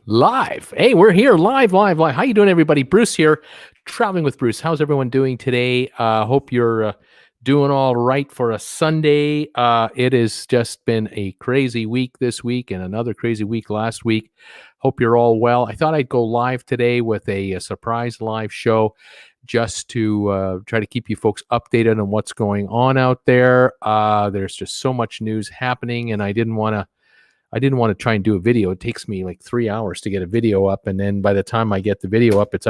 Live. Hey, we're here live. How you doing, everybody? Bruce here, traveling with Bruce. How's everyone doing today? Hope you're doing all right for a Sunday. It has just been a crazy week this week and another crazy week last week. Hope you're all well. I thought I'd go live today with a surprise live show just to try to keep you folks updated on what's going on out there. There's just so much news happening, and I didn't want to try and do a video. It takes me like 3 hours to get a video up, and then by the time I get the video up, it's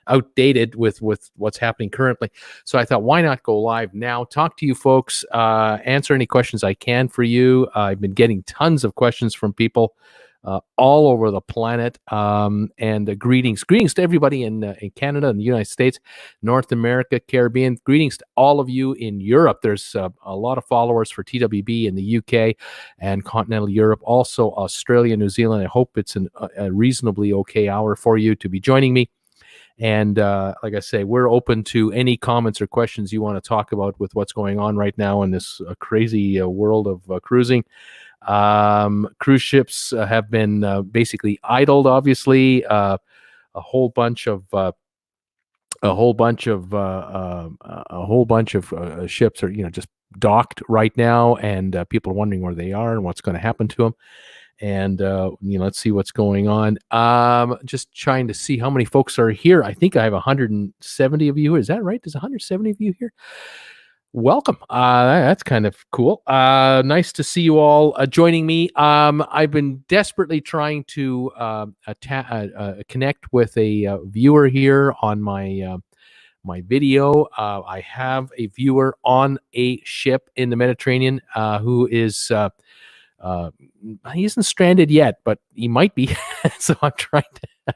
outdated with what's happening currently. So I thought, why not go live now? Talk to you folks, answer any questions I can for you. I've been getting tons of questions from people all over the planet, and greetings to everybody in Canada and the United States, North America, Caribbean. Greetings to all of you in Europe. There's a lot of followers for TWB in the UK and continental Europe, also Australia, New Zealand. I hope it's a reasonably okay hour for you to be joining me. And like I say, we're open to any comments or questions you want to talk about with what's going on right now in this crazy world of cruising. Cruise ships have been basically idled. Obviously, a whole bunch of ships are just docked right now, and people are wondering where they are and what's going to happen to them. And let's see what's going on. Just trying to see how many folks are here. I think I have 170 of you. Is that right? There's 170 of you here. Welcome. That's kind of cool. Nice to see you all joining me. I've been desperately trying to connect with a viewer here on my video. I have a viewer on a ship in the Mediterranean who is he isn't stranded yet, but he might be. So I'm trying to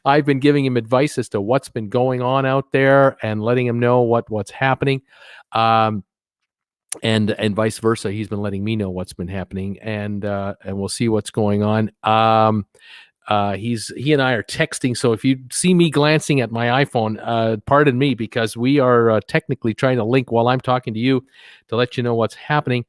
I've been giving him advice as to what's been going on out there and letting him know what's happening. And vice versa. He's been letting me know what's been happening, and we'll see what's going on. He and I are texting, so if you see me glancing at my iPhone, pardon me, because we are technically trying to link while I'm talking to you to let you know what's happening.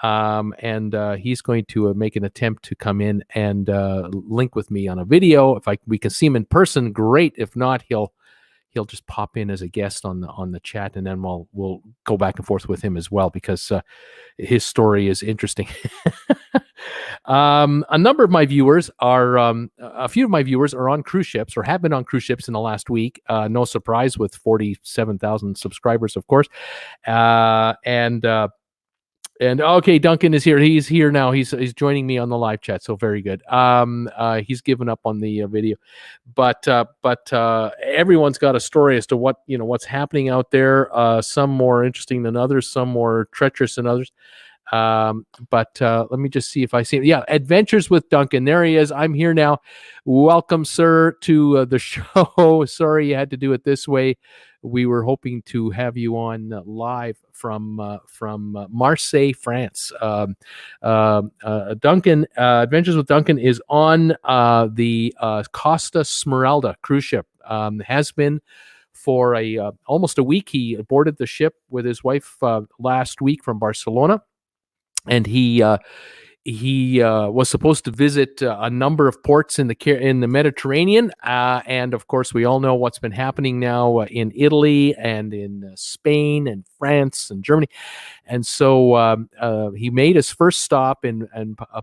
And he's going to make an attempt to come in and link with me on a video. If we can see him in person, great. If not, he'll just pop in as a guest on the chat, and then we'll go back and forth with him as well, because his story is interesting. A number of my viewers are a few of my viewers are on cruise ships or have been on cruise ships in the last week. No surprise with 47,000 subscribers, of course. And okay, Duncan is here. He's here now. He's joining me on the live chat. So very good. He's given up on the video, but everyone's got a story as to what's happening out there. Some more interesting than others, some more treacherous than others. But let me just see if I see him. Yeah, Adventures with Duncan. There he is. I'm here now. Welcome, sir, to the show. Sorry you had to do it this way. We were hoping to have you on live from Marseille, France. Duncan, Adventures with Duncan is on the Costa Smeralda cruise ship. Has been for almost a week. He boarded the ship with his wife last week from Barcelona, and he was supposed to visit a number of ports in the Mediterranean, and of course we all know what's been happening now in Italy and in Spain and France and Germany, and so he made his first stop in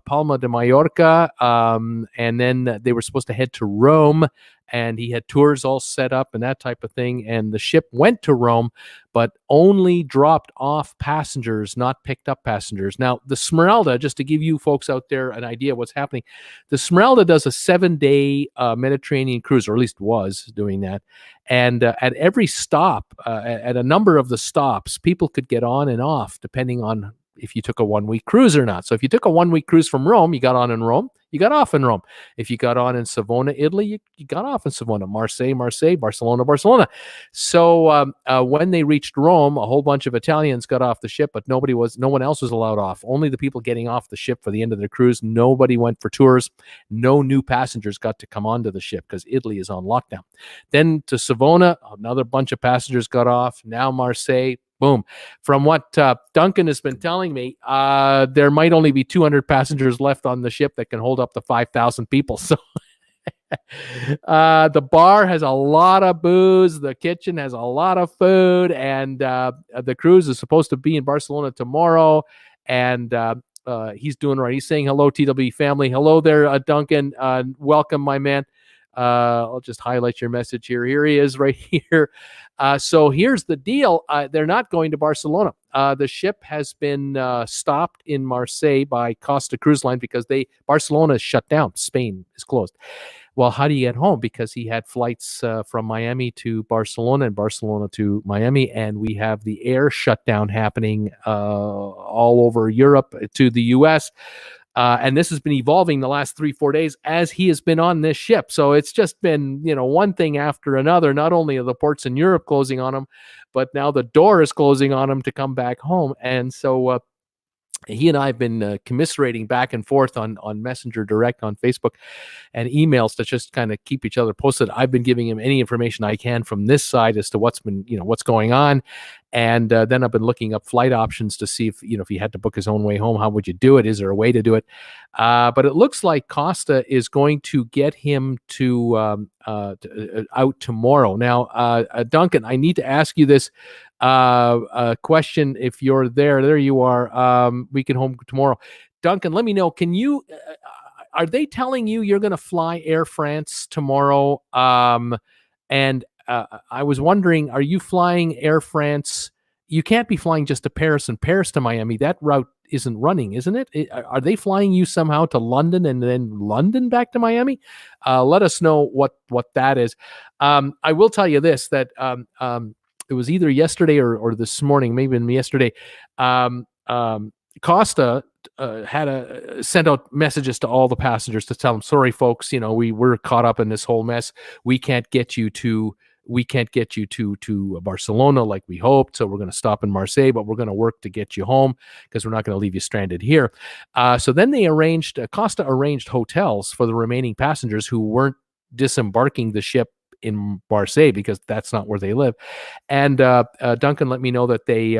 Palma de Mallorca, and then they were supposed to head to Rome, and he had tours all set up and that type of thing, and the ship went to Rome, but only dropped off passengers, not picked up passengers. Now, the Smeralda, just to give you folks out there an idea of what's happening, the Smeralda does a 7-day Mediterranean cruise, or at least was doing that. And at every stop, at a number of the stops, people could get on and off depending on if you took a 1-week cruise or not. So if you took a 1-week cruise from Rome, you got on in Rome, you got off in Rome. If you got on in Savona, Italy, you got off in Savona. Marseille, Barcelona, Barcelona. So when they reached Rome, a whole bunch of Italians got off the ship, but no one else was allowed off. Only the people getting off the ship for the end of their cruise. Nobody went for tours. No new passengers got to come onto the ship because Italy is on lockdown. Then to Savona, another bunch of passengers got off. Now Marseille. Boom. From what Duncan has been telling me, there might only be 200 passengers left on the ship that can hold up to 5,000 people. So The bar has a lot of booze. The kitchen has a lot of food, and the cruise is supposed to be in Barcelona tomorrow. And he's doing right. He's saying hello, TWB family. Hello there, Duncan. Welcome, my man. I'll just highlight your message here. Here he is, right here. So here's the deal. They're not going to Barcelona. The ship has been stopped in Marseille by Costa Cruise Line because Barcelona is shut down. Spain is closed. Well, how do you get home? Because he had flights from Miami to Barcelona and Barcelona to Miami, and we have the air shutdown happening all over Europe to the U.S., and this has been evolving the last 3-4 days as he has been on this ship. So it's just been, one thing after another. Not only are the ports in Europe closing on him, but now the door is closing on him to come back home. And so he and I have been commiserating back and forth on Messenger Direct on Facebook and emails to just kind of keep each other posted. I've been giving him any information I can from this side as to what's going on. And then I've been looking up flight options to see if he had to book his own way home, how would you do it? Is there a way to do it? But it looks like Costa is going to get him to out tomorrow. Now, Duncan, I need to ask you this question. If you're there you are. We can home tomorrow. Duncan, let me know. Can you? Are they telling you're going to fly Air France tomorrow? And I was wondering, are you flying Air France? You can't be flying just to Paris and Paris to Miami. That route isn't running, isn't it? Are they flying you somehow to London and then London back to Miami? Let us know what that is. I will tell you this, that it was either yesterday or this morning, maybe even yesterday. Costa sent out messages to all the passengers to tell them, sorry, folks, we're caught up in this whole mess. We can't get you to Barcelona like we hoped. So we're going to stop in Marseille, but we're going to work to get you home because we're not going to leave you stranded here. So then Costa arranged hotels for the remaining passengers who weren't disembarking the ship in Marseille because that's not where they live. And Duncan let me know that they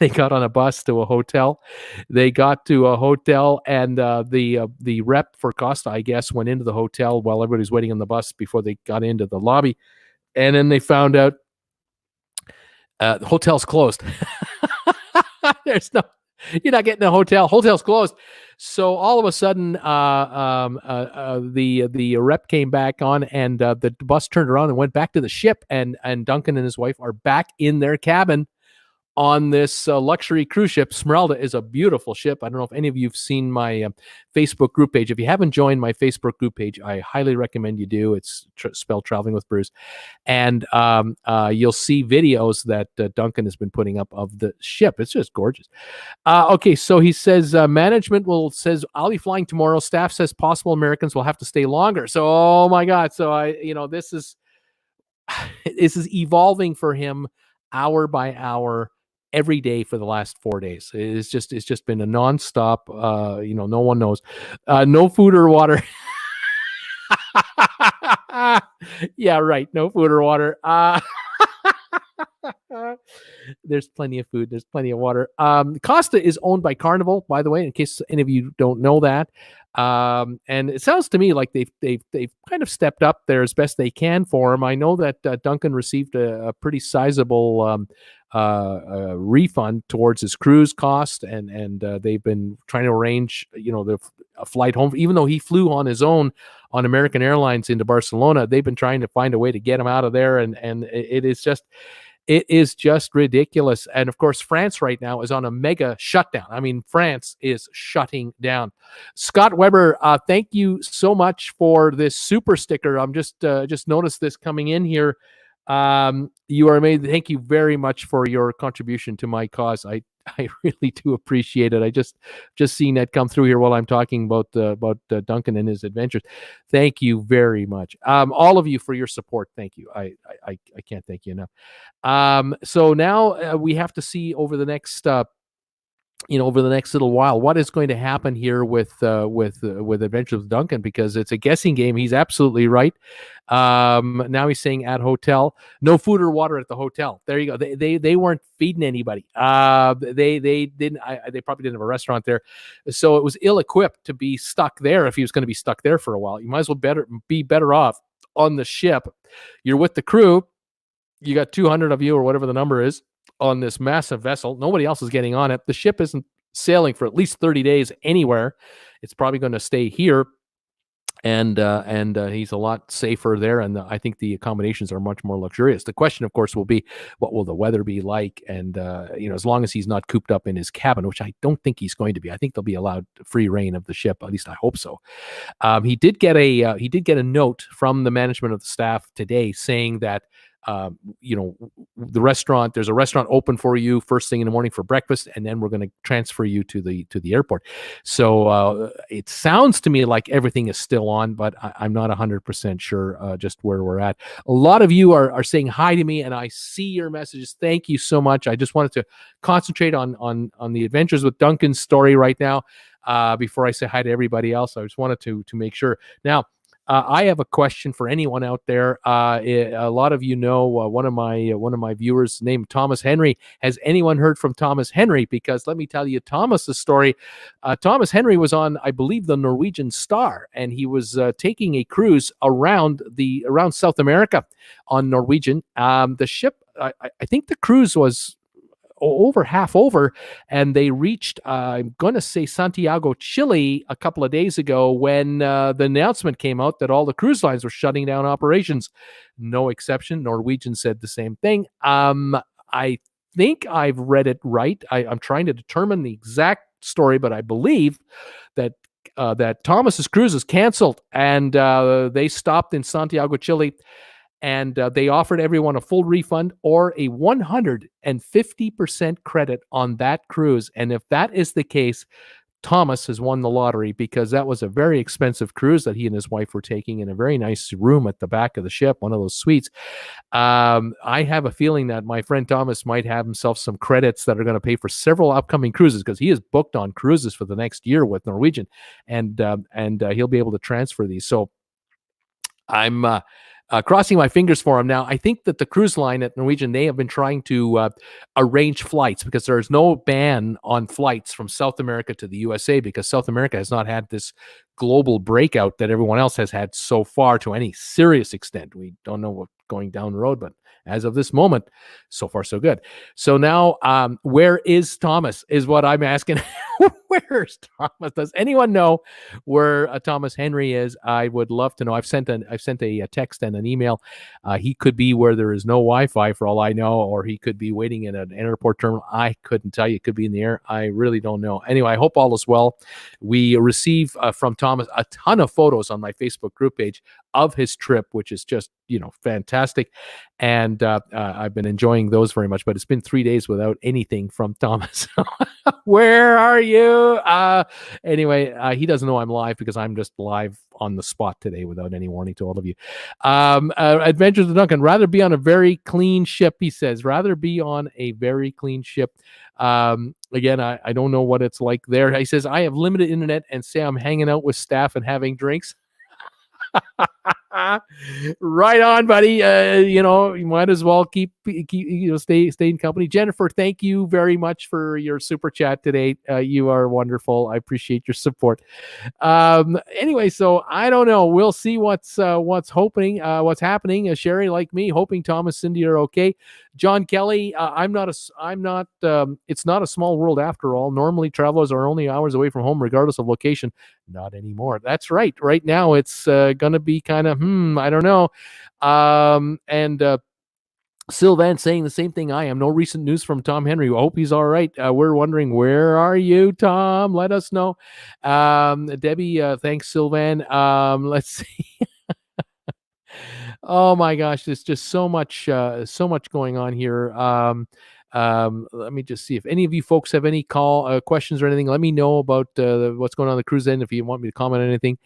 got on a bus to a hotel. They got to a hotel, and the rep for Costa, I guess, went into the hotel while everybody's waiting on the bus before they got into the lobby. And then they found out the hotel's closed. You're not getting a hotel. Hotel's closed. So all of a sudden, the rep came back on, and the bus turned around and went back to the ship. And Duncan and his wife are back in their cabin on this luxury cruise ship. Smeralda is a beautiful ship. I don't know if any of you have seen my Facebook group page. If you haven't joined my Facebook group page, I highly recommend you do. It's spelled Traveling with Bruce. And you'll see videos that Duncan has been putting up of the ship. It's just gorgeous. Okay, so he says, management says, I'll be flying tomorrow. Staff says possible Americans will have to stay longer. So, oh my God. So this is evolving for him hour by hour, every day for the last 4 days. It's just been a nonstop. No one knows. No food or water. Yeah, right. No food or water. There's plenty of food. There's plenty of water. Costa is owned by Carnival, by the way, in case any of you don't know that. And it sounds to me like they've kind of stepped up there as best they can for him. I know that Duncan received a pretty sizable refund towards his cruise cost, and they've been trying to arrange a flight home. Even though he flew on his own on American Airlines into Barcelona, they've been trying to find a way to get him out of there, and it is just ridiculous. And of course, France right now is on a mega shutdown. I mean, France is shutting down. Scott Weber, thank you so much for this super sticker. I'm just noticed this coming in here. You are amazing. Thank you very much for your contribution to my cause. I really do appreciate it. I just seeing that come through here while I'm talking about Duncan and his adventures. Thank you very much. All of you for your support. Thank you. I can't thank you enough. So now we have to see over the next over the next little while, what is going to happen here with Adventures with Duncan, because it's a guessing game. He's absolutely right. Now he's saying at hotel, no food or water at the hotel. There you go. They weren't feeding anybody. They didn't. They probably didn't have a restaurant there, so it was ill equipped to be stuck there. If he was going to be stuck there for a while, you might as well be better off on the ship. You're with the crew. You got 200 of you or whatever the number is on this massive vessel. Nobody else is getting on it. The ship isn't sailing for at least 30 days anywhere. It's probably going to stay here. And he's a lot safer there, and I think the accommodations are much more luxurious. The question, of course, will be, what will the weather be like? And as long as he's not cooped up in his cabin, which I don't think he's going to be. I think they'll be allowed free reign of the ship. At least I hope so. He did get a note from the management of the staff today saying that the restaurant, there's a restaurant open for you first thing in the morning for breakfast, and then we're going to transfer you to the airport. So it sounds to me like everything is still on, but I'm not 100% sure just where we're at. A lot of you are saying hi to me, and I see your messages. Thank you so much. I just wanted to concentrate on the Adventures with Duncan story right now before I say hi to everybody else. I just wanted to make sure. Now, I have a question for anyone out there. A lot of you know one of my viewers named Thomas Henry. Has anyone heard from Thomas Henry? Because let me tell you Thomas's story. Thomas Henry was on, I believe, the Norwegian Star, and he was taking a cruise around South America on Norwegian. The ship, I think the cruise was over half over, and they reached I'm going to say Santiago, Chile a couple of days ago when the announcement came out that all the cruise lines were shutting down operations. No exception. Norwegian said the same thing. I think I've read it right. I'm trying to determine the exact story, but I believe that Thomas's cruise is canceled, and they stopped in Santiago, Chile. And they offered everyone a full refund or a 150% credit on that cruise. And if that is the case, Thomas has won the lottery, because that was a very expensive cruise that he and his wife were taking in a very nice room at the back of the ship, one of those suites. I have a feeling that my friend Thomas might have himself some credits that are going to pay for several upcoming cruises, because he is booked on cruises for the next year with Norwegian, and he'll be able to transfer these. So I'm crossing my fingers for him. Now, I think that the cruise line at Norwegian, they have been trying to arrange flights, because there's no ban on flights from South America to the USA, because South America has not had this global breakout that everyone else has had so far to any serious extent. We don't know what's going down the road, but as of this moment, so far so good. So now, where is Thomas is what I'm asking. Where's Thomas? Does anyone know where Thomas Henry is? I would love to know. I've sent a text and an email. He could be where there is no Wi-Fi for all I know, or he could be waiting in an airport terminal. I couldn't tell you. It could be in the air. I really don't know. Anyway, I hope all is well. We receive from Thomas a ton of photos on my Facebook group page of his trip, which is just, fantastic. And I've been enjoying those very much, but it's been 3 days without anything from Thomas. Where are you? Anyway, he doesn't know I'm live, because I'm just live on the spot today without any warning to all of you. Adventures with Duncan, rather be on a very clean ship, he says. Rather be on a very clean ship. Again, I don't know what it's like there. He says, I have limited internet and say I'm hanging out with staff and having drinks. Right on, buddy. You might as well keep stay in company. Jennifer, thank you very much for your super chat today. You are wonderful. I appreciate your support. Anyway, so I don't know. We'll see what's happening. Sherry, like me, hoping Thomas, Cindy are okay. John Kelly, it's not a small world after all. Normally travelers are only hours away from home regardless of location. Not anymore. That's right. Right now it's gonna be kind of I don't know. Sylvan saying the same thing I am. No recent news from Tom Henry. I hope he's all right. We're wondering, where are you, Tom? Let us know. Debbie, thanks, Sylvan. Let's see. Oh my gosh, there's just so much going on here. Let me just see if any of you folks have any questions or anything. Let me know about what's going on the cruise end if you want me to comment on anything.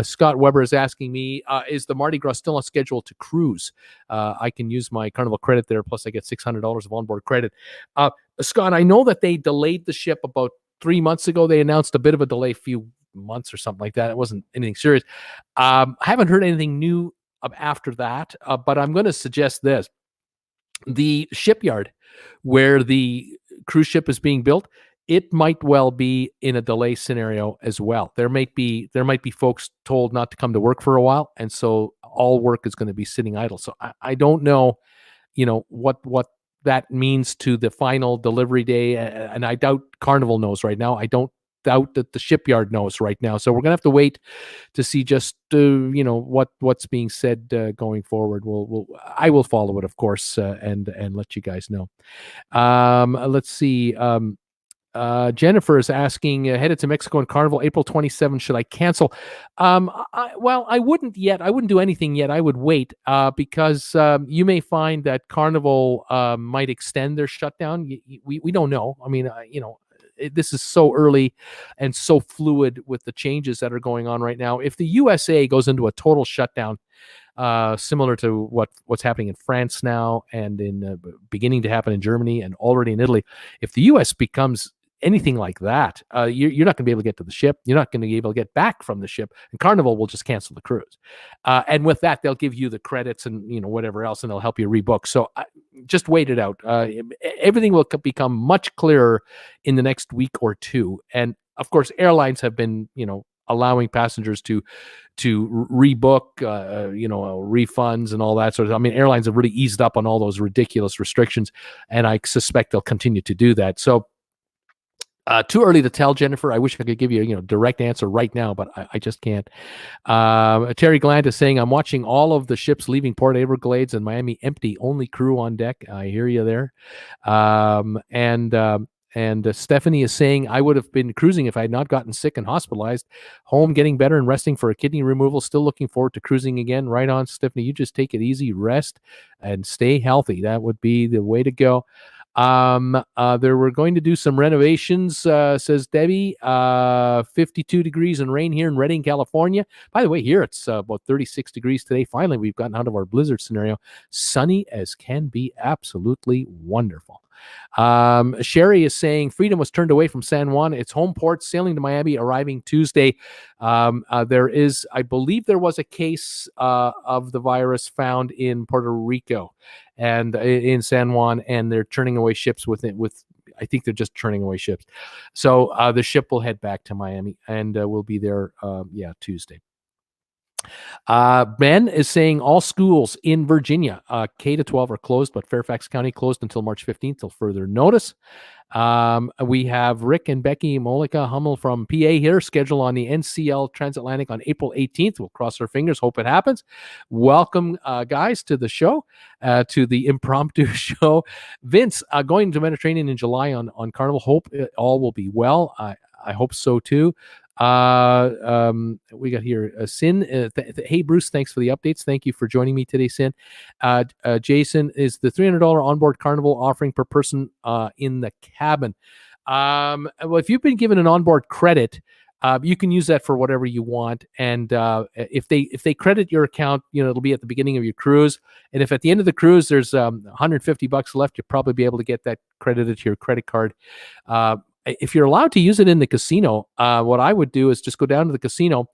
Scott Weber is asking me, is the Mardi Gras still on schedule to cruise? I can use my Carnival credit there, plus I get $600 of onboard credit. Scott, I know that they delayed the ship about 3 months ago. They announced a bit of a delay, a few months or something like that. It wasn't anything serious. I haven't heard anything new after that, but I'm going to suggest this. The shipyard where the cruise ship is being built, it might well be in a delay scenario as well. There might be folks told not to come to work for a while, and so all work is going to be sitting idle. So I don't know, what that means to the final delivery day, and I doubt Carnival knows right now. I don't doubt that the shipyard knows right now. So we're gonna have to wait to see just what's being said going forward. I will follow it, of course, and let you guys know. Let's see. Jennifer is asking, headed to Mexico and Carnival April 27th. Should I cancel? I wouldn't yet. I wouldn't do anything yet. I would wait because you may find that Carnival might extend their shutdown. We don't know. I mean, this is so early and so fluid with the changes that are going on right now. If the USA goes into a total shutdown, similar to what's happening in France now and in beginning to happen in Germany and already in Italy, if the US becomes anything like that, you're not going to be able to get to the ship. You're not going to be able to get back from the ship, and Carnival will just cancel the cruise. And with that, they'll give you the credits and whatever else, and they'll help you rebook. So just wait it out. Everything will become much clearer in the next week or two. And of course, airlines have been allowing passengers to rebook, refunds and all that sort of. I mean, airlines have really eased up on all those ridiculous restrictions, and I suspect they'll continue to do that. So. Too early to tell, Jennifer. I wish I could give you a direct answer right now, but I just can't. Terry Glant is saying, I'm watching all of the ships leaving Port Everglades and Miami empty, only crew on deck. I hear you there. And Stephanie is saying, I would have been cruising if I had not gotten sick and hospitalized. Home, getting better and resting for a kidney removal. Still looking forward to cruising again. Right on, Stephanie. You just take it easy, rest, and stay healthy. That would be the way to go. There were going to do some renovations, says Debbie. 52 degrees and rain here in Redding, California. By the way, here it's about 36 degrees today. Finally, we've gotten out of our blizzard scenario. Sunny as can be. Absolutely wonderful. Sherry is saying Freedom was turned away from San Juan. Its home port sailing to Miami, arriving Tuesday. I believe there was a case of the virus found in Puerto Rico and in San Juan, and they're turning away ships I think they're just turning away ships. So the ship will head back to Miami, and we'll be there, Tuesday. Ben is saying all schools in Virginia, K to 12 are closed, but Fairfax County closed until March 15th till further notice. We have Rick and Becky Molika Hummel from PA here, scheduled on the NCL Transatlantic on April 18th. We'll cross our fingers, hope it happens. Welcome, guys, to the show, to the impromptu show. Vince, going to Mediterranean in July on Carnival. Hope it all will be well. I hope so too. We got here Sin. Hey Bruce, thanks for the updates. Thank you for joining me today, Sin. Jason, is the $300 onboard Carnival offering per person in the cabin? Well, if you've been given an onboard credit, you can use that for whatever you want. And if they credit your account, it'll be at the beginning of your cruise. And if at the end of the cruise there's $150 left, you'll probably be able to get that credited to your credit card. If you're allowed to use it in the casino, what I would do is just go down to the casino,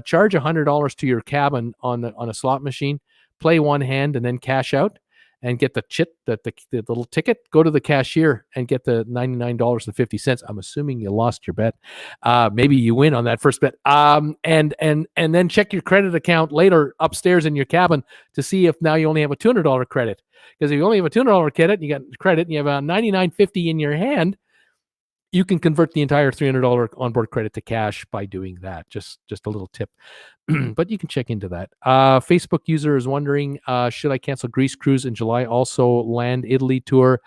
charge $100 to your cabin on a slot machine, play one hand, and then cash out and get the little ticket. Go to the cashier and get the $99.50. I'm assuming you lost your bet. Maybe you win on that first bet. And then check your credit account later upstairs in your cabin to see if now you only have a $200 credit. Because if you only have a $200 credit, you got credit, and you have a $99.50 in your hand, you can convert the entire $300 onboard credit to cash by doing that. Just a little tip, but you can check into that. Facebook user is wondering, should I cancel Greece cruise in July? Also land Italy tour.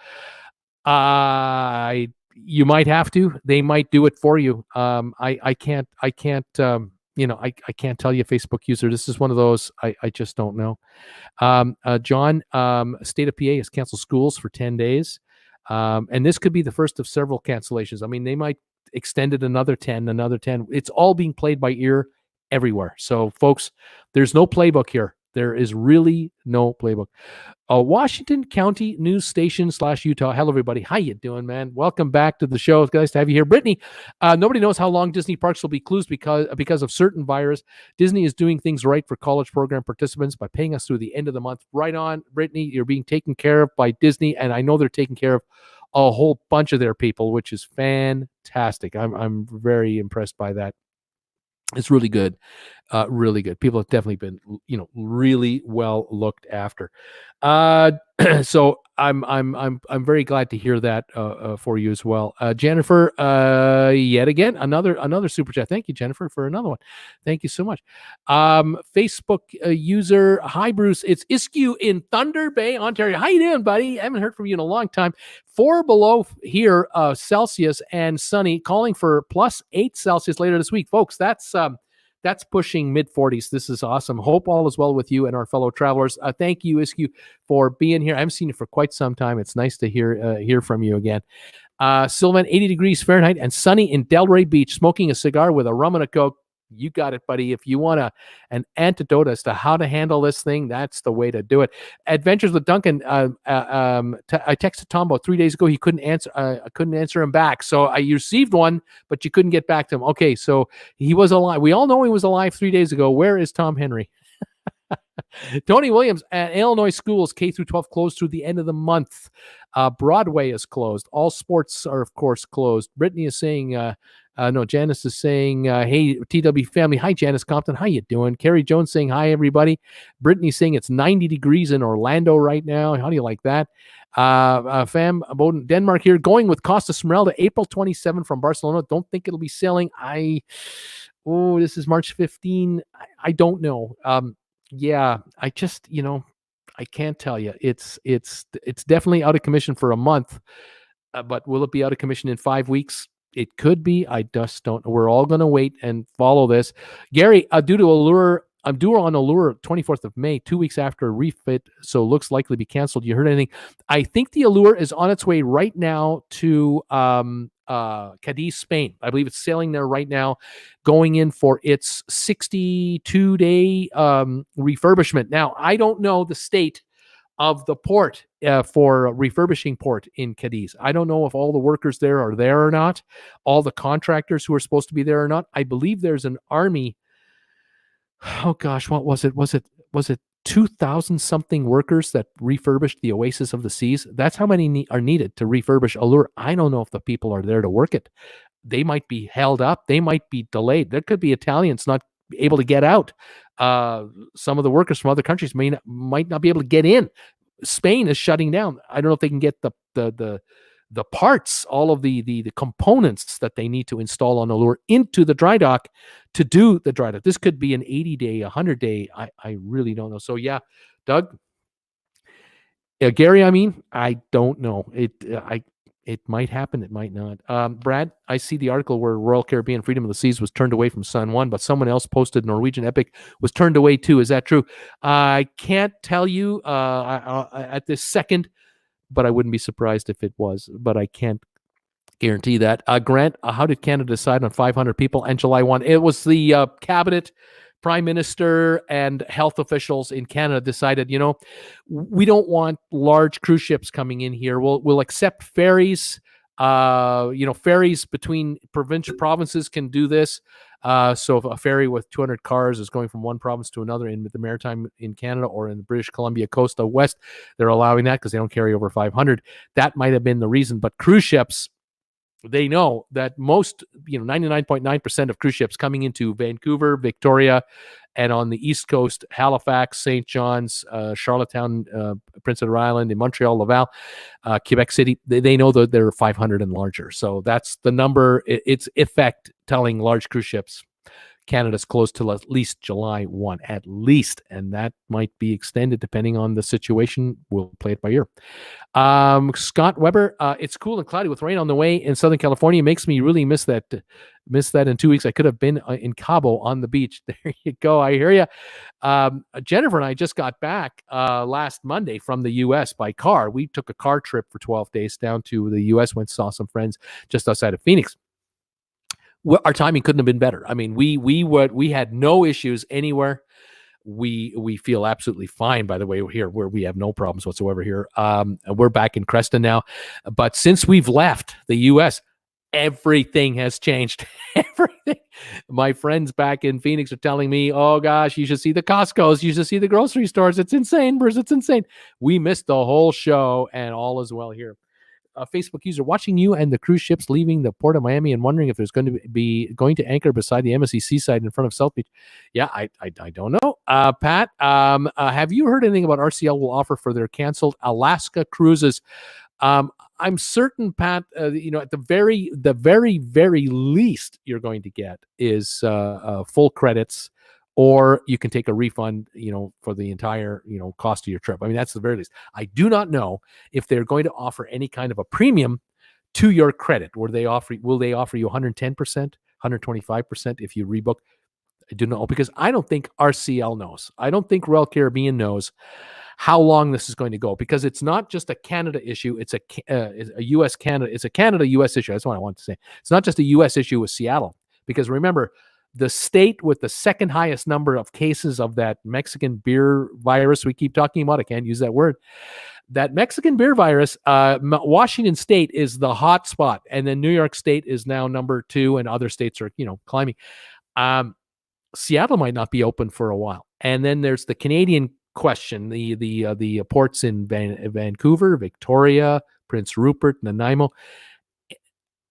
You might have to. They might do it for you. I can't. I can't tell you, Facebook user. This is one of those. I just don't know. John, State of PA has canceled schools for 10 days. And this could be the first of several cancellations. I mean, they might extend it another 10. It's all being played by ear everywhere. So, folks, there's no playbook here. There is really no playbook. Washington County News Station / Utah. Hello, everybody. How you doing, man? Welcome back to the show. It's nice to have you here. Brittany, nobody knows how long Disney parks will be closed because of certain virus. Disney is doing things right for college program participants by paying us through the end of the month. Right on, Brittany. You're being taken care of by Disney, and I know they're taking care of a whole bunch of their people, which is fantastic. I'm very impressed by that. It's really good. Really good. People have definitely been, really well looked after. So I'm very glad to hear that for you as well. Jennifer, yet again, another super chat. Thank you, Jennifer, for another one. Thank you so much. Facebook user, hi Bruce, it's Iskew in Thunder Bay, Ontario. How you doing, buddy? I haven't heard from you in a long time. 4 below here, Celsius and sunny, calling for +8 Celsius later this week, folks. That's pushing mid-40s. This is awesome. Hope all is well with you and our fellow travelers. Thank you, Iskew, for being here. I haven't seen you for quite some time. It's nice to hear from you again. Sylvan, 80 degrees Fahrenheit and sunny in Delray Beach, smoking a cigar with a rum and a Coke. You got it, buddy. If you want an antidote as to how to handle this thing, that's the way to do it. Adventures with Duncan. I texted Tom about 3 days ago. He couldn't answer. I couldn't answer him back. So I received one, but you couldn't get back to him. Okay, so he was alive. We all know he was alive 3 days ago. Where is Tom Henry? Tony Williams at Illinois schools K-12 closed through the end of the month. Broadway is closed. All sports are, of course, closed. Brittany is saying, Janice is saying, hey, TW family. Hi, Janice Compton. How you doing? Carrie Jones saying, hi, everybody. Brittany saying it's 90 degrees in Orlando right now. How do you like that? Fam, Bowden, Denmark here, going with Costa Smeralda, April 27 from Barcelona. Don't think it'll be sailing. This is March 15. I don't know. Yeah, I just, I can't tell you. It's definitely out of commission for a month, but will it be out of commission in 5 weeks? It could be. I just don't know. We're all going to wait and follow this. Gary, due to Allure, I'm due on Allure 24th of May, 2 weeks after a refit, so looks likely to be canceled. You heard anything? I think the Allure is on its way right now to Cadiz, Spain. I believe it's sailing there right now, going in for its 62-day refurbishment. Now, I don't know the state of the port for refurbishing port in Cadiz. I don't know if all the workers there are there or not, all the contractors who are supposed to be there or not. I believe there's an army. Oh gosh, what was it? Was it 2,000 something workers that refurbished the Oasis of the Seas? That's how many are needed to refurbish Allure. I don't know if the people are there to work it. They might be held up. They might be delayed. There could be Italians not able to get out. Some of the workers from other countries might not be able to get in. Spain is shutting down. I don't know if they can get the parts, all of the components that they need to install on Allure into the dry dock to do the dry dock. This could be an 80-day, 100-day. I really don't know. So yeah, Doug, Gary, I don't know. It might happen. It might not. Brad, I see the article where Royal Caribbean Freedom of the Seas was turned away from Sun One, but someone else posted Norwegian Epic was turned away too. Is that true? I can't tell you at this second, but I wouldn't be surprised if it was, but I can't guarantee that. Grant, how did Canada decide on 500 people and July 1? It was the cabinet, prime minister, and health officials in Canada decided, we don't want large cruise ships coming in here. We'll accept ferries. Ferries between provinces can do this. So if a ferry with 200 cars is going from one province to another in the maritime in Canada or in the British Columbia Costa West, they're allowing that because they don't carry over 500. That might have been the reason. But cruise ships, they know that most, 99.9% of cruise ships coming into Vancouver, Victoria, and on the East Coast, Halifax, St. John's, Charlottetown, Prince Edward Island, in Montreal, Laval, Quebec City, they know that they're 500 and larger. So that's the number. It's effect telling large cruise ships Canada's closed till at least July 1, at least. And that might be extended depending on the situation. We'll play it by ear. Scott Weber, it's cool and cloudy with rain on the way in Southern California. It makes me really miss that in 2 weeks. I could have been in Cabo on the beach. There you go. I hear you. Jennifer and I just got back last Monday from the U.S. by car. We took a car trip for 12 days down to the U.S., went saw some friends just outside of Phoenix. Our timing couldn't have been better. I mean, we had no issues anywhere. we feel absolutely fine. By the way, here where we have no problems whatsoever here. We're back in Creston now, but since we've left the U.S., everything has changed. Everything. My friends back in Phoenix are telling me, "Oh gosh, you should see the Costco's. You should see the grocery stores. It's insane, Bruce. It's insane." We missed the whole show, and all is well here. Facebook user watching you and the cruise ships leaving the port of Miami and wondering if there's going to anchor beside the MSC Seaside in front of South Beach. Yeah, I don't know. Pat, have you heard anything about RCL will offer for their canceled Alaska cruises? I'm certain, Pat, at the very least you're going to get is full credits, or you can take a refund, for the entire, cost of your trip. I mean, that's the very least. I do not know if they're going to offer any kind of a premium to your credit. Will they offer you 110%, 125% if you rebook? I do not know, because I don't think RCL knows. I don't think Royal Caribbean knows how long this is going to go, because it's not just a Canada issue. It's a U.S. Canada. It's a Canada U.S. issue. That's what I want to say. It's not just a U.S. issue with Seattle, because remember, the state with the second highest number of cases of that Mexican beer virus we keep talking about, I can't use that word, that Mexican beer virus, Washington State is the hot spot, and then New York State is now number 2, and other states are climbing. Seattle might not be open for a while, and then there's the Canadian question, the ports in Vancouver, Victoria, Prince Rupert, Nanaimo.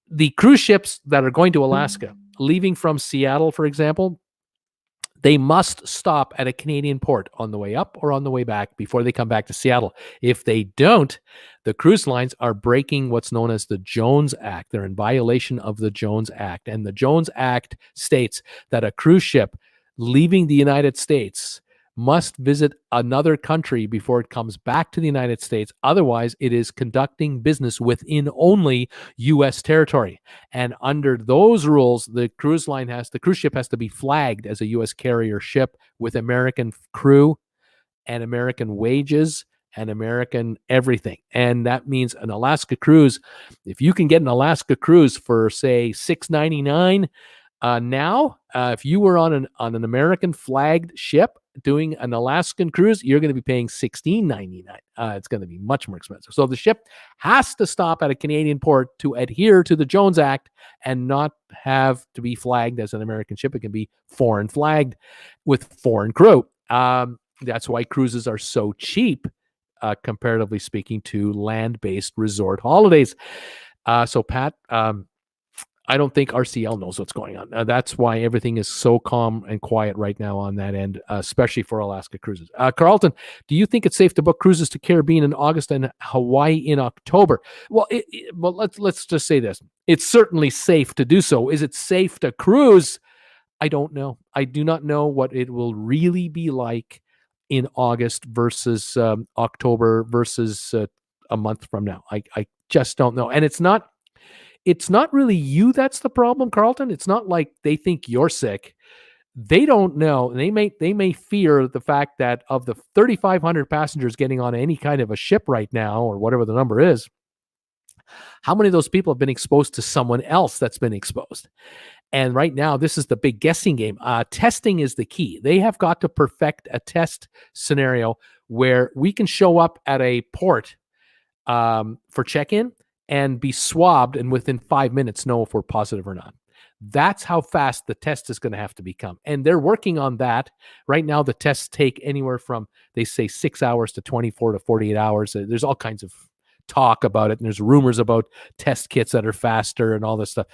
The cruise ships that are going to Alaska, leaving from Seattle, for example, they must stop at a Canadian port on the way up or on the way back before they come back to Seattle. If they don't, the cruise lines are breaking what's known as the Jones Act. They're in violation of the Jones Act. And the Jones Act states that a cruise ship leaving the United States must visit another country before it comes back to the United States. Otherwise, it is conducting business within only U.S. territory. And under those rules, the cruise ship has to be flagged as a U.S. carrier ship with American crew and American wages and American everything. And that means an Alaska cruise, if you can get an Alaska cruise for, say, $6.99 now, if you were on an American flagged ship doing an Alaskan cruise, you're going to be paying $16.99. It's going to be much more expensive. So the ship has to stop at a Canadian port to adhere to the Jones Act and not have to be flagged as an American ship. It can be foreign flagged with foreign crew. That's why cruises are so cheap, comparatively speaking, to land-based resort holidays. So Pat, I don't think RCL knows what's going on. That's why everything is so calm and quiet right now on that end, especially for Alaska cruises. Carlton, do you think it's safe to book cruises to Caribbean in August and Hawaii in October? Well, let's just say this. It's certainly safe to do so. Is it safe to cruise? I don't know. I do not know what it will really be like in August versus October versus a month from now. I just don't know. And it's not really you that's the problem, Carlton. It's not like they think you're sick. They don't know. They may fear the fact that of the 3,500 passengers getting on any kind of a ship right now, or whatever the number is, how many of those people have been exposed to someone else that's been exposed? And right now, this is the big guessing game. Testing is the key. They have got to perfect a test scenario where we can show up at a port for check-in and be swabbed, and within 5 minutes know if we're positive or not. That's how fast the test is going to have to become. And they're working on that. Right now, the tests take anywhere from, they say, 6 hours to 24 to 48 hours. There's all kinds of talk about it, and there's rumors about test kits that are faster and all this stuff.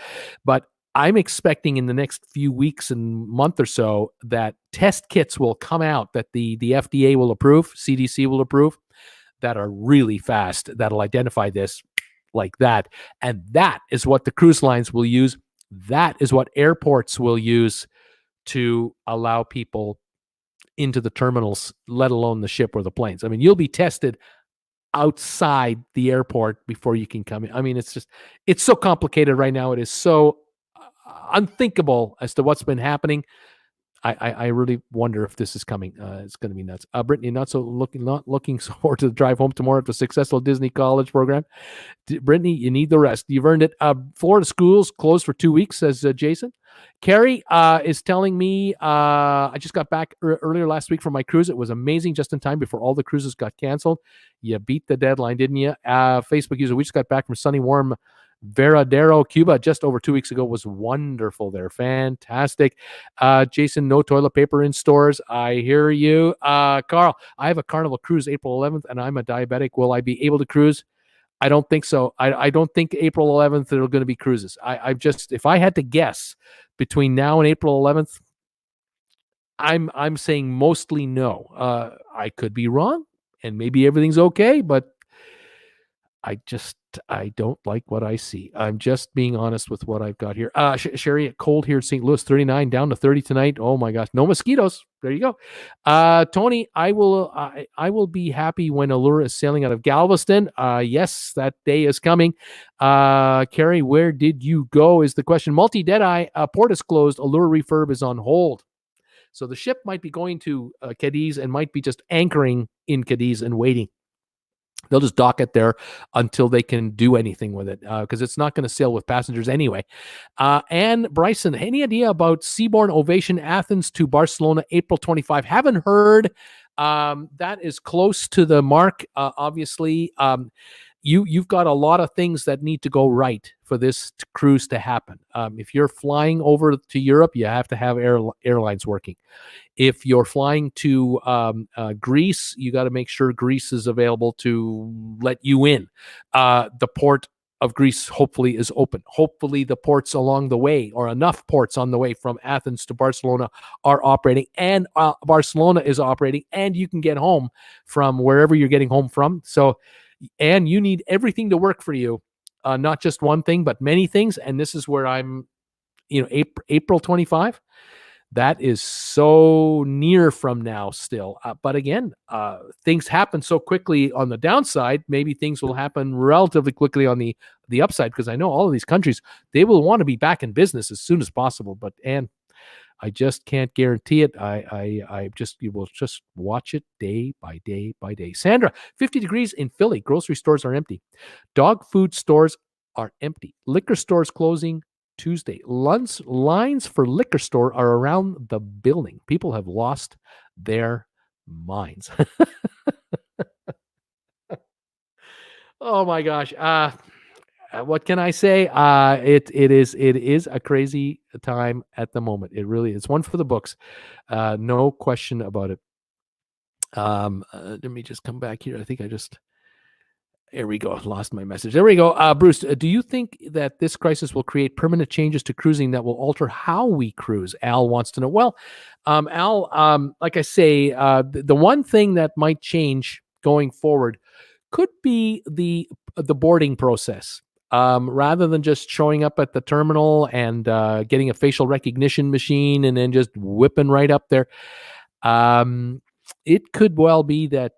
But I'm expecting in the next few weeks and month or so that test kits will come out that the FDA will approve, CDC will approve, that are really fast, that'll identify this like that. And that is what the cruise lines will use. That is what airports will use to allow people into the terminals, let alone the ship or the planes. I mean, you'll be tested outside the airport before you can come in. I mean, it's so complicated right now. It is so unthinkable as to what's been happening. I really wonder if this is coming. It's going to be nuts. Brittany, not looking forward to the drive home tomorrow after a successful Disney college program. Brittany, you need the rest. You've earned it. Florida schools closed for 2 weeks, says Jason. Carrie is telling me I just got back earlier last week from my cruise. It was amazing, just in time before all the cruises got canceled. You beat the deadline, didn't you? Facebook user, we just got back from sunny, warm Veradero, Cuba, just over 2 weeks ago. Was wonderful there. Fantastic. Jason, no toilet paper in stores. I hear you. Carl, I have a Carnival cruise April 11th, and I'm a diabetic. Will I be able to cruise? I don't think so. I don't think April 11th there are going to be cruises. I just, if I had to guess between now and April 11th, I'm saying mostly no. I could be wrong, and maybe everything's okay, but I don't like what I see. I'm just being honest with what I've got here. Sherry, cold here in St. Louis, 39 down to 30 tonight. Oh my gosh, no mosquitoes. There you go. Tony, I will be happy when Allure is sailing out of Galveston. Yes, that day is coming. Carrie, where did you go is the question. Multi-Deadeye, port is closed. Allure refurb is on hold. So the ship might be going to Cadiz and might be just anchoring in Cadiz and waiting. They'll just dock it there until they can do anything with it, because it's not going to sail with passengers anyway. And Bryson, any idea about Seabourn Ovation Athens to Barcelona, April 25? Haven't heard. That is close to the mark, obviously. You've got a lot of things that need to go right for this cruise to happen. If you're flying over to Europe, you have to have airlines working. If you're flying to Greece, you got to make sure Greece is available to let you in. The port of Greece hopefully is open. Hopefully the ports along the way, or enough ports on the way from Athens to Barcelona, are operating, and Barcelona is operating, and you can get home from wherever you're getting home from. So, and you need everything to work for you, not just one thing, but many things. And this is where I'm, April 25. That is so near from now still. But again, things happen so quickly on the downside. Maybe things will happen relatively quickly on the upside, because I know all of these countries, they will want to be back in business as soon as possible. But, and I just can't guarantee it. You will just watch it day by day by day. Sandra, 50 degrees in Philly. Grocery stores are empty. Dog food stores are empty. Liquor stores closing Tuesday. Lines for liquor store are around the building. People have lost their minds. Oh my gosh. What can I say? It is a crazy time at the moment. It really is. One for the books. No question about it. Let me just come back here. I think here we go. Lost my message. There we go. Bruce, do you think that this crisis will create permanent changes to cruising that will alter how we cruise? Al wants to know. Well, Al, like I say, the one thing that might change going forward could be the boarding process. Rather than just showing up at the terminal and getting a facial recognition machine and then just whipping right up there. It could well be that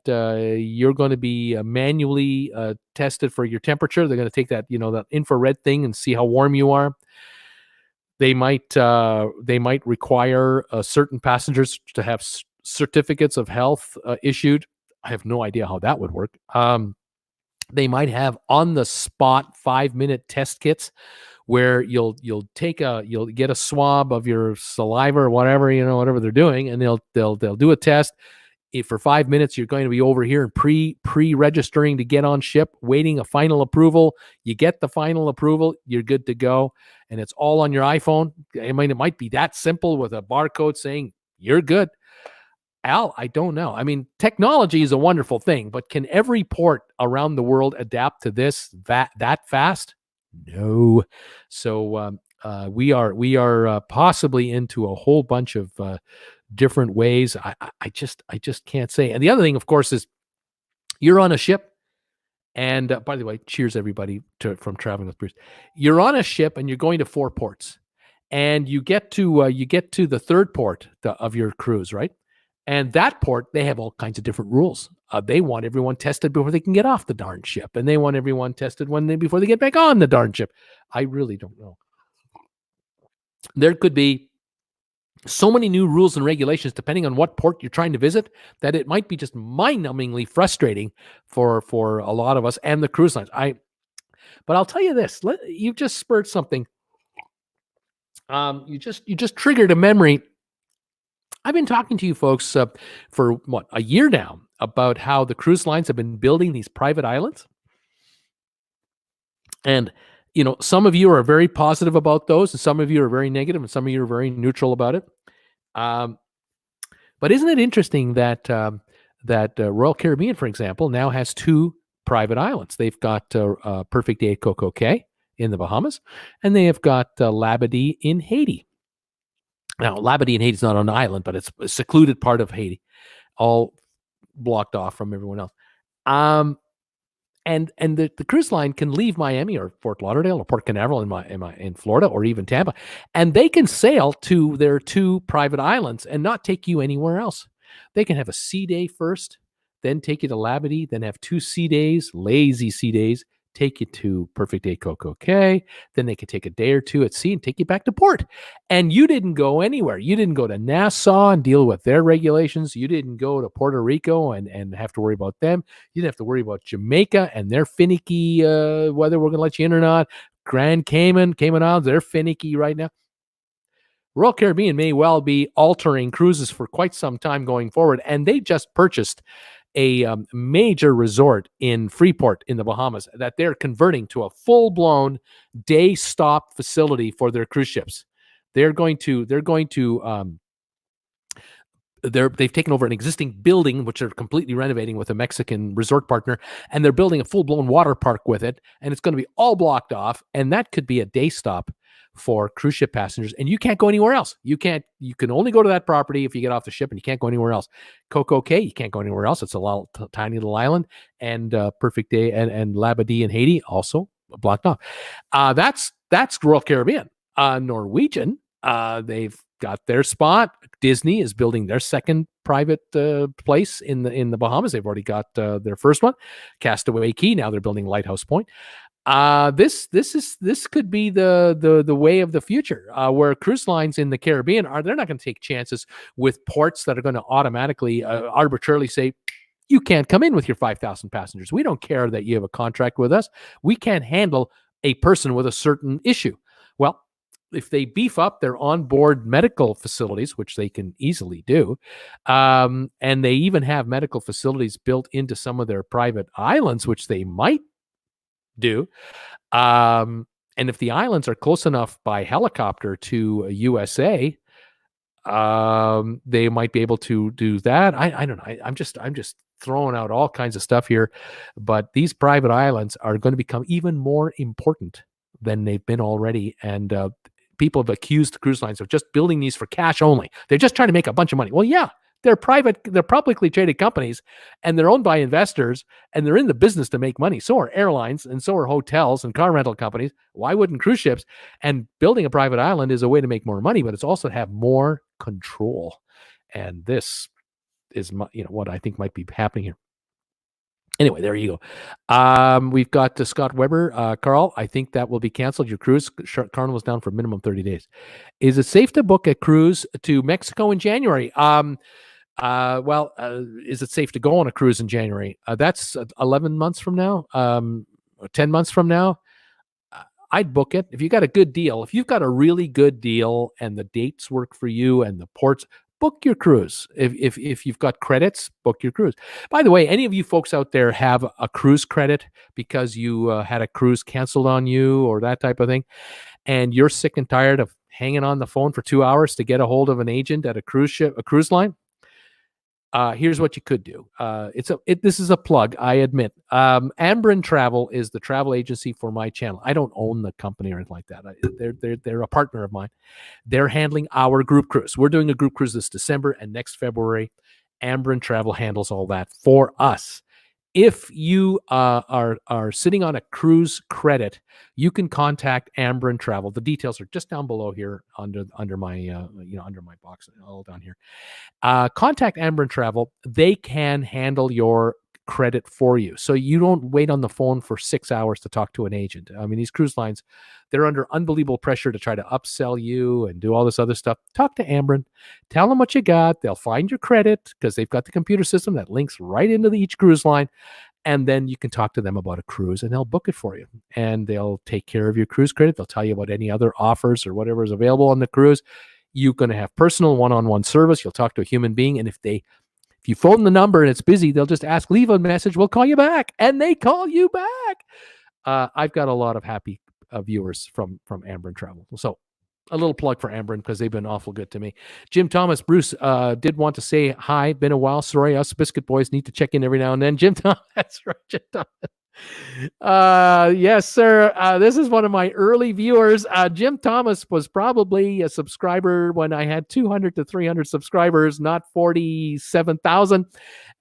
you're going to be manually tested for your temperature. They're going to take that, that infrared thing and see how warm you are. They might require certain passengers to have certificates of health issued. I have no idea how that would work. They might have on the spot 5-minute test kits where you'll get a swab of your saliva or whatever, whatever they're doing, and they'll do a test. If for 5 minutes you're going to be over here and pre-registering to get on ship, waiting a final approval. You get the final approval, you're good to go, and it's all on your iPhone. I mean, it might be that simple with a barcode saying you're good. Al, I don't know. I mean, technology is a wonderful thing, but can every port around the world adapt to this that fast? No. So we are possibly into a whole bunch of different ways. I just can't say. And the other thing, of course, is you're on a ship. And by the way, cheers everybody from Traveling with Bruce. You're on a ship and you're going to 4 ports, and you get to the third port of your cruise, right? And that port, they have all kinds of different rules. They want everyone tested before they can get off the darn ship, and they want everyone tested before they get back on the darn ship. I really don't know. There could be so many new rules and regulations depending on what port you're trying to visit that it might be just mind-numbingly frustrating for a lot of us and the cruise lines. But I'll tell you this, you've just spurred something. You just triggered a memory. I've been talking to you folks for what, a year now, about how the cruise lines have been building these private islands. And, some of you are very positive about those, and some of you are very negative, and some of you are very neutral about it. But isn't it interesting that Royal Caribbean, for example, now has 2 private islands? They've got Perfect Day at Coco Cay in the Bahamas, and they have got Labadee in Haiti. Now, Labadee in Haiti is not on an island, but it's a secluded part of Haiti, all blocked off from everyone else. And the cruise line can leave Miami or Fort Lauderdale or Port Canaveral in Florida or even Tampa, and they can sail to their 2 private islands and not take you anywhere else. They can have a sea day first, then take you to Labadee, then have 2 sea days, lazy sea days, take you to Perfect Day Coco Cay. Then they could take a day or 2 at sea and take you back to port. And you didn't go anywhere. You didn't go to Nassau and deal with their regulations. You didn't go to Puerto Rico and have to worry about them. You didn't have to worry about Jamaica and their finicky whether we're going to let you in or not. Grand Cayman Islands, they're finicky right now. Royal Caribbean may well be altering cruises for quite some time going forward. And they just purchased a major resort in Freeport in the Bahamas that they're converting to a full-blown day stop facility for their cruise ships. They've taken over an existing building, which they're completely renovating with a Mexican resort partner, and they're building a full-blown water park with it, and it's going to be all blocked off, and that could be a day stop for cruise ship passengers, and you can't go anywhere else. You can only go to that property if you get off the ship, and you can't go anywhere else. Coco Cay, you can't go anywhere else. It's a tiny little island, and Perfect Day and Labadee in Haiti also blocked off. That's Royal Caribbean. Norwegian, they've got their spot. Disney is building their second private place in the Bahamas. They've already got their first one, Castaway Cay. Now they're building Lighthouse Point. This could be the way of the future, where cruise lines in the Caribbean they're not going to take chances with ports that are going to automatically arbitrarily say, you can't come in with your 5,000 passengers. We don't care that you have a contract with us. We can't handle a person with a certain issue. Well, if they beef up their onboard medical facilities, which they can easily do, and they even have medical facilities built into some of their private islands, which they might do, and if the islands are close enough by helicopter to USA, they might be able to do that. I don't know. I'm just throwing out all kinds of stuff here, but these private islands are going to become even more important than they've been already, and people have accused the cruise lines of just building these for cash only. They're just trying to make a bunch of money. Well, yeah, they're publicly traded companies, and they're owned by investors, and they're in the business to make money. So are airlines, and so are hotels and car rental companies. Why wouldn't cruise ships? And building a private island is a way to make more money, but it's also to have more control. And this is what I think might be happening here. Anyway, there you go. We've got Scott Weber. Carl, I think that will be canceled. Your cruise, Carnival's down for minimum 30 days. Is it safe to book a cruise to Mexico in January? Is it safe to go on a cruise in January? That's 11 months from now, 10 months from now. I'd book it. If you got a good deal, if you've got a really good deal and the dates work for you and the ports, book your cruise. If you've got credits, book your cruise. By the way, any of you folks out there have a cruise credit because you had a cruise canceled on you or that type of thing, and you're sick and tired of hanging on the phone for 2 hours to get a hold of an agent at a cruise line? Here's what you could do. This is a plug, I admit. Ambrin Travel is the travel agency for my channel. I don't own the company or anything like that. They're a partner of mine. They're handling our group cruise. We're doing a group cruise this December and next February. Ambrin Travel handles all that for us. If you are sitting on a cruise credit, you can contact Ambrin Travel. The details are just down below here under my under my box, all down here. Contact Ambrin Travel. They can handle your credit for you. So you don't wait on the phone for 6 hours to talk to an agent. I mean, these cruise lines, they're under unbelievable pressure to try to upsell you and do all this other stuff. Talk to Ambren. Tell them what you got. They'll find your credit because they've got the computer system that links right into each cruise line. And then you can talk to them about a cruise and they'll book it for you. And they'll take care of your cruise credit. They'll tell you about any other offers or whatever is available on the cruise. You're going to have personal one-on-one service. You'll talk to a human being. And if you phone the number and it's busy, they'll just ask, leave a message. We'll call you back. And they call you back. I've got a lot of happy viewers from Ambren Travel. So a little plug for Ambren because they've been awful good to me. Jim Thomas, Bruce did want to say hi. Been a while. Sorry, us Biscuit Boys need to check in every now and then. Jim Thomas, that's right, Jim Thomas. Yes, sir. This is one of my early viewers. Jim Thomas was probably a subscriber when I had 200 to 300 subscribers, not 47,000.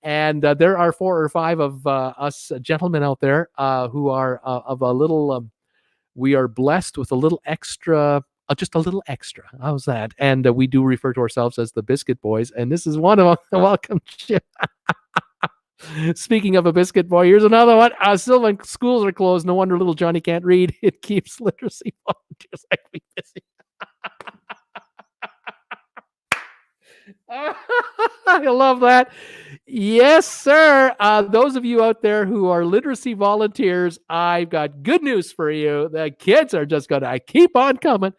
And there are 4 or 5 of us gentlemen out there who are of a little. We are blessed with a little extra. Just a little extra. How's that? And we do refer to ourselves as the Biscuit Boys. And this is one of them. Welcome, Jim. Speaking of a biscuit boy, here's another one. Sylvan, schools are closed. No wonder little Johnny can't read. It keeps literacy volunteers like me busy. I love that. Yes, sir. Those of you out there who are literacy volunteers, I've got good news for you. The kids are just going to keep on coming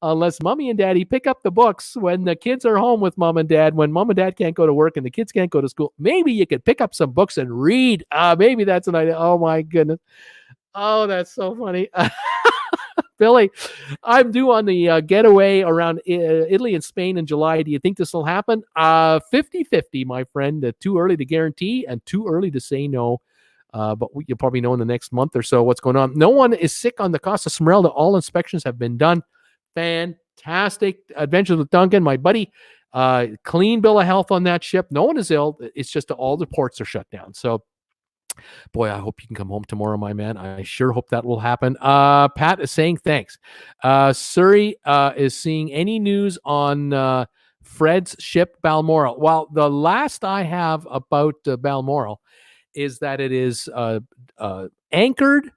unless mommy and daddy pick up the books when the kids are home with mom and dad, when mom and dad can't go to work and the kids can't go to school. Maybe you could pick up some books and read. Maybe that's an idea. Oh, my goodness. Oh, that's so funny. Billy, I'm due on the getaway around Italy and Spain in July. Do you think this will happen? 50-50, my friend. Too early to guarantee and too early to say no. But you'll probably know in the next month or so what's going on. No one is sick on the Costa Smeralda. All inspections have been done. Fantastic adventures with Duncan, my buddy. Clean bill of health on that ship. No one is ill. It's just all the ports are shut down. So, boy, I hope you can come home tomorrow, my man. I sure hope that will happen. Pat is saying thanks. Surrey is seeing any news on Fred's ship, Balmoral. Well, the last I have about Balmoral is that it is anchored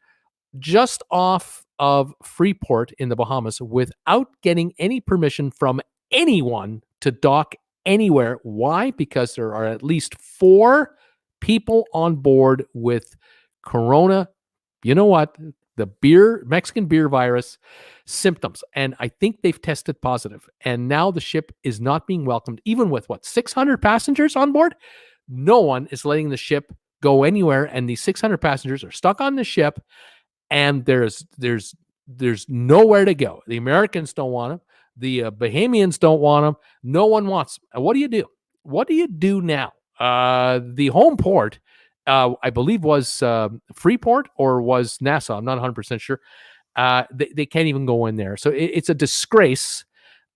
just off of Freeport in the Bahamas without getting any permission from anyone to dock anywhere. Why? Because there are at least 4 people on board with corona, you know what, the Mexican beer virus symptoms. And I think they've tested positive. And now the ship is not being welcomed, even with 600 passengers on board. No one is letting the ship go anywhere. And these 600 passengers are stuck on the ship. And there's nowhere to go. The Americans don't want them. The Bahamians don't want them. No one wants them. And what do you do? What do you do now? The home port, I believe, was Freeport or was Nassau. I'm not 100% sure. They can't even go in there. So it's a disgrace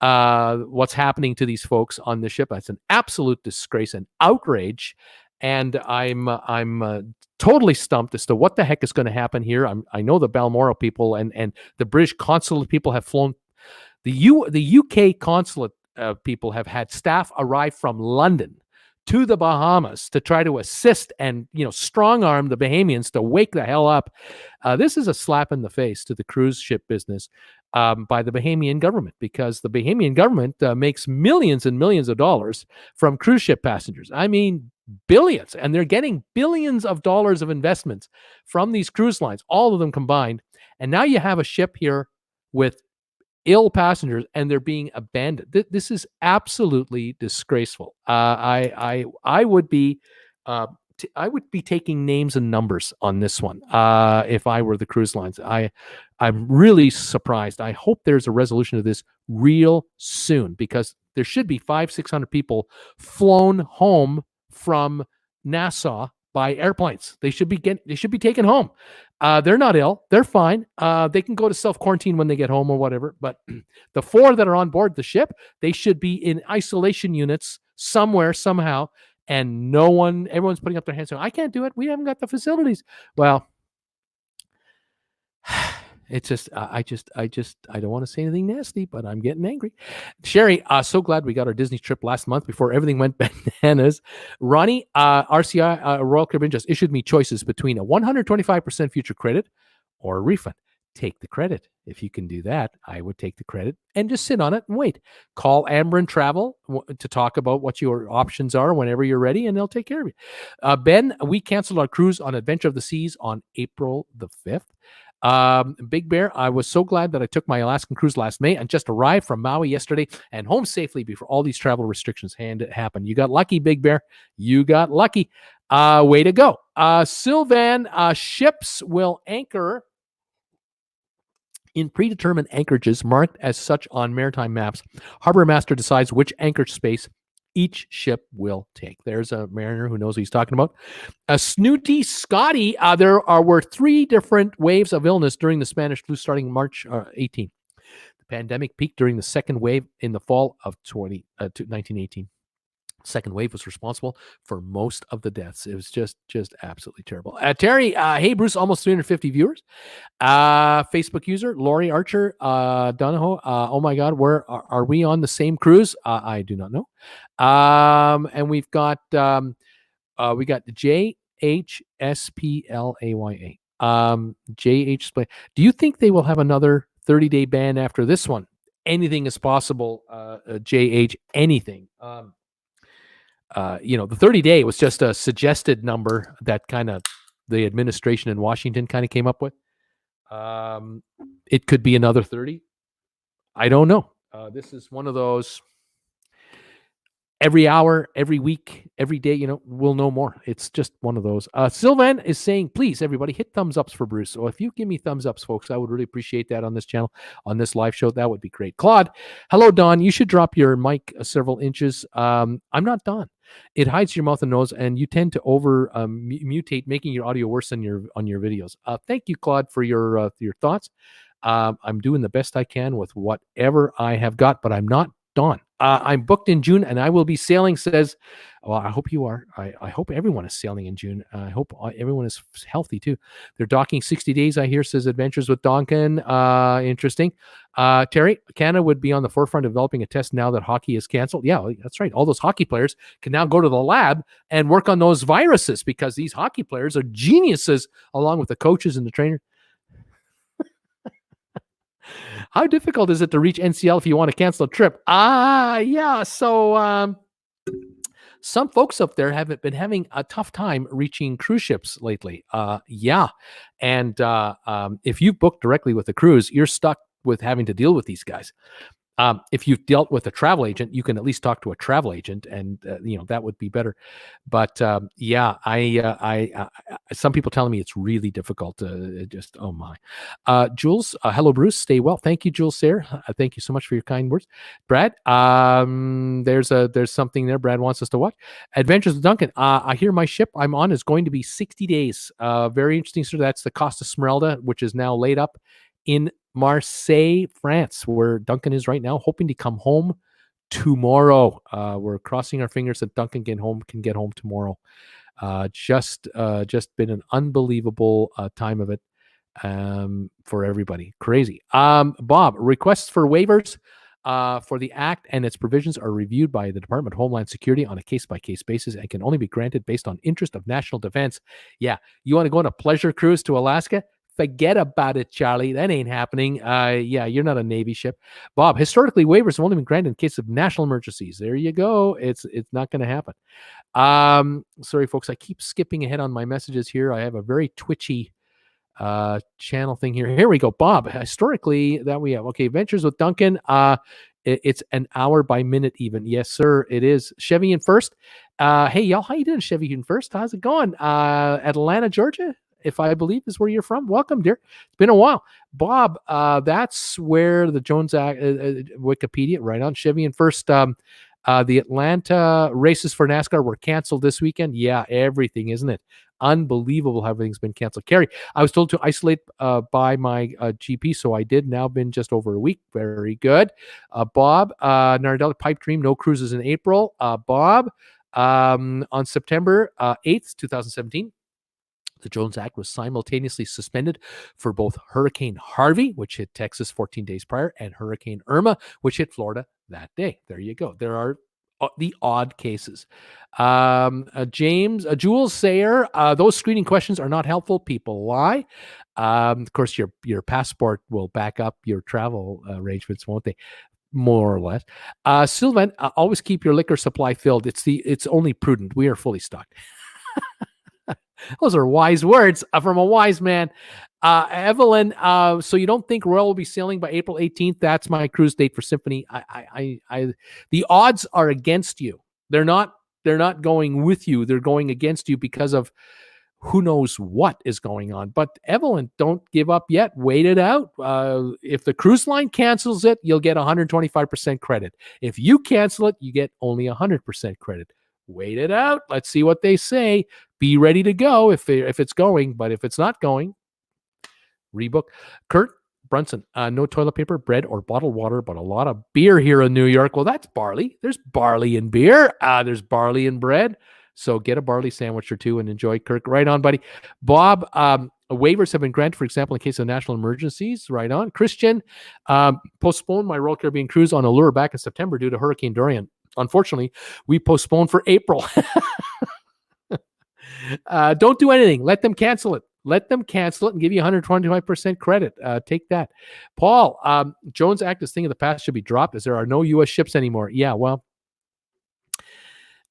what's happening to these folks on the ship. It's an absolute disgrace and outrage. And I'm totally stumped as to what the heck is going to happen here. I know the Balmoral people and the British consulate people have flown. The UK consulate people have had staff arrive from London to the Bahamas to try to assist and, strong arm the Bahamians to wake the hell up. This is a slap in the face to the cruise ship business by the Bahamian government, because the Bahamian government makes millions and millions of dollars from cruise ship passengers. I mean, billions, and they're getting billions of dollars of investments from these cruise lines, all of them combined. And now you have a ship here with ill passengers and they're being abandoned. This is absolutely disgraceful. I would be taking names and numbers on this one if I were the cruise lines. I'm really surprised. I hope there's a resolution to this real soon, because there should be 500-600 people flown home from Nassau by airplanes. They should be taken home. They're not ill. They're fine. They can go to self-quarantine when they get home or whatever. But the 4 that are on board the ship, they should be in isolation units somewhere, somehow. And everyone's putting up their hands saying, I can't do it. We haven't got the facilities. Well, It's just, I don't want to say anything nasty, but I'm getting angry. Sherry, so glad we got our Disney trip last month before everything went bananas. Ronnie, RCI, Royal Caribbean just issued me choices between a 125% future credit or a refund. Take the credit. If you can do that, I would take the credit and just sit on it and wait. Call Amber and Travel to talk about what your options are whenever you're ready, and they'll take care of you. Ben, we canceled our cruise on Adventure of the Seas on April the 5th. Big Bear, I was so glad that I took my Alaskan cruise last May and just arrived from Maui yesterday and home safely before all these travel restrictions happened. You got lucky, Big Bear. You got lucky. Way to go. Sylvan, ships will anchor in predetermined anchorages marked as such on maritime maps. Harbor master decides which anchorage space each ship will take. There's a mariner who knows what he's talking about. Snooty Scotty, were 3 different waves of illness during the Spanish flu starting March 18. The pandemic peaked during the second wave in the fall of 1918. Second wave was responsible for most of the deaths. It was just absolutely terrible. Terry, hey Bruce, almost 350 viewers. Facebook user Lori Archer, Donahoe. Oh my God, where are we on the same cruise? I do not know. And we've got the JHSPLAYA. JH. Do you think they will have another 30-day ban after this one? Anything is possible. JH. Anything. The 30-day was just a suggested number that kind of the administration in Washington kind of came up with. It could be another 30. I don't know. This is one of those every hour, every week, every day, we'll know more. It's just one of those. Sylvan is saying, please, everybody, hit thumbs ups for Bruce. So if you give me thumbs ups, folks, I would really appreciate that on this channel, on this live show. That would be great. Claude, hello, Don. You should drop your mic several inches. I'm not Don. It hides your mouth and nose, and you tend to over mutate, making your audio worse on your videos. Thank you, Claude, for your thoughts. I'm doing the best I can with whatever I have got, but I'm not Don. I'm booked in June, and I will be sailing, says, well, I hope you are. I hope everyone is sailing in June. I hope everyone is healthy, too. They're docking 60 days, I hear, says Adventures with Duncan. Interesting. Terry, Canada would be on the forefront of developing a test now that hockey is canceled. Yeah, that's right. All those hockey players can now go to the lab and work on those viruses because these hockey players are geniuses along with the coaches and the trainer. How difficult is it to reach NCL if you want to cancel a trip? Yeah. So some folks up there have been having a tough time reaching cruise ships lately. Yeah. And if you book directly with the cruise, you're stuck with having to deal with these guys. If you've dealt with a travel agent, you can at least talk to a travel agent, and that would be better. But yeah, I some people telling me it's really difficult. Just oh my, Jules, hello Bruce, stay well. Thank you, Jules Sayre. Thank you so much for your kind words, Brad. There's something there. Brad wants us to watch Adventures with Duncan. I hear my ship I'm on is going to be 60 days. Very interesting. So that's the Costa Smeralda, which is now laid up in Marseille, France, where Duncan is right now, hoping to come home tomorrow. We're crossing our fingers that Duncan can get home tomorrow. Just been an unbelievable time of it for everybody. Crazy. Bob, requests for waivers for the Act and its provisions are reviewed by the Department of Homeland Security on a case-by-case basis and can only be granted based on interest of national defense. Yeah, you want to go on a pleasure cruise to Alaska? Forget about it, Charlie. That ain't happening. Yeah, you're not a Navy ship. Bob, historically, waivers have only been granted in case of national emergencies. There you go. It's not going to happen. Sorry, folks. I keep skipping ahead on my messages here. I have a very twitchy channel thing here. Here we go. Bob, historically, that we have. Okay, Adventures with Duncan. It's an hour by minute even. Yes, sir, it is. Chevy in first. Hey, y'all, how you doing, Chevy in first? How's it going? Atlanta, Georgia? If I believe is where you're from. Welcome, dear. It's been a while. Bob, that's where the Jones Act, Wikipedia, right on. Chevy in first. The Atlanta races for NASCAR were canceled this weekend. Yeah, everything, isn't it? Unbelievable how everything's been canceled. Carrie, I was told to isolate by my GP, so I did. Now been just over a week. Very good. Bob, Nardella Pipe Dream, no cruises in April. Bob, on September 8th, 2017, The Jones Act was simultaneously suspended for both Hurricane Harvey, which hit Texas 14 days prior, and Hurricane Irma, which hit Florida that day. There you go. There are the odd cases. Jules Sayer, those screening questions are not helpful. People lie. Of course, your passport will back up your travel arrangements, won't they? More or less. Sylvan, always keep your liquor supply filled. It's only prudent. We are fully stocked. Those are wise words from a wise man. Evelyn, so you don't think Royal will be sailing by April 18th? That's my cruise date for Symphony. The odds are against you. They're not going with you. They're going against you because of who knows what is going on. But Evelyn, don't give up yet. Wait it out. If the cruise line cancels it, you'll get 125% credit. If you cancel it, you get only 100% credit. Wait it out. Let's see what they say. Be ready to go if it's going, but if it's not going, rebook. Kurt Brunson, no toilet paper, bread, or bottled water, but a lot of beer here in New York. Well, that's barley. There's barley in beer. There's barley in bread. So get a barley sandwich or two and enjoy. Kirk, right on, buddy. Bob, waivers have been granted, for example, in case of national emergencies. Right on. Christian, postponed my Royal Caribbean cruise on Allure back in September due to Hurricane Dorian. Unfortunately, we postponed for April. Don't do anything. Let them cancel it. Let them cancel it and give you 125% credit. Take that. Paul, Jones Act is thing of the past, should be dropped as there are no U.S. ships anymore. Yeah, well,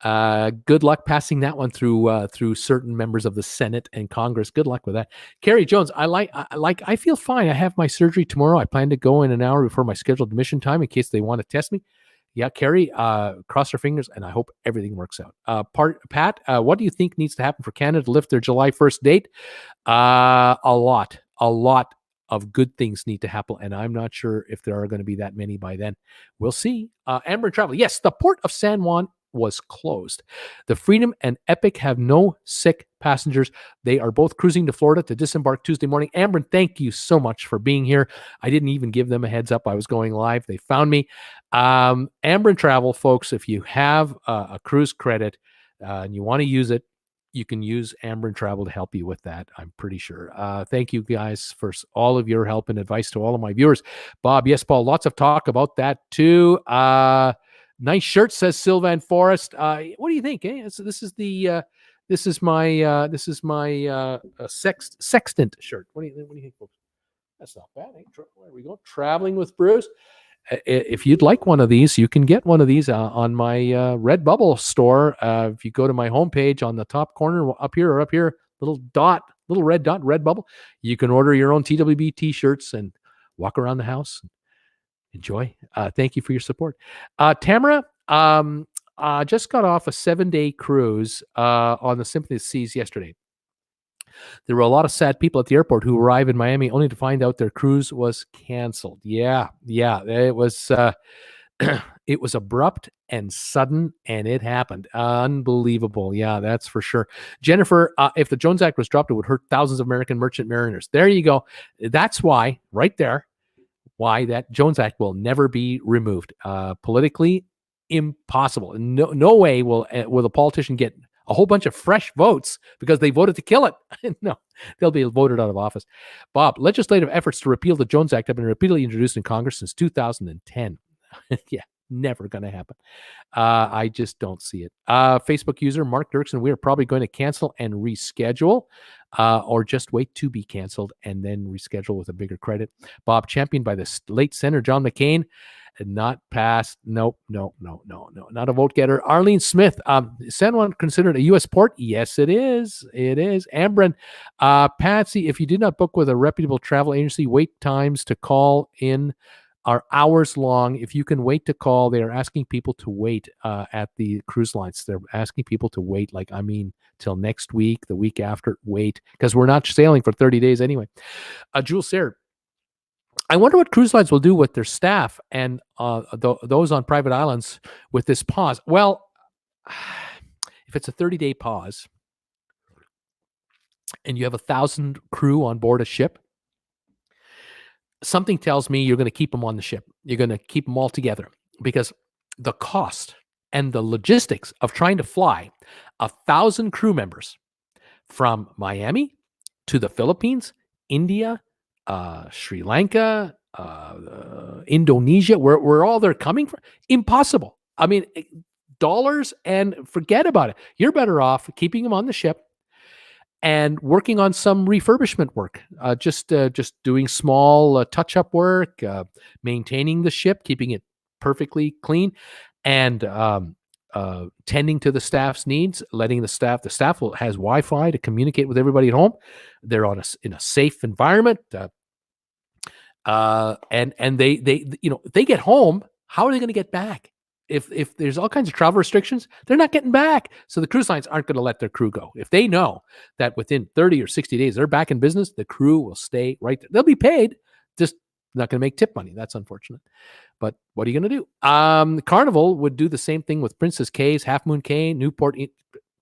good luck passing that one through certain members of the Senate and Congress. Good luck with that. Carrie Jones, I feel fine. I have my surgery tomorrow. I plan to go in an hour before my scheduled admission time in case they want to test me. Yeah, Carrie, cross our fingers, and I hope everything works out. Pat, what do you think needs to happen for Canada to lift their July 1st date? A lot of good things need to happen, and I'm not sure if there are going to be that many by then. We'll see. Amber Travel. Yes, the port of San Juan was closed. The Freedom and Epic have no sick passengers. They are both cruising to Florida to disembark Tuesday morning. Amber, thank you so much for being here. I didn't even give them a heads up I was going live. They found me. Amber Travel, folks, if you have a cruise credit and you want to use it, you can use Amber Travel to help you with that, I'm pretty sure. Thank you guys for all of your help and advice to all of my viewers. Bob, yes, Paul, lots of talk about that too. Nice shirt, says Sylvan Forrest. What do you think? This is my sextant shirt. What do you think, folks? That's not bad. There we go. Traveling with Bruce. If you'd like one of these, you can get one of these on my RedBubble store. If you go to my homepage on the top corner, up here, little red dot, RedBubble, you can order your own TWB T-shirts and walk around the house. Enjoy. Thank you for your support. Tamara just got off a 7-day cruise on the Symphony of the Seas yesterday. There were a lot of sad people at the airport who arrived in Miami only to find out their cruise was canceled. Yeah. It was it was abrupt and sudden, and it happened. Unbelievable. Yeah, that's for sure. Jennifer, if the Jones Act was dropped, it would hurt thousands of American merchant mariners. There you go. That's why, right there, why that Jones Act will never be removed. Politically impossible. No way will a politician get a whole bunch of fresh votes because they voted to kill it. No, they'll be voted out of office. Bob, legislative efforts to repeal the Jones Act have been repeatedly introduced in Congress since 2010. Yeah, never going to happen. I just don't see it. Facebook user Mark Dirksen, we are probably going to cancel and reschedule or just wait to be canceled and then reschedule with a bigger credit. Bob, championed by the late Senator John McCain, not passed. Nope. No. Not a vote getter. Arlene Smith, San Juan considered a U.S. port? Yes, it is. It is. Ambren, Patsy, if you did not book with a reputable travel agency, wait times to call in are hours long. If you can wait to call, they are asking people to wait at the cruise lines. They're asking people to wait, till next week, the week after, wait, because we're not sailing for 30 days anyway. Jules Sayre, I wonder what cruise lines will do with their staff and those on private islands with this pause. Well, if it's a 30-day pause and you have 1,000 crew on board a ship, something tells me you're going to keep them on the ship. You're going to keep them all together because the cost and the logistics of trying to fly 1,000 crew members from Miami to the Philippines, India, Sri Lanka, Indonesia, where all they're coming from. Impossible. I mean, dollars, and forget about it. You're better off keeping them on the ship and working on some refurbishment work, just doing small touch-up work, maintaining the ship, keeping it perfectly clean, and tending to the staff's needs, letting the staff has Wi-Fi to communicate with everybody at home. They're in a safe environment, and they get home. How are they going to get back? If there's all kinds of travel restrictions, they're not getting back. So the cruise lines aren't going to let their crew go. If they know that within 30 or 60 days they're back in business, the crew will stay right there. They'll be paid, just not going to make tip money. That's unfortunate. But what are you going to do? Carnival would do the same thing with Princess K's, Half Moon Cay, Newport.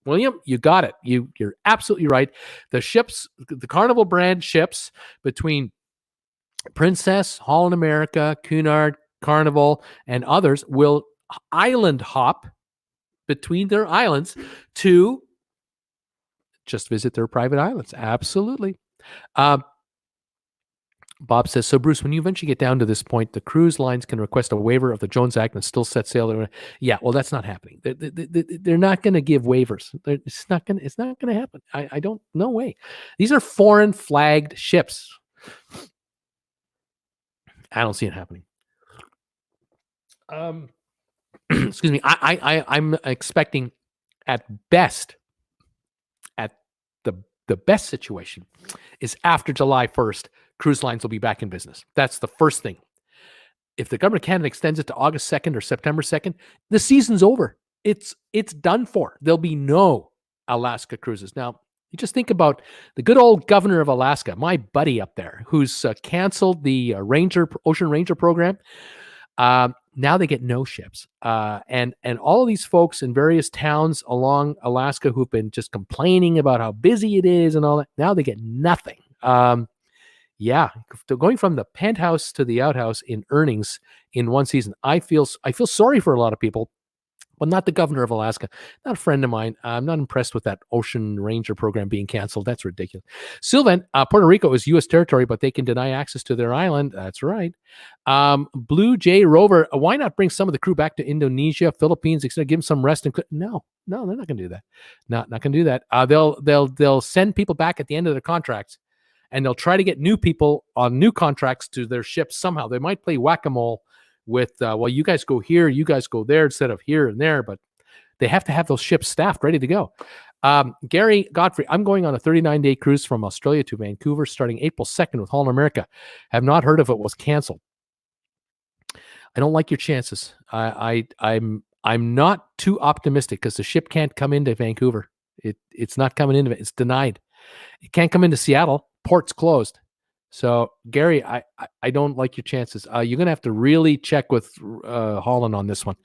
William, you got it. You're absolutely right. The ships, the Carnival brand ships between Princess, Holland America, Cunard, Carnival, and others will island hop between their islands to just visit their private islands. Absolutely. Bob says, so Bruce, when you eventually get down to this point, the cruise lines can request a waiver of the Jones Act and still set sail. Yeah, well, that's not happening. They're not going to give waivers. It's not going to happen. I don't, no way. These are foreign flagged ships. I don't see it happening. Excuse me. I'm expecting at the best situation is after July 1st, cruise lines will be back in business. That's the first thing. If the government of Canada extends it to August 2nd or September 2nd, the season's over. It's done for. There'll be no Alaska cruises. Now, you just think about the good old governor of Alaska, my buddy up there, who's canceled the Ocean Ranger program. Now they get no ships. And all of these folks in various towns along Alaska who've been just complaining about how busy it is and all that, now they get nothing. Yeah, going from the penthouse to the outhouse in earnings in one season, I feel sorry for a lot of people, but not the governor of Alaska, not a friend of mine. I'm not impressed with that Ocean Ranger program being canceled. That's ridiculous. Sylvan, Puerto Rico is U.S. territory, but they can deny access to their island. That's right. Blue Jay Rover, why not bring some of the crew back to Indonesia, Philippines, etc. Give them some rest. No, they're not going to do that. Not going to do that. They'll send people back at the end of their contracts, and they'll try to get new people on new contracts to their ships somehow. They might play whack-a-mole with, well, you guys go here, you guys go there instead of here and there, but they have to have those ships staffed, ready to go. Gary Godfrey, I'm going on a 39-day cruise from Australia to Vancouver starting April 2nd with Holland America. Have not heard if it was canceled. I don't like your chances. I'm not too optimistic because the ship can't come into Vancouver. It's not coming into it. It's denied. It can't come into Seattle. Port's closed. So, Gary, I don't like your chances. You're going to have to really check with Holland on this one.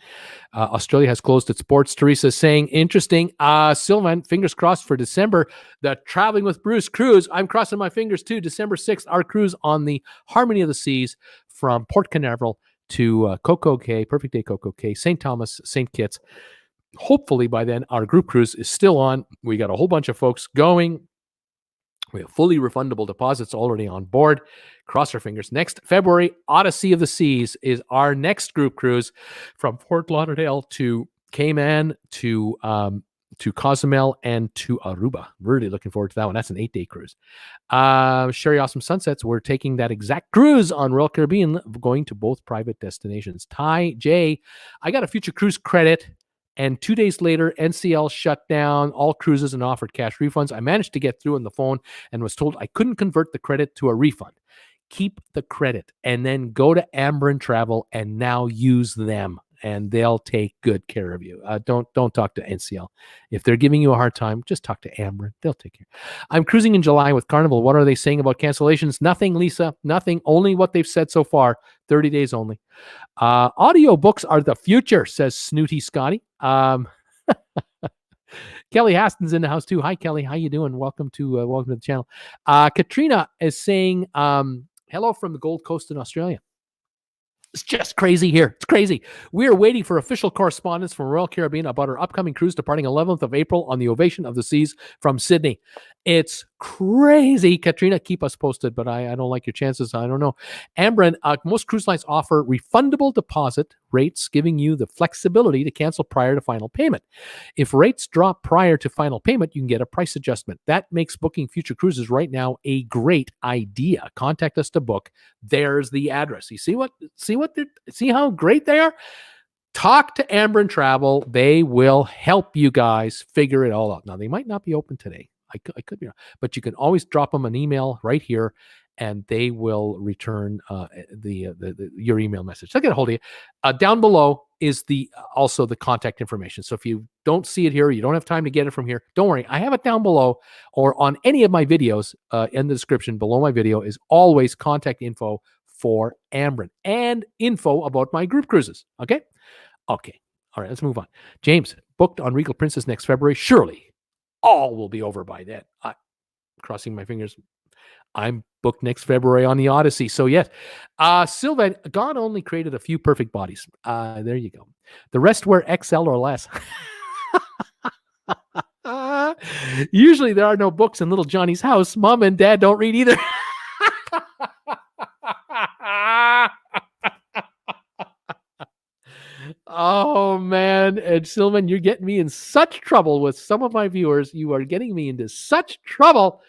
Australia has closed its ports. Teresa is saying, interesting. Sylvan, fingers crossed for December. The Traveling with Bruce cruise. I'm crossing my fingers too. December 6th, our cruise on the Harmony of the Seas from Port Canaveral to Coco Cay, Perfect Day Coco Cay, St. Thomas, St. Kitts. Hopefully by then, our group cruise is still on. We got a whole bunch of folks going. We have fully refundable deposits already on board. Cross our fingers. Next February, Odyssey of the Seas is our next group cruise from Fort Lauderdale to Cayman to Cozumel and to Aruba. Really looking forward to that one. That's an 8-day cruise. Sherry Awesome Sunsets, we're taking that exact cruise on Royal Caribbean, going to both private destinations. Ty J, I got a future cruise credit. And 2 days later, NCL shut down all cruises and offered cash refunds. I managed to get through on the phone and was told I couldn't convert the credit to a refund. Keep the credit and then go to Ambrin Travel and now use them, and they'll take good care of you. Don't talk to NCL. If they're giving you a hard time, just talk to Ambrin. They'll take care. I'm cruising in July with Carnival. What are they saying about cancellations? Nothing, Lisa. Nothing. Only what they've said so far. 30 days only. Audio books are the future, says Snooty Scotty. Kelly Haston's in the house too. Hi, Kelly. How you doing? Welcome to the channel. Katrina is saying hello from the Gold Coast in Australia. It's just crazy here. It's crazy. We are waiting for official correspondence from Royal Caribbean about our upcoming cruise departing 11th of April on the Ovation of the Seas from Sydney. It's crazy. Katrina, keep us posted, but I don't like your chances. I don't know. Ambren, most cruise lines offer refundable deposit rates, giving you the flexibility to cancel prior to final payment. If rates drop prior to final payment, you can get a price adjustment. That makes booking future cruises right now a great idea. Contact us to book. There's the address. You see how great they are? Talk to Ambren Travel. They will help you guys figure it all out. Now, they might not be open today. I could be wrong, but you can always drop them an email right here, and they will return your email message. They'll get a hold of you. Down below is also the contact information. So if you don't see it here, you don't have time to get it from here, don't worry. I have it down below or on any of my videos. In the description below my video is always contact info for Ambren and info about my group cruises. Okay. All right, let's move on. James, booked on Regal Princess next February. Surely all will be over by then. Crossing my fingers. I'm booked next February on the Odyssey. So yes. Sylvan, God only created a few perfect bodies. There you go. The rest wear XL or less. Usually there are no books in little Johnny's house. Mom and Dad don't read either. Oh, man. And Sylvan, you're getting me in such trouble with some of my viewers. You are getting me into such trouble.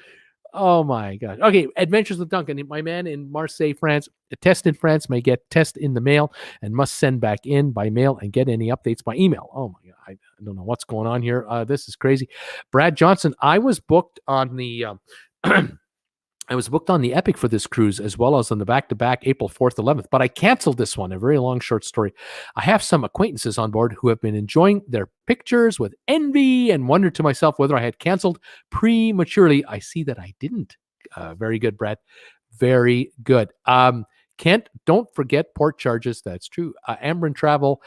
Oh, my God. Okay, Adventures with Duncan. My man in Marseille, France. A test in France may get test in the mail and must send back in by mail and get any updates by email. Oh, my God. I don't know what's going on here. This is crazy. Brad Johnson, I was booked on the... I was booked on the Epic for this cruise as well as on the back-to-back April 4th, 11th, but I canceled this one, a very long, short story. I have some acquaintances on board who have been enjoying their pictures with envy and wondered to myself whether I had canceled prematurely. I see that I didn't. Very good, Brad. Very good. Kent, don't forget port charges. That's true. Ambren Travel.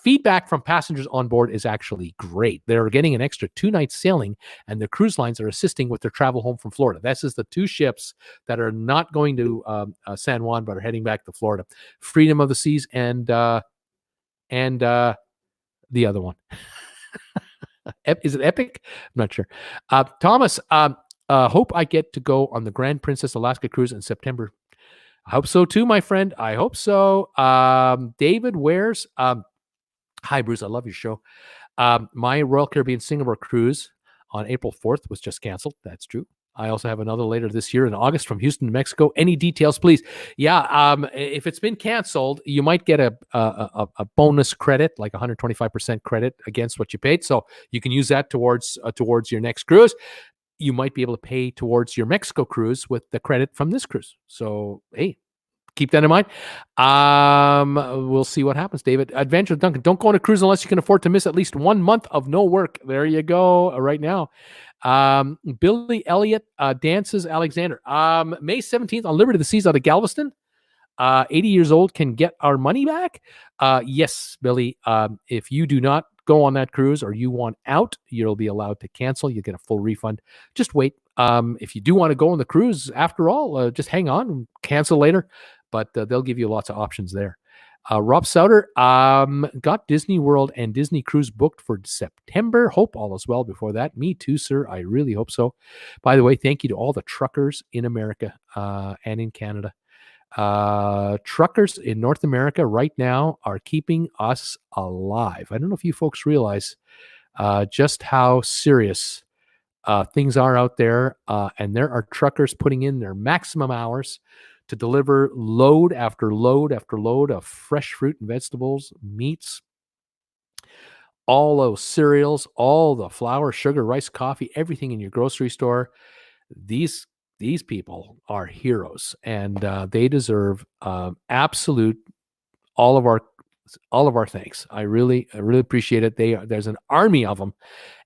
Feedback from passengers on board is actually great. They're getting an extra 2 nights sailing, and the cruise lines are assisting with their travel home from Florida. This is the 2 ships that are not going to San Juan, but are heading back to Florida. Freedom of the Seas and the other one. Is it Epic? I'm not sure. Thomas, hope I get to go on the Grand Princess Alaska cruise in September. I hope so too, my friend. I hope so. David Wares. Hi, Bruce. I love your show. My Royal Caribbean Singapore cruise on April 4th was just canceled. That's true. I also have another later this year in August from Houston to Mexico. Any details, please? Yeah. If it's been canceled, you might get a bonus credit, like 125% credit against what you paid. So you can use that towards your next cruise. You might be able to pay towards your Mexico cruise with the credit from this cruise. So, hey, keep that in mind. We'll see what happens, David. Adventure with Duncan. Don't go on a cruise unless you can afford to miss at least 1 month of no work. There you go. Right now. Billy Elliott, Dances Alexander. May 17th on Liberty of the Seas out of Galveston. 80 years old can get our money back. Yes, Billy. If you do not go on that cruise or you want out, you'll be allowed to cancel. You get a full refund. Just wait. If you do want to go on the cruise, after all, just hang on and cancel later. But they'll give you lots of options there. Rob Souter, got Disney World and Disney Cruise booked for September. Hope all is well before that. Me too, sir. I really hope so. By the way, thank you to all the truckers in America and in Canada. Truckers in North America right now are keeping us alive. I don't know if you folks realize just how serious things are out there. And there are truckers putting in their maximum hours to deliver load after load after load of fresh fruit and vegetables, meats, all those cereals, all the flour, sugar, rice, coffee, everything in your grocery store. These people are heroes, and they deserve absolute all of our thanks. I really appreciate it. There's an army of them,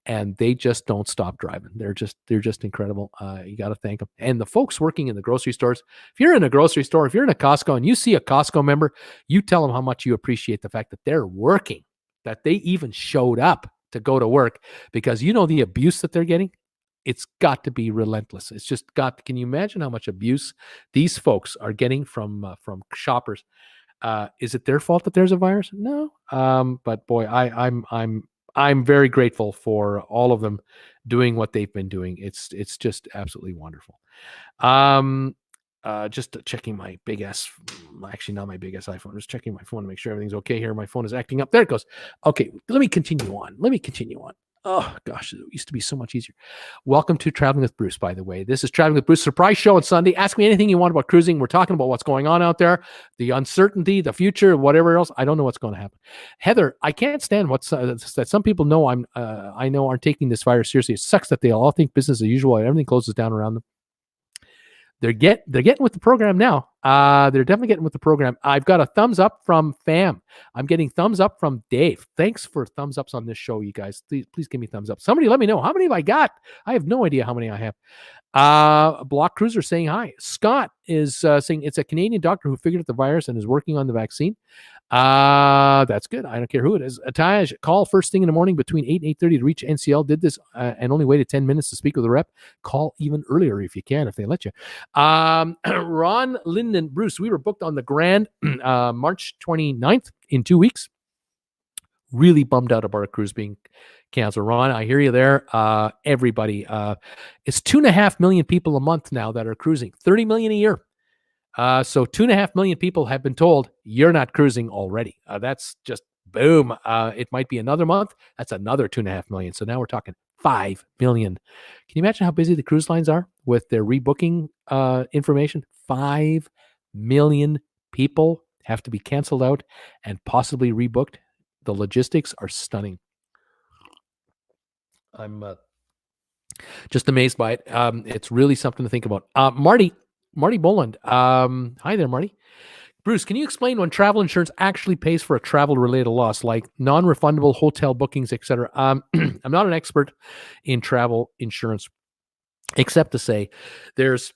and they just don't stop driving. They're just incredible. You got to thank them. And the folks working in the grocery stores. If you're in a grocery store, if you're in a Costco, and you see a Costco member, you tell them how much you appreciate the fact that they're working, that they even showed up to go to work, because you know the abuse that they're getting. It's got to be relentless. It's just got. Can you imagine how much abuse these folks are getting from shoppers? Is it their fault that there's a virus? No. But boy, I'm very grateful for all of them doing what they've been doing. It's just absolutely wonderful. Just checking my big ass, actually not my big ass iPhone, just checking my phone to make sure everything's okay here. My phone is acting up. There it goes. Okay, let me continue on. Oh gosh, it used to be so much easier. Welcome to Traveling with Bruce, by the way. This is Traveling with Bruce surprise show on Sunday. Ask me anything you want about cruising. We're talking about what's going on out there, the uncertainty, the future, whatever else. I don't know what's going to happen. Heather, I can't stand what's that some people know I know aren't taking this virus seriously. It sucks that they all think business as usual and everything closes down around them. They're getting with the program now. They're definitely getting with the program. I've got a thumbs up from Fam. I'm getting thumbs up from Dave. Thanks for thumbs ups on this show, you guys. Please give me thumbs up. Somebody let me know how many have I got. I have no idea how many I have. Block Cruiser saying hi. Scott is saying it's a Canadian doctor who figured out the virus and is working on the vaccine. That's good. I don't care who it is. Taj, call first thing in the morning between 8 and 8:30 to reach NCL. Did this and only waited 10 minutes to speak with the rep. Call even earlier if you can, if they let you. Ron Linden, Bruce, we were booked on the Grand March 29th in 2 weeks. Really bummed out about our cruise being canceled. Ron, I hear you there. Everybody, it's 2.5 million people a month now that are cruising, 30 million a year. So 2.5 million people have been told you're not cruising already. That's just boom. It might be another month. That's another 2.5 million. So now we're talking 5 million. Can you imagine how busy the cruise lines are with their rebooking information? 5 million people have to be canceled out and possibly rebooked. The logistics are stunning. I'm just amazed by it. It's really something to think about. Marty Boland. Hi there, Marty. Bruce, can you explain when travel insurance actually pays for a travel-related loss, like non-refundable hotel bookings, etc.? I'm not an expert in travel insurance, except to say there's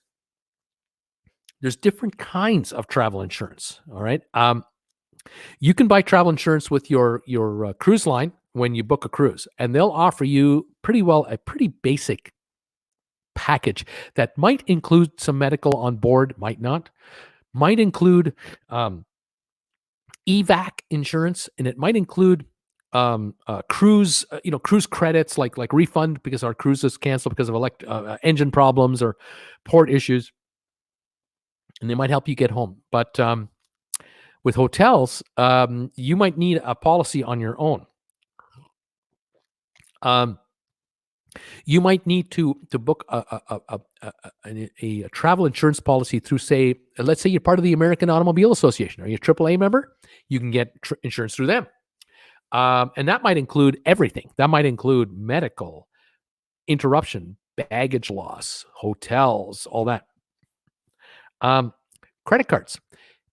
different kinds of travel insurance. All right. You can buy travel insurance with your cruise line when you book a cruise, and they'll offer you a pretty basic package that might include some medical on board, might not, might include evac insurance, and it might include cruise credits like refund because our cruise is canceled because of engine problems or port issues, and they might help you get home. But with hotels, you might need a policy on your own. You might need to book a travel insurance policy through, let's say you're part of the American Automobile Association. Are you a AAA member? You can get insurance through them. And that might include everything. That might include medical, interruption, baggage loss, hotels, all that. Credit cards.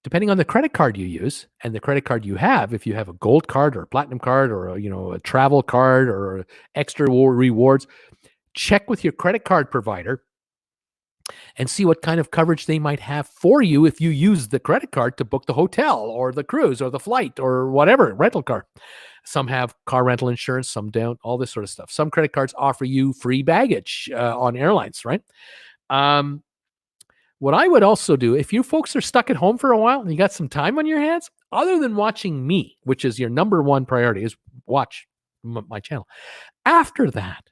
Depending on the credit card you use and the credit card you have, if you have a gold card or a platinum card or a travel card or extra rewards, check with your credit card provider and see what kind of coverage they might have for you if you use the credit card to book the hotel or the cruise or the flight or whatever, rental car. Some have car rental insurance, some don't, all this sort of stuff. Some credit cards offer you free baggage on airlines, right? What I would also do, if you folks are stuck at home for a while and you got some time on your hands, other than watching me, which is your number one priority, is watch my channel. After that,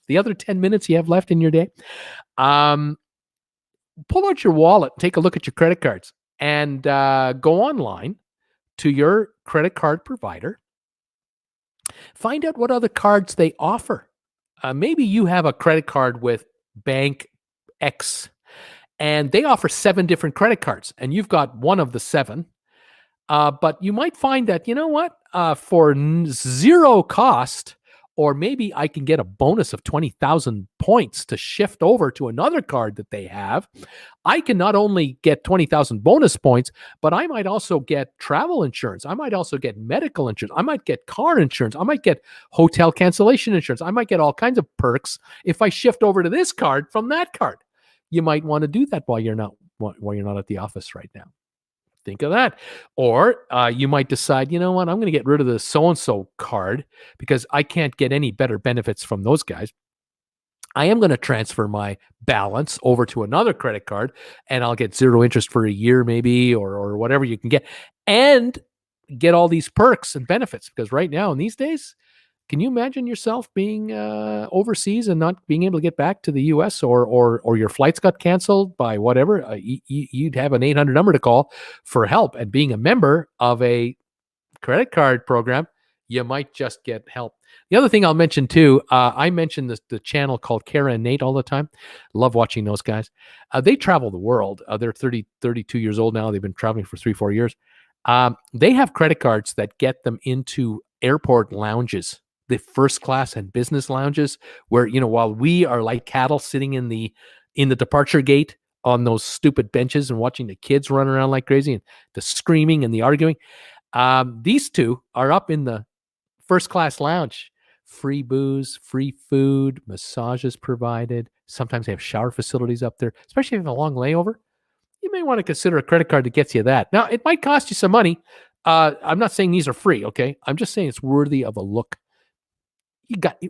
the other 10 minutes you have left in your day, pull out your wallet, take a look at your credit cards, and go online to your credit card provider. Find out what other cards they offer. Maybe you have a credit card with Bank X, and they offer 7 different credit cards, and you've got one of the 7. But you might find that, for zero cost, or maybe I can get a bonus of 20,000 points to shift over to another card that they have. I can not only get 20,000 bonus points, but I might also get travel insurance. I might also get medical insurance. I might get car insurance. I might get hotel cancellation insurance. I might get all kinds of perks if I shift over to this card from that card. You might want to do that while you're not at the office right now. Think of that. Or you might decide, you know what, I'm going to get rid of the so-and-so card because I can't get any better benefits from those guys. I am going to transfer my balance over to another credit card and I'll get 0 interest for a year maybe or whatever you can get and get all these perks and benefits. Because right now in these days, Can you imagine yourself being overseas and not being able to get back to the U.S. or your flights got canceled by whatever? You'd have an 800 number to call for help. And being a member of a credit card program, you might just get help. The other thing I'll mention too, I mentioned the channel called Kara and Nate all the time. Love watching those guys. They travel the world. They're 32 years old now. They've been traveling for 3-4 years. They have credit cards that get them into airport lounges, the first class and business lounges, where, while we are like cattle sitting in the departure gate on those stupid benches and watching the kids run around like crazy and the screaming and the arguing, these two are up in the first class lounge. Free booze, free food, massages provided. Sometimes they have shower facilities up there, especially if you have a long layover. You may want to consider a credit card that gets you that. Now, it might cost you some money. I'm not saying these are free, okay? I'm just saying it's worthy of a look.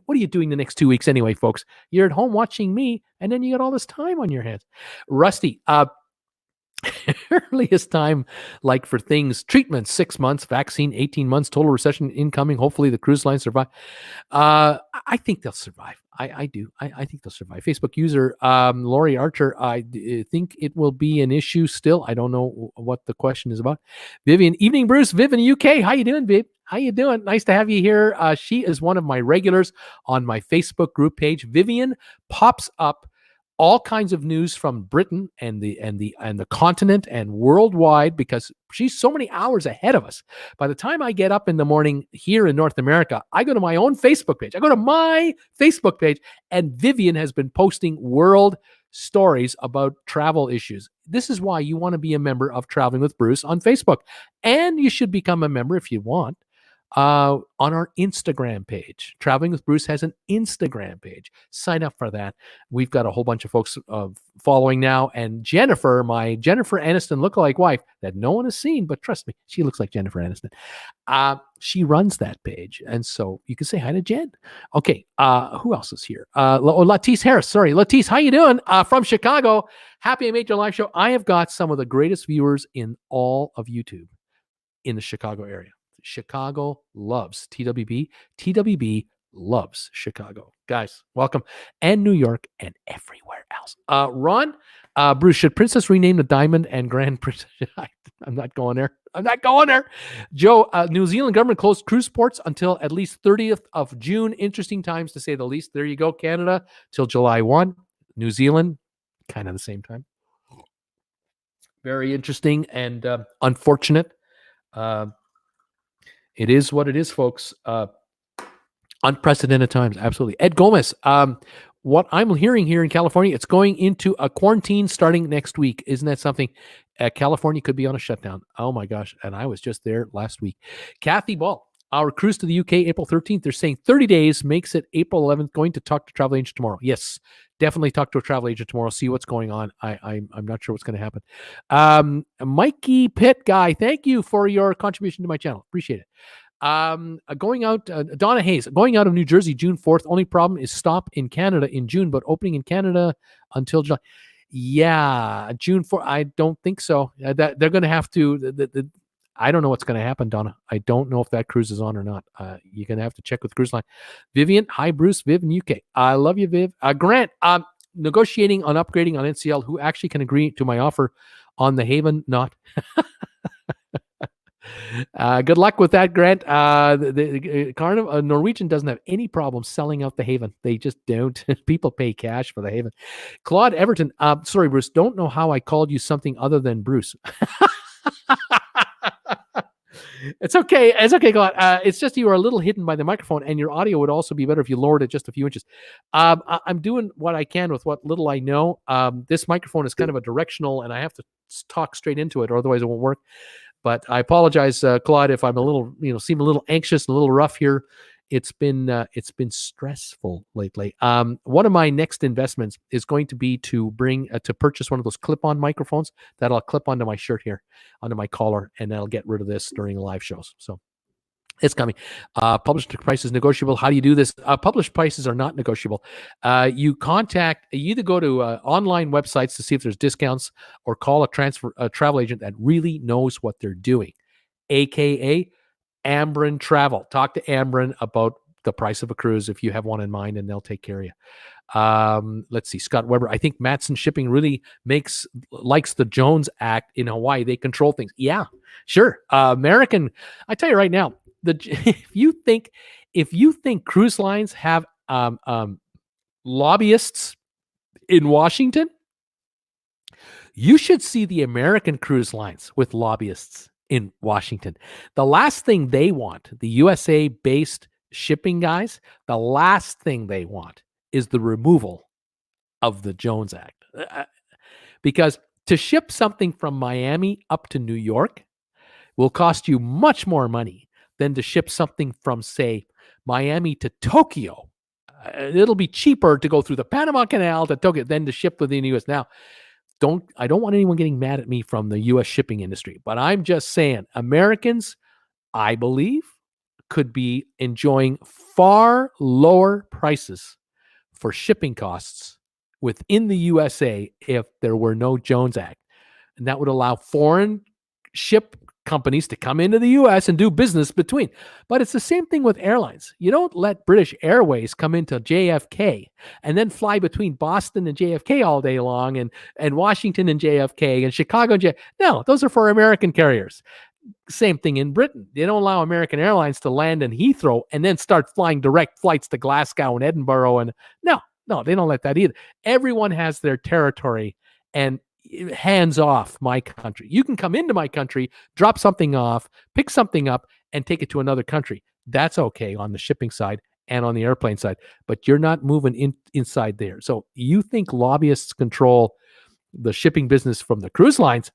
What are you doing the next 2 weeks anyway, folks? You're at home watching me, and then you got all this time on your hands. Rusty, earliest time, like for things, treatment 6 months, vaccine 18 months, total recession incoming. Hopefully the cruise lines survive. I think they'll survive. I do. I think they'll survive. Facebook user Lori Archer, I think it will be an issue still. I don't know what the question is about. Vivian, evening, Bruce. Viv in the UK. How you doing, Viv? How you doing? Nice to have you here. She is one of my regulars on my Facebook group page. Vivian pops up all kinds of news from Britain and the continent and worldwide, because she's so many hours ahead of us. By the time I get up in the morning here in North America, I go to my own Facebook page. I go to my Facebook page, and Vivian has been posting world stories about travel issues. This is why you want to be a member of Traveling with Bruce on Facebook, and you should become a member if you want. On our Instagram page. Traveling with Bruce has an Instagram page. Sign up for that. We've got a whole bunch of folks following now. And Jennifer, my Jennifer Aniston lookalike wife that no one has seen, but trust me, she looks like Jennifer Aniston. She runs that page. And so you can say hi to Jen. Okay. Who else is here? Latisse Harris. Sorry. Latisse, how you doing? From Chicago. Happy I made your live show. I have got some of the greatest viewers in all of YouTube in the Chicago area. Chicago loves TWB. TWB loves Chicago. Guys, welcome. And New York and everywhere else. Ron, Bruce, should Princess rename the Diamond and Grand Princess? I'm not going there. I'm not going there. Joe, New Zealand government closed cruise ports until at least 30th of June. Interesting times, to say the least. There you go. Canada till July 1. New Zealand, kind of the same time. Very interesting and unfortunate. It is what it is, folks. Unprecedented times, absolutely. Ed Gomez, what I'm hearing here in California, it's going into a quarantine starting next week. Isn't that something? California could be on a shutdown. Oh my gosh. And I was just there last week. Kathy Ball, our cruise to the UK, April 13th. They're saying 30 days makes it April 11th. Going to talk to travel agent tomorrow. Yes, definitely talk to a travel agent tomorrow. See what's going on. I'm not sure what's going to happen. Mikey Pitt guy, thank you for your contribution to my channel. Appreciate it. Going out, Donna Hayes, going out of New Jersey, June 4th. Only problem is stop in Canada in June, but opening in Canada until July. Yeah, June 4th. I don't think so. That they're going to have to. I don't know what's going to happen, Donna. I don't know if that cruise is on or not. You're going to have to check with Cruise Line. Vivian, hi, Bruce. Viv in UK. I love you, Viv. Grant, negotiating on upgrading on NCL. Who actually can agree to my offer on the Haven? Not. Good luck with that, Grant. The Carnival Norwegian doesn't have any problem selling out the Haven. They just don't. People pay cash for the Haven. Claude Everton. Sorry, Bruce. Don't know how I called you something other than Bruce. It's okay. It's okay, Claude. It's just you are a little hidden by the microphone, and your audio would also be better if you lowered it just a few inches. I'm doing what I can with what little I know. This microphone is kind of a directional, and I have to talk straight into it, or otherwise it won't work. But I apologize, Claude, if I'm a little, seem a little anxious and a little rough here. It's been stressful lately. One of my next investments is going to be to purchase one of those clip-on microphones that'll clip onto my shirt here, onto my collar, and that'll get rid of this during live shows. So it's coming. Published price is negotiable. How do you do this? Published prices are not negotiable. You either go to online websites to see if there's discounts, or call a travel agent that really knows what they're doing, aka Ambrin Travel. Talk to Ambrin about the price of a cruise if you have one in mind, and they'll take care of you. Let's see, Scott Weber. I think Matson Shipping really likes the Jones Act in Hawaii. They control things. Yeah, sure. American. I tell you right now, if you think cruise lines have lobbyists in Washington, you should see the American cruise lines with lobbyists in Washington. The last thing they want, the USA-based shipping guys, the last thing they want is the removal of the Jones Act. Because to ship something from Miami up to New York will cost you much more money than to ship something from, say, Miami to Tokyo. It'll be cheaper to go through the Panama Canal to Tokyo than to ship within the U.S. Now, I don't want anyone getting mad at me from the U.S. shipping industry, but I'm just saying Americans, I believe, could be enjoying far lower prices for shipping costs within the USA if there were no Jones Act. And that would allow foreign ship companies to come into the US and do business between. But it's the same thing with airlines. You don't let British Airways come into JFK and then fly between Boston and JFK all day long, and Washington and JFK and Chicago and JFK. No, those are for American carriers. Same thing in Britain. They don't allow American Airlines to land in Heathrow and then start flying direct flights to Glasgow and Edinburgh. And no, they don't let that either. Everyone has their territory, and hands off my country. You can come into my country, drop something off, pick something up, and take it to another country. That's okay on the shipping side and on the airplane side, but you're not moving inside there. So you think lobbyists control the shipping business from the cruise lines?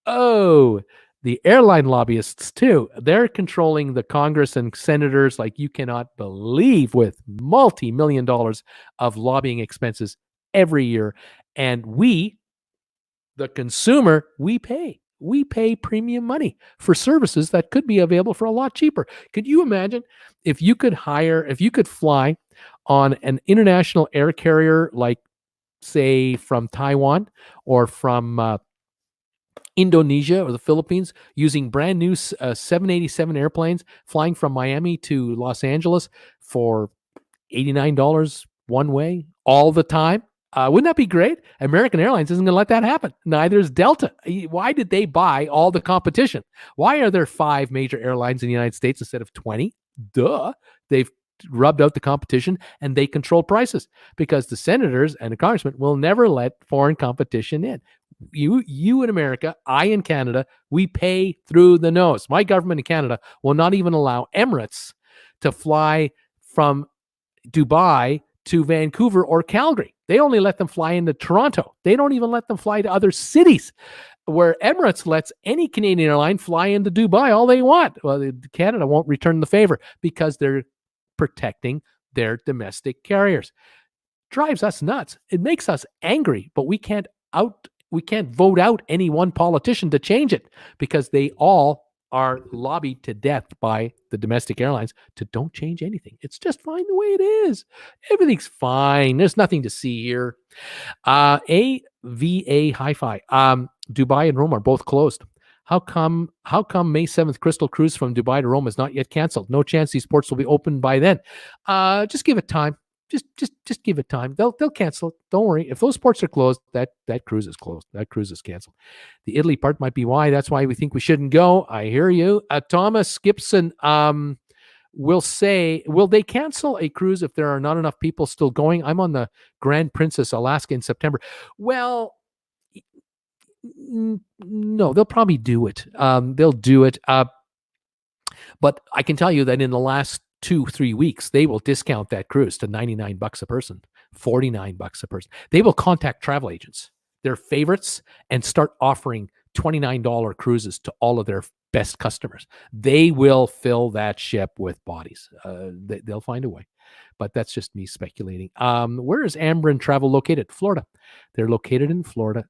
Oh, the airline lobbyists too. They're controlling the Congress and senators like you cannot believe, with multi-million dollars of lobbying expenses every year. And we, the consumer, we pay premium money for services that could be available for a lot cheaper. Could you imagine if you could fly on an international air carrier, like say from Taiwan or from Indonesia or the Philippines, using brand new 787 airplanes, flying from Miami to Los Angeles for $89 one way all the time? Wouldn't that be great? American Airlines isn't going to let that happen. Neither is Delta. Why did they buy all the competition? Why are there 5 major airlines in the United States instead of 20? Duh. They've rubbed out the competition and they control prices because the senators and the congressmen will never let foreign competition in. You in America, I in Canada, we pay through the nose. My government in Canada will not even allow Emirates to fly from Dubai to Vancouver or Calgary. They only let them fly into Toronto. They don't even let them fly to other cities, where Emirates lets any Canadian airline fly into Dubai all they want. Well, Canada won't return the favor because they're protecting their domestic carriers. Drives us nuts. It makes us angry, but we can't vote out any one politician to change it because they all are lobbied to death by the domestic airlines to don't change anything. It's just fine the way it is. Everything's fine. There's nothing to see here. AVA Hi-Fi. Dubai and Rome are both closed. How come May 7th Crystal Cruise from Dubai to Rome is not yet canceled? No chance these ports will be open by then. Just give it time. Just give it time. They'll cancel it. Don't worry. If those ports are closed, that cruise is closed. That cruise is canceled. The Italy part might be why. That's why we think we shouldn't go. I hear you. Thomas Gibson will say, will they cancel a cruise if there are not enough people still going? I'm on the Grand Princess Alaska in September. Well, no, they'll probably do it. They'll do it. But I can tell you that in the last 2-3 weeks, they will discount that cruise to $99 a person, $49 a person. They will contact travel agents, their favorites, and start offering $29 cruises to all of their best customers. They will fill that ship with bodies. They'll find a way. But that's just me speculating. Where is Ambrin Travel located? Florida. They're located in Florida.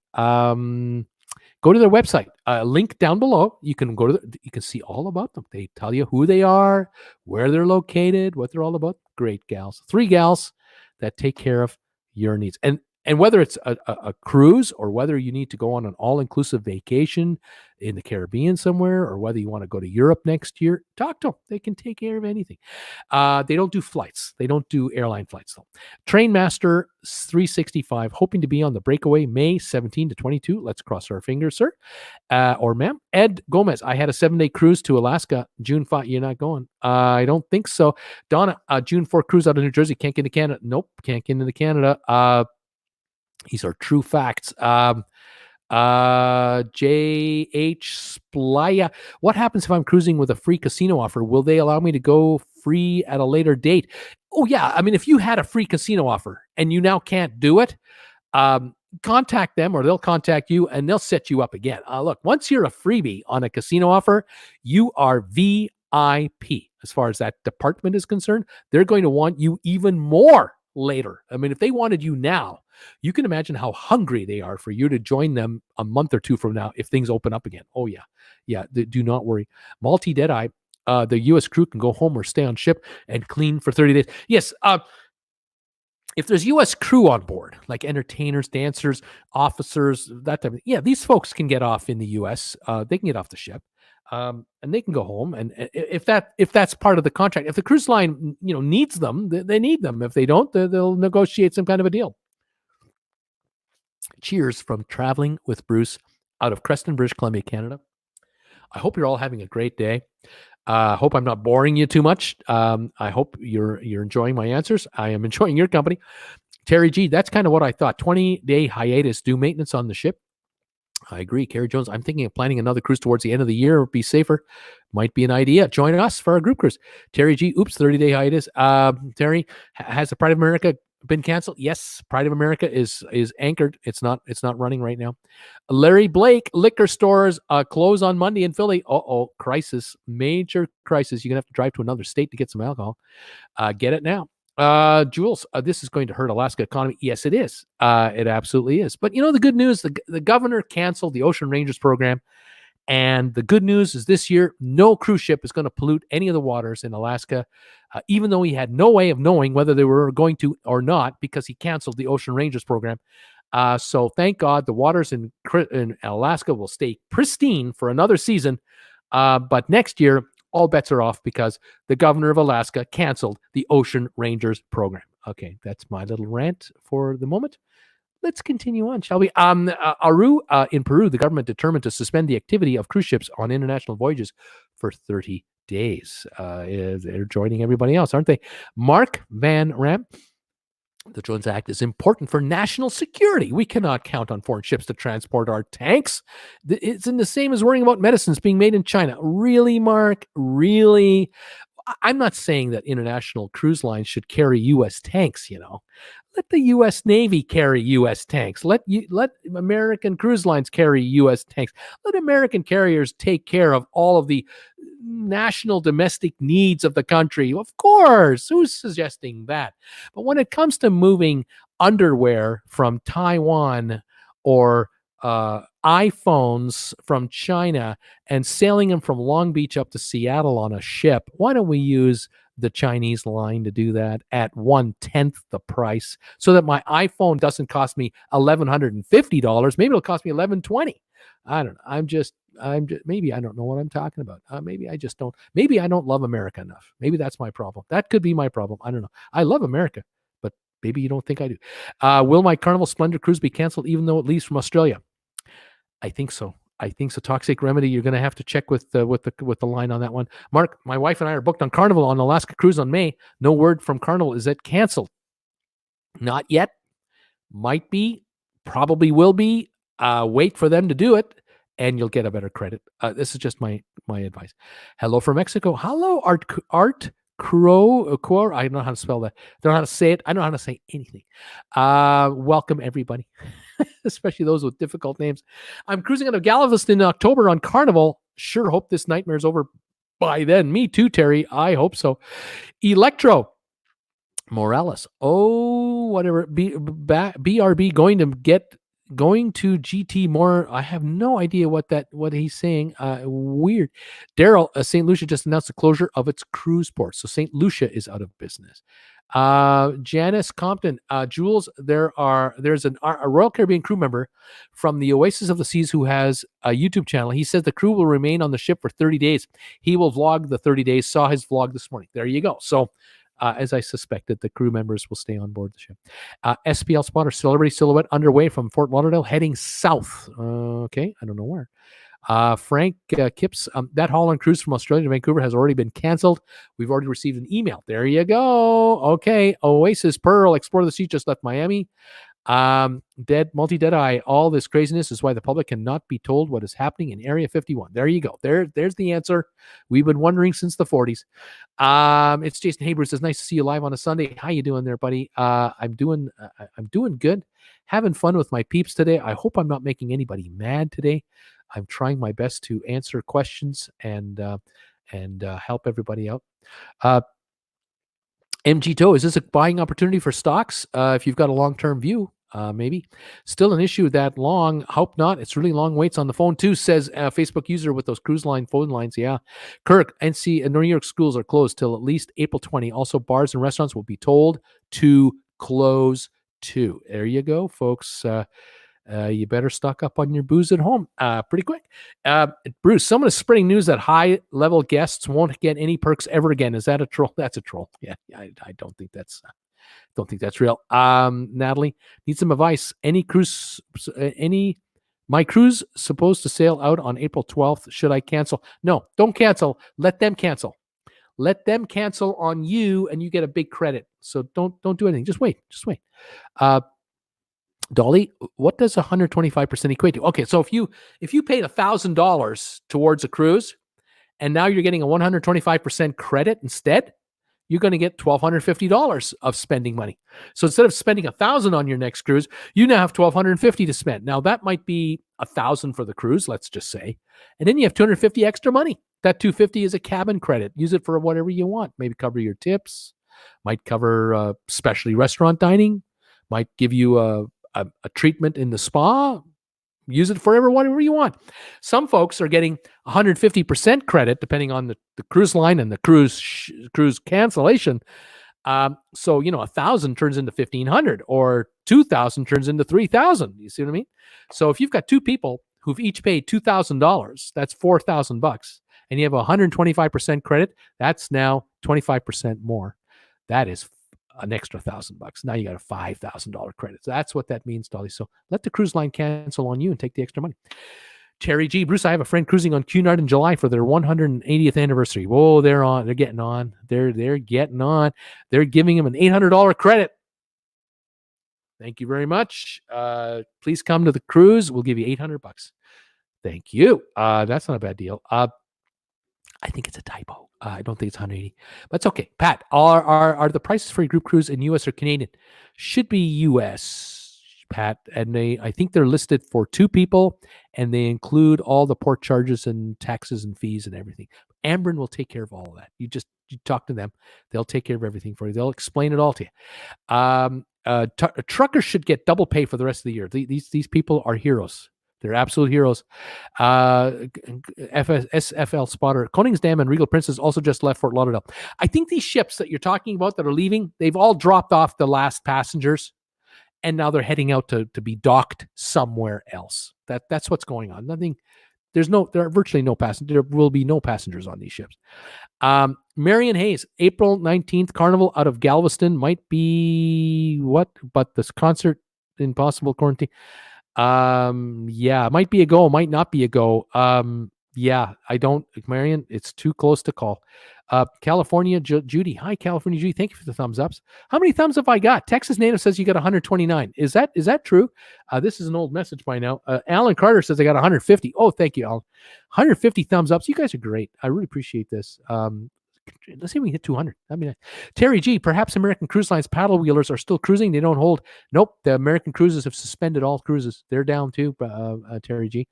Go to their website. Link down below. You can go to. You can see all about them. They tell you who they are, where they're located, what they're all about. Great gals. 3 gals that take care of your needs. And And whether it's a cruise or whether you need to go on an all-inclusive vacation in the Caribbean somewhere, or whether you want to go to Europe next year, talk to them. They can take care of anything. They don't do flights. They don't do airline flights, though. Trainmaster 365, hoping to be on the breakaway May 17 to 22. Let's cross our fingers, sir. Or ma'am. Ed Gomez, I had a 7-day cruise to Alaska. June 5. You're not going? I don't think so. Donna, June 4 cruise out of New Jersey. Can't get into Canada. Nope, can't get into Canada. These are true facts. J.H. Splaya. What happens if I'm cruising with a free casino offer? Will they allow me to go free at a later date? Oh, yeah. I mean, if you had a free casino offer and you now can't do it, contact them, or they'll contact you and they'll set you up again. Look, once you're a freebie on a casino offer, you are VIP as far as that department is concerned. They're going to want you even more later. I mean, if they wanted you now, you can imagine how hungry they are for you to join them a month or two from now if things open up again. Oh, yeah. Yeah, do not worry. Malty Deadeye, the U.S. crew can go home or stay on ship and clean for 30 days. Yes, if there's U.S. crew on board, like entertainers, dancers, officers, that type of thing, yeah, these folks can get off in the U.S. They can get off the ship. And they can go home, and if that's part of the contract, if the cruise line needs them, they need them. If they don't, they'll negotiate some kind of a deal. Cheers from Traveling with Bruce out of Creston, British Columbia, Canada. I hope you're all having a great day. I hope I'm not boring you too much. I hope you're enjoying my answers. I am enjoying your company. Terry G, that's kind of what I thought. 20-day hiatus, do maintenance on the ship. I agree. Carrie Jones, I'm thinking of planning another cruise towards the end of the year. Be safer. Might be an idea. Join us for our group cruise. Terry G, oops, 30-day hiatus. Terry, has the Pride of America been canceled? Yes, Pride of America is anchored. It's not running right now. Larry Blake, liquor stores close on Monday in Philly. Crisis, major crisis. You're gonna have to drive to another state to get some alcohol. Get it now. Jules, this is going to hurt Alaska economy. Yes, it is. It absolutely is. But the good news, the governor canceled the Ocean Rangers program. And the good news is this year, no cruise ship is going to pollute any of the waters in Alaska, even though he had no way of knowing whether they were going to or not, because he canceled the Ocean Rangers program. So thank God the waters in Alaska will stay pristine for another season. But next year, all bets are off because the governor of Alaska canceled the Ocean Rangers program. Okay, that's my little rant for the moment. Let's continue on, shall we? Aru, in Peru, the government determined to suspend the activity of cruise ships on international voyages for 30 days. They're joining everybody else, aren't they? Mark Van Ram, the Jones Act is important for national security. We cannot count on foreign ships to transport our tanks. It's in the same as worrying about medicines being made in China. Really, Mark? Really? I'm not saying that international cruise lines should carry U.S. tanks, Let the U.S. Navy carry U.S. tanks. Let American cruise lines carry U.S. tanks. Let American carriers take care of all of the national domestic needs of the country. Of course, who's suggesting that? But when it comes to moving underwear from Taiwan or iPhones from China and sailing them from Long Beach up to Seattle on a ship, why don't we use the Chinese line to do that at 1/10 the price, so that my iPhone doesn't cost me $1,150. Maybe it'll cost me $1,120. I don't know. I'm just maybe I don't know what I'm talking about. Maybe I just don't. Maybe I don't love America enough. Maybe that's my problem. That could be my problem. I don't know. I love America, but maybe you don't think I do. Will my Carnival Splendor cruise be canceled even though it leaves from Australia? I think so. Toxic Remedy. You're going to have to check with the line on that one. Mark, my wife and I are booked on Carnival on Alaska cruise on May. No word from Carnival. Is it canceled? Not yet. Might be. Probably will be. Wait for them to do it, and you'll get a better credit. This is just my advice. Hello from Mexico. Hello, Art Crow. I don't know how to spell that. I don't know how to say it. I don't know how to say anything. Welcome, everybody. Especially those with difficult names. I'm cruising out of Galveston in October on Carnival. Sure hope this nightmare is over by then. Me too, Terry. I hope so. Electro Morales. Oh, whatever. BRB going to GT more. I have no idea what he's saying. Weird. Daryl, St. Lucia just announced the closure of its cruise port. So St. Lucia is out of business. Janice Compton, Jules, there's a Royal Caribbean crew member from the Oasis of the Seas who has a YouTube channel. He says the crew will remain on the ship for 30 days. He will vlog the 30 days. Saw his vlog this morning. There you go. So, as I suspected, the crew members will stay on board the ship. SPL spotter Celebrity Silhouette underway from Fort Lauderdale, heading south. Okay, I don't know where. Frank Kipps, that Holland cruise from Australia to Vancouver has already been canceled. We've already received an email. There you go. Okay. Oasis Pearl, Explore the Sea just left Miami. Dead Eye. All this craziness is why the public cannot be told what is happening in Area 51. There you go. There's the answer. We've been wondering since the 40s. It's Jason Haber. Says nice to see you live on a Sunday. How you doing there, buddy? I'm doing good. Having fun with my peeps today. I hope I'm not making anybody mad today. I'm trying my best to answer questions and help everybody out. MG Toe, is this a buying opportunity for stocks? If you've got a long-term view, maybe. Still an issue that long. Hope not. It's really long waits on the phone too, says a Facebook user with those cruise line phone lines. Yeah. Kirk, NC and New York schools are closed till at least April 20. Also, bars and restaurants will be told to close too. There you go, folks. You better stock up on your booze at home pretty quick. Bruce, someone is spreading news that high-level guests won't get any perks ever again. Is that a troll? That's a troll. Yeah, I don't think that's real. Natalie, need some advice. My cruise supposed to sail out on April 12th. Should I cancel? No, don't cancel. Let them cancel. Let them cancel on you, and you get a big credit. So don't do anything. Just wait. Dolly, what does 125% equate to? Okay, so if you paid $1,000 towards a cruise, and now you're getting a 125% credit instead, you're going to get $1,250 of spending money. So instead of spending $1,000 on your next cruise, you now have $1,250 to spend. Now that might be $1,000 for the cruise, let's just say, and then you have $250 extra money. That $250 is a cabin credit. Use it for whatever you want. Maybe cover your tips. Might cover specialty restaurant dining. Might give you a treatment in the spa. Use it for whatever you want. Some folks are getting 150% credit depending on the cruise line and the cruise cancellation. So 1,000 turns into 1,500, or 2,000 turns into 3,000. You see what I mean? So if you've got two people who've each paid $2,000, that's $4,000, and you have 125% credit, that's now 25% more. That is an extra $1,000. Now you got a $5,000 credit. So that's what that means, Dolly. So let the cruise line cancel on you and take the extra money. Terry G. Bruce, I have a friend cruising on Cunard in July for their 180th anniversary. Whoa, they're getting on. They're getting on. They're giving him an $800 credit. Thank you very much. Please come to the cruise. We'll give you $800. Thank you. That's not a bad deal. I think it's a typo. I don't think it's 180, but it's okay. Pat, are the prices for your group cruise in U.S. or Canadian? Should be U.S., Pat, and I think they're listed for two people, and they include all the port charges and taxes and fees and everything. Ambrin will take care of all of that. You talk to them; they'll take care of everything for you. They'll explain it all to you. Truckers should get double pay for the rest of the year. These people are heroes. They're absolute heroes. SFL spotter. Koningsdam and Regal Princess also just left Fort Lauderdale. I think these ships that you're talking about that are leaving, they've all dropped off the last passengers, and now they're heading out to be docked somewhere else. That's what's going on. There are virtually no passengers. There will be no passengers on these ships. Marion Hayes, April 19th, Carnival out of Galveston. Might be what? But this concert in possible quarantine. Might be a go, might not be a go. Marion, it's too close to call. California Judy. Hi, California Judy. Thank you for the thumbs ups. How many thumbs have I got? Texas Native says you got 129. Is that true? This is an old message by now. Alan Carter says I got 150. Oh, thank you, Alan. 150 thumbs ups. You guys are great. I really appreciate this. Let's see if we can hit 200. I mean, Terry G. Perhaps American Cruise Line's paddle wheelers are still cruising. They don't hold. Nope. The American cruises have suspended all cruises. They're down too. Terry G.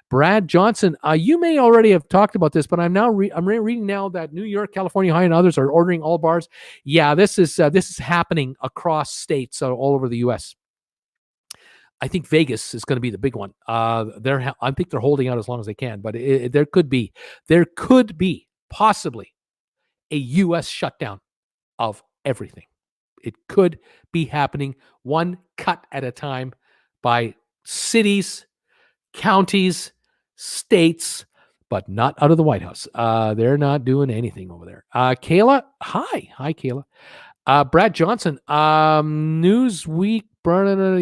Brad Johnson. You may already have talked about this, but I'm now reading now that New York, California, Hawaii, and others are ordering all bars. Yeah, this is happening across states all over the U.S. I think Vegas is going to be the big one. I think they're holding out as long as they can, but there could be possibly a U.S. shutdown of everything. It could be happening one cut at a time by cities, counties, states, but not out of the White House. They're not doing anything over there. Kayla, hi. Hi, Kayla. Brad Johnson, Newsweek,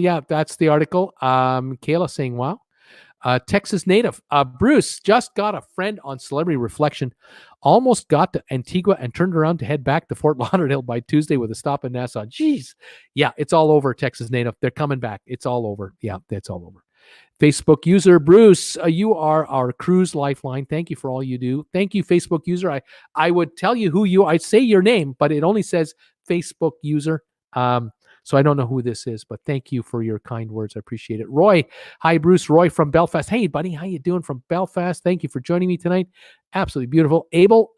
yeah, that's the article. Kayla saying, wow. Texas native. Bruce just got a friend on Celebrity Reflection. Almost got to Antigua and turned around to head back to Fort Lauderdale by Tuesday with a stop in Nassau. Jeez. Yeah, it's all over, Texas native. They're coming back. It's all over. Yeah, it's all over. Facebook user Bruce, you are our cruise lifeline. Thank you for all you do. Thank you, Facebook user. I would tell you I'd say your name, but it only says Facebook user. So I don't know who this is, but thank you for your kind words. I appreciate it. Roy, hi, Bruce. Roy from Belfast. Hey, buddy, how you doing from Belfast? Thank you for joining me tonight. Absolutely beautiful. Abel,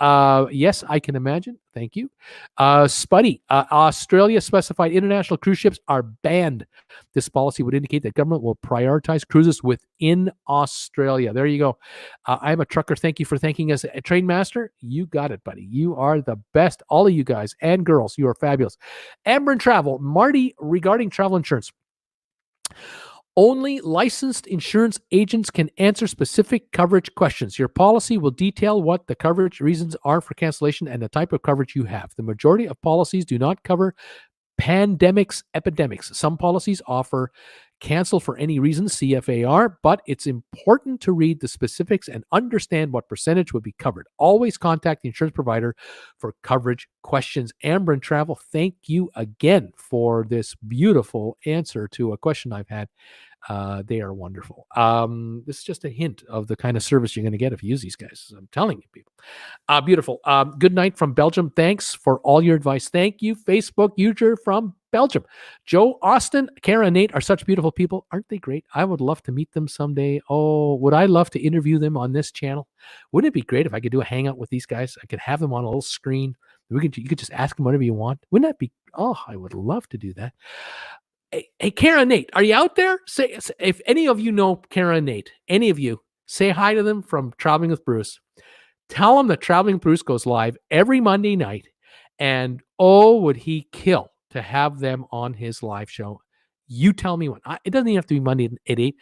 yes, I can imagine. Thank you. Spuddy, Australia specified international cruise ships are banned. This policy would indicate that government will prioritize cruises within Australia. There you go. I'm a trucker. Thank you for thanking us. Train Master, you got it, buddy. You are the best. All of you guys and girls, you are fabulous. Amber Travel, Marty, regarding travel insurance. Only licensed insurance agents can answer specific coverage questions. Your policy will detail what the coverage reasons are for cancellation and the type of coverage you have. The majority of policies do not cover pandemics, epidemics. Some policies offer cancel for any reason, CFAR, but it's important to read the specifics and understand what percentage would be covered. Always contact the insurance provider for coverage questions. Amber and Travel, thank you again for this beautiful answer to a question I've had. They are wonderful. This is just a hint of the kind of service you're going to get if you use these guys. I'm telling you, people. Beautiful. Good night from Belgium. Thanks for all your advice. Thank you, Facebook user from Belgium. Joe, Austin, Kara, and Nate are such beautiful people. Aren't they great? I would love to meet them someday. Oh, would I love to interview them on this channel? Wouldn't it be great if I could do a hangout with these guys? I could have them on a little screen. You could just ask them whatever you want. Wouldn't that be? Oh, I would love to do that. Hey, Kara and Nate, are you out there? Say, if any of you know Kara and Nate, any of you, say hi to them from Traveling with Bruce. Tell them that Traveling with Bruce goes live every Monday night. And oh, would he kill to have them on his live show. You tell me when. It doesn't even have to be Monday at 8.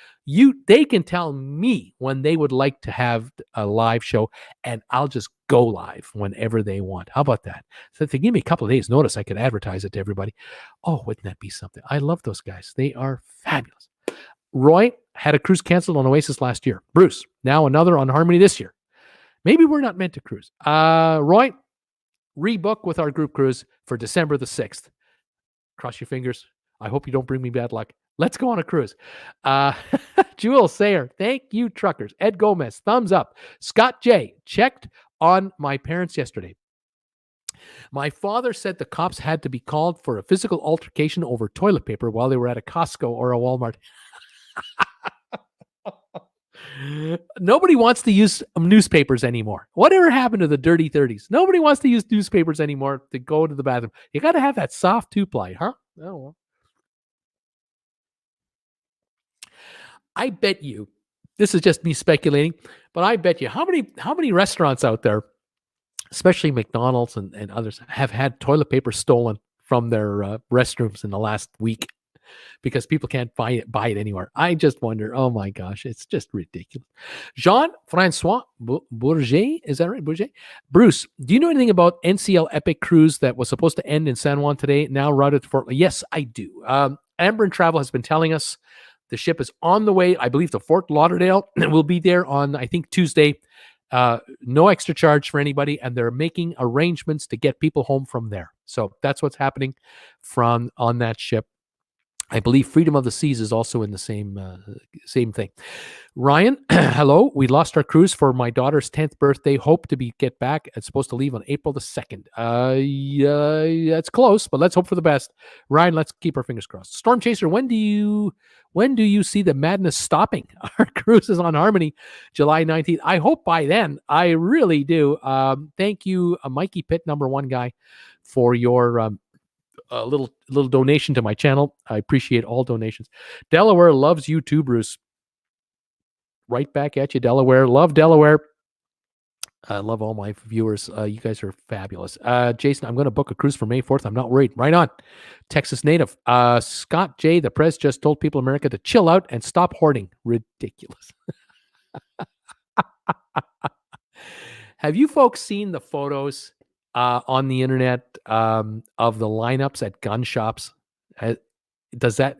They can tell me when they would like to have a live show, and I'll just go live whenever they want. How about that? So if they give me a couple of days notice, I could advertise it to everybody. Oh, wouldn't that be something? I love those guys. They are fabulous. Roy had a cruise canceled on Oasis last year. Bruce, now another on Harmony this year. Maybe we're not meant to cruise. Roy, rebook with our group cruise for December the 6th. Cross your fingers. I hope you don't bring me bad luck. Let's go on a cruise. Jewel Sayer, thank you, truckers. Ed Gomez, thumbs up. Scott J, checked on my parents yesterday. My father said the cops had to be called for a physical altercation over toilet paper while they were at a Costco or a Walmart. Nobody wants to use newspapers anymore. Whatever happened to the dirty 30s? Nobody wants to use newspapers anymore to go to the bathroom. You got to have that soft 2-ply, huh? Oh, well. I bet you, this is just me speculating, but I bet you how many restaurants out there, especially McDonald's and others, have had toilet paper stolen from their restrooms in the last week because people can't buy it anywhere. I just wonder, oh my gosh, it's just ridiculous. Jean-Francois Bourget, is that right, Bourget? Bruce, do you know anything about NCL Epic Cruise that was supposed to end in San Juan today, now routed to Fort? Yes, I do. Amber and Travel has been telling us the ship is on the way, I believe, to Fort Lauderdale. We'll be there on, I think, Tuesday. No extra charge for anybody, and they're making arrangements to get people home from there. So that's what's happening on that ship. I believe Freedom of the Seas is also in the same thing. Ryan, hello. We lost our cruise for my daughter's 10th birthday. Hope to get back. It's supposed to leave on April the 2nd. Yeah, it's close, but let's hope for the best. Ryan, let's keep our fingers crossed. Storm Chaser, when do you see the madness stopping? Our cruise is on Harmony, July 19th. I hope by then. I really do. Thank you, Mikey Pitt, #1 guy, for your a little donation to my channel. I appreciate all donations. Delaware loves you too, Bruce. Right back at you, Delaware. Love Delaware. I love all my viewers. You guys are fabulous. Jason, I'm going to book a cruise for May 4th. I'm not worried. Right on. Texas native. Scott J., the press just told people in America to chill out and stop hoarding. Ridiculous. Have you folks seen the photos on the internet of the lineups at gun shops? Does that,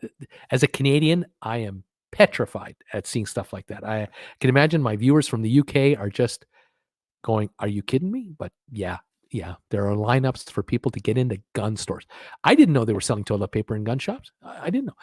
as a Canadian, I am petrified at seeing stuff like that. I can imagine my viewers from the UK are just going, are you kidding me? But yeah, there are lineups for people to get into gun stores. I didn't know they were selling toilet paper in gun shops. I didn't know.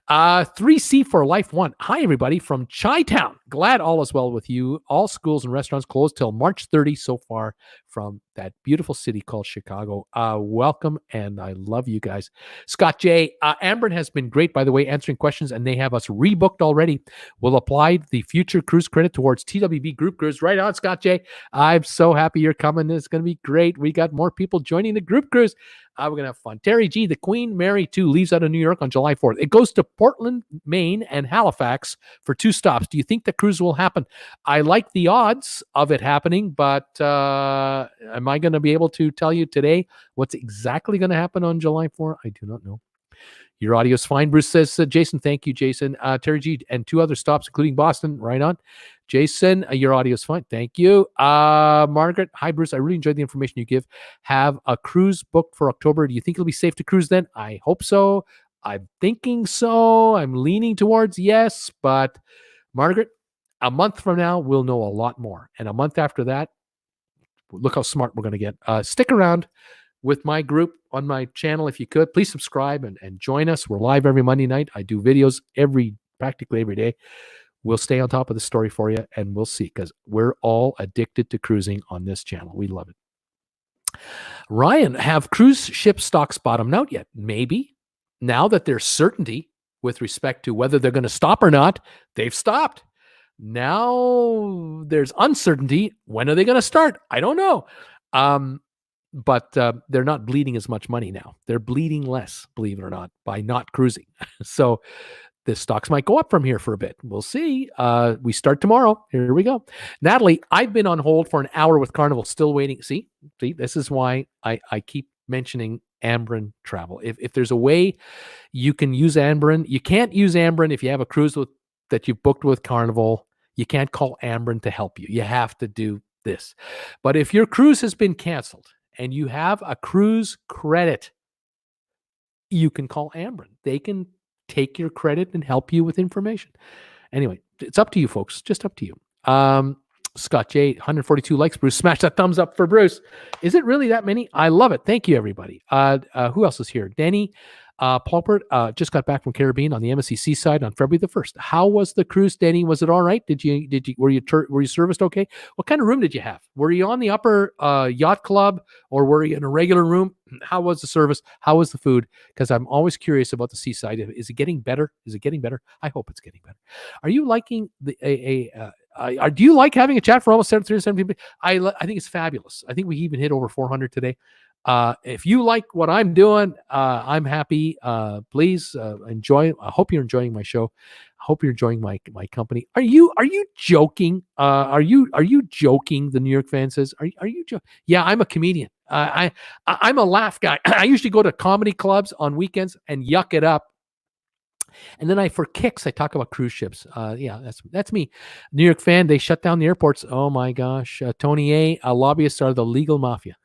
3C for Life 1. Hi, everybody from Chi-Town. Glad all is well with you. All schools and restaurants closed till March 30 so far from that beautiful city called Chicago. Welcome, and I love you guys. Scott J. Ambrin has been great, by the way, answering questions, and they have us rebooked already. We'll apply the future cruise credit towards TWB group cruise. Right on, Scott J. I'm so happy you're coming. It's going to be great. We got more people joining the group cruise. We're going to have fun. Terry G., the Queen Mary 2 leaves out of New York on July 4th. It goes to Portland, Maine, and Halifax for 2 stops. Do you think the cruise will happen? I like the odds of it happening, but am I going to be able to tell you today what's exactly going to happen on July 4th? I do not know. Your audio's fine. Bruce says, Jason, thank you, Jason. Terry G., and 2 other stops, including Boston. Right on. Jason, your audio's fine. Thank you. Margaret, hi, Bruce. I really enjoyed the information you give. Have a cruise booked for October. Do you think it'll be safe to cruise then? I hope so. I'm thinking so. I'm leaning towards yes. But, Margaret, a month from now, we'll know a lot more. And a month after that, look how smart we're going to get. Stick around with my group on my channel if you could. Please subscribe and join us. We're live every Monday night. I do videos practically every day. We'll stay on top of the story for you, and we'll see, because we're all addicted to cruising on this channel. We love it. Ryan, have cruise ship stocks bottomed out yet? Maybe. Now that there's certainty with respect to whether they're going to stop or not, they've stopped. Now there's uncertainty. When are they going to start? I don't know. But they're not bleeding as much money now. They're bleeding less, believe it or not, by not cruising. So the stocks might go up from here for a bit. We'll see. We start tomorrow. Here we go. Natalie, I've been on hold for an hour with Carnival, still waiting. See, this is why I keep mentioning Ambrin Travel. If there's a way you can use Ambrin, you can't use Ambrin if you have a cruise that you've booked with Carnival. You can't call Ambrin to help you. You have to do this. But if your cruise has been canceled and you have a cruise credit, you can call Ambrin. They can take your credit and help you with information. Anyway, it's up to you, folks. Just up to you. Scott J., 142 likes. Bruce, smash that thumbs up for Bruce. Is it really that many? I love it. Thank you, everybody. Who else is here? Danny Paulpert just got back from Caribbean on the MSC Seaside on February the 1st. How was the cruise, Danny? Was it all right? Were you serviced okay? What kind of room did you have? Were you on the upper yacht club, or were you in a regular room? How was the service? How was the food? Because I'm always curious about the Seaside. Is it getting better? I hope it's getting better. Are you liking do you like having a chat for almost 370 people? I think it's fabulous. I think we even hit over 400 today. If you like what I'm doing, I'm happy. Please enjoy. I hope you're enjoying my show. I hope you're enjoying my company. Are you joking? Are you joking? The New York fan says, are you joking? Yeah, I'm a comedian. I'm a laugh guy. I usually go to comedy clubs on weekends and yuck it up. And then for kicks, I talk about cruise ships. Yeah, that's me. New York fan, they shut down the airports. Oh my gosh. Tony A, lobbyists are the legal mafia.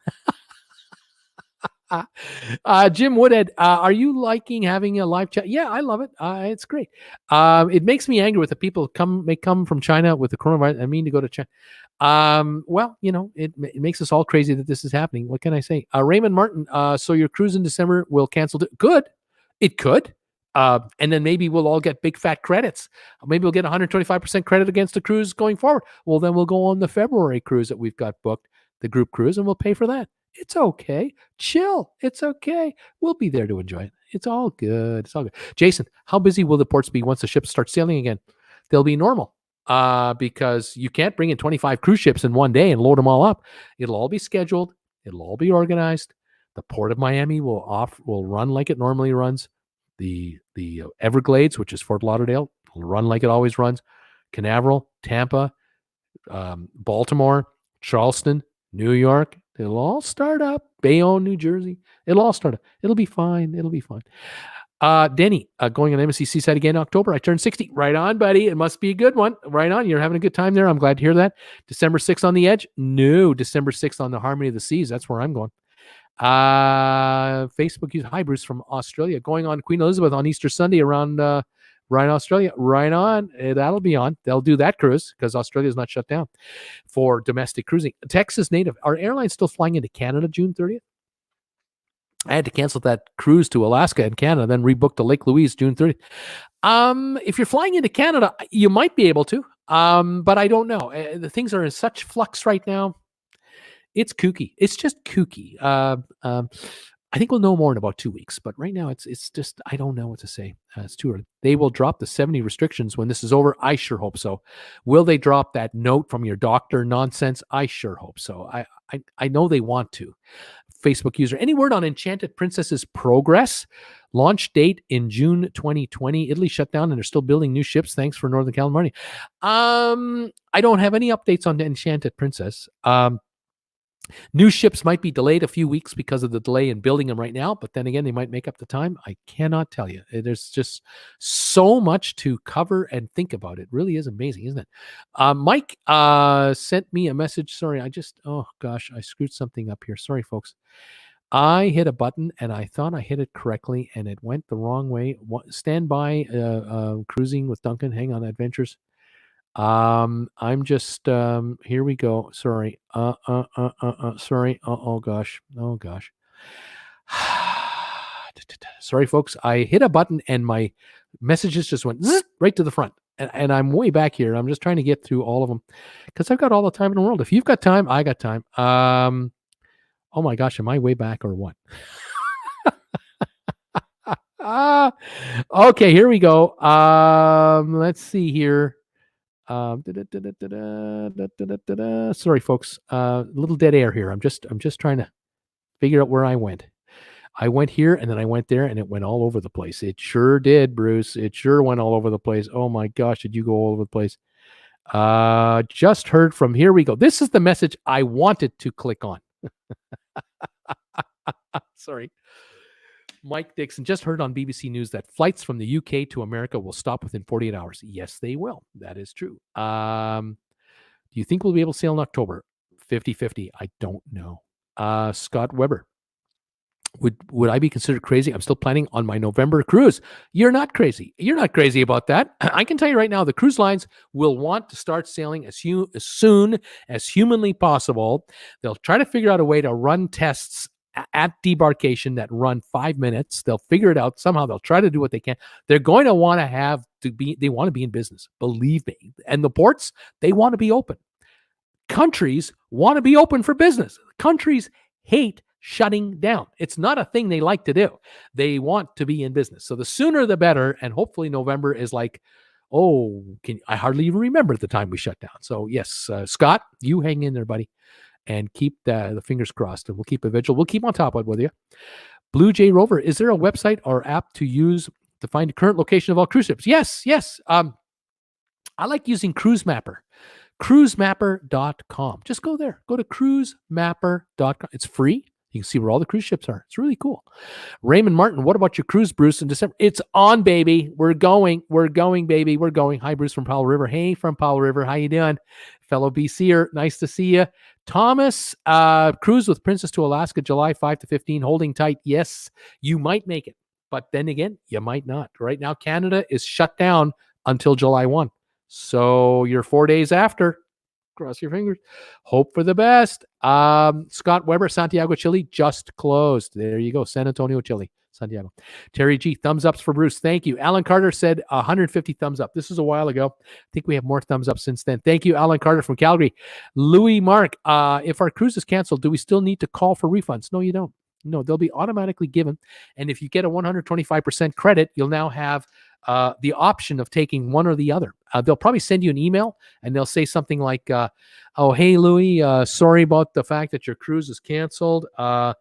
Jim Woodhead, are you liking having a live chat? Yeah, I love it. It's great. It makes me angry with the people may come from China with the coronavirus. I mean to go to China. Well, it makes us all crazy that this is happening. What can I say? Raymond Martin, so your cruise in December will cancel. Good. It could. And then maybe we'll all get big fat credits. Maybe we'll get 125% credit against the cruise going forward. Well, then we'll go on the February cruise that we've got booked, the group cruise, and we'll pay for that. It's okay. Chill. It's okay. We'll be there to enjoy it. It's all good. It's all good. Jason, how busy will the ports be once the ships start sailing again? They'll be normal because you can't bring in 25 cruise ships in one day and load them all up. It'll all be scheduled. It'll all be organized. The Port of Miami will run like it normally runs. The Everglades, which is Fort Lauderdale, will run like it always runs. Canaveral, Tampa, Baltimore, Charleston, New York. It'll all start up. Bayonne, New Jersey. It'll all start up. It'll be fine. It'll be fine. Denny, going on Embassy Seaside again in October. I turned 60. Right on, buddy. It must be a good one. Right on. You're having a good time there. I'm glad to hear that. December 6th on the Edge. No, December 6th on the Harmony of the Seas. That's where I'm going. Facebook use hi Bruce from Australia. Going on Queen Elizabeth on Easter Sunday around right Australia. Right on. That'll be on. They'll do that cruise because Australia is not shut down for domestic cruising. Texas native. Are airlines still flying into Canada June 30th? I had to cancel that cruise to Alaska and Canada, then rebooked to Lake Louise June 30th. If you're flying into Canada, you might be able to, but I don't know. The things are in such flux right now. It's kooky. It's just kooky. I think we'll know more in about 2 weeks, but right now it's just, I don't know what to say. It's too early. They will drop the 70 restrictions when this is over. I sure hope so. Will they drop that note from your doctor nonsense? I sure hope so. I know they want to. Facebook user, any word on Enchanted Princess's progress? Launch date in June 2020. Italy shut down and they're still building new ships. Thanks for Northern California. I don't have any updates on the Enchanted Princess. New ships might be delayed a few weeks because of the delay in building them right now, but then again, they might make up the time. I cannot tell you. There's just so much to cover and think about. It really is amazing, isn't it? Mike sent me a message. Sorry, oh gosh, I screwed something up here. Sorry, folks. I hit a button and I thought I hit it correctly and it went the wrong way. Stand by, cruising with Duncan. Hang on, adventures. I'm just here we go. Sorry. Sorry. Oh gosh. Sorry, folks. I hit a button and my messages just went right to the front. And I'm way back here. I'm just trying to get through all of them because I've got all the time in the world. If you've got time, I got time. Oh my gosh, am I way back or what? Okay, here we go. Let's see here. Sorry, folks. A little dead air here. I'm just trying to figure out where I went. I went here and then I went there and it went all over the place. It sure did, Bruce. It sure went all over the place. Oh my gosh, did you go all over the place? Just heard from, here we go. This is the message I wanted to click on. Sorry. Mike Dixon, just heard on BBC News that flights from the UK to America will stop within 48 hours. Yes, they will. That is true. Do you think we'll be able to sail in October? 50-50. I don't know. Scott Weber, would I be considered crazy? I'm still planning on my November cruise. You're not crazy. You're not crazy about that. I can tell you right now, the cruise lines will want to start sailing as soon as humanly possible. They'll try to figure out a way to run tests at debarkation that run 5 minutes. They'll figure it out somehow. They'll try to do what they can. They're going to want to they want to be in business, believe me. And the ports, they want to be open. Countries want to be open for business. Countries hate shutting down. It's not a thing they like to do. They want to be in business. So the sooner the better. And hopefully November is like, I hardly even remember the time we shut down. So yes, Scott, you hang in there, buddy. And keep the fingers crossed, and we'll keep a vigil. We'll keep on top of it with you. Blue Jay Rover, is there a website or app to use to find the current location of all cruise ships? Yes. I like using Cruise Mapper. Cruisemapper.com. Just go there. Go to cruisemapper.com. It's free. You can see where all the cruise ships are. It's really cool. Raymond Martin, what about your cruise, Bruce, in December? It's on, baby. We're going, baby. We're going. Hi, Bruce from Powell River. Hey, from Powell River. How you doing? Fellow BCer, nice to see you. Thomas, cruise with Princess to Alaska, July 5 to 15, holding tight. Yes, you might make it. But then again, you might not. Right now, Canada is shut down until July 1. So you're 4 days after. Cross your fingers. Hope for the best. Scott Weber, Santiago, Chile, just closed. There you go. San Antonio, Chile, Santiago. Terry G, thumbs ups for Bruce. Thank you. Alan Carter said 150 thumbs up. This was a while ago. I think we have more thumbs up since then. Thank you, Alan Carter from Calgary. Louis Mark, if our cruise is canceled, do we still need to call for refunds? No, you don't. No, they'll be automatically given. And if you get a 125% credit, you'll now have the option of taking one or the other. They'll probably send you an email and they'll say something like, oh, hey, Louis, sorry about the fact that your cruise is canceled. You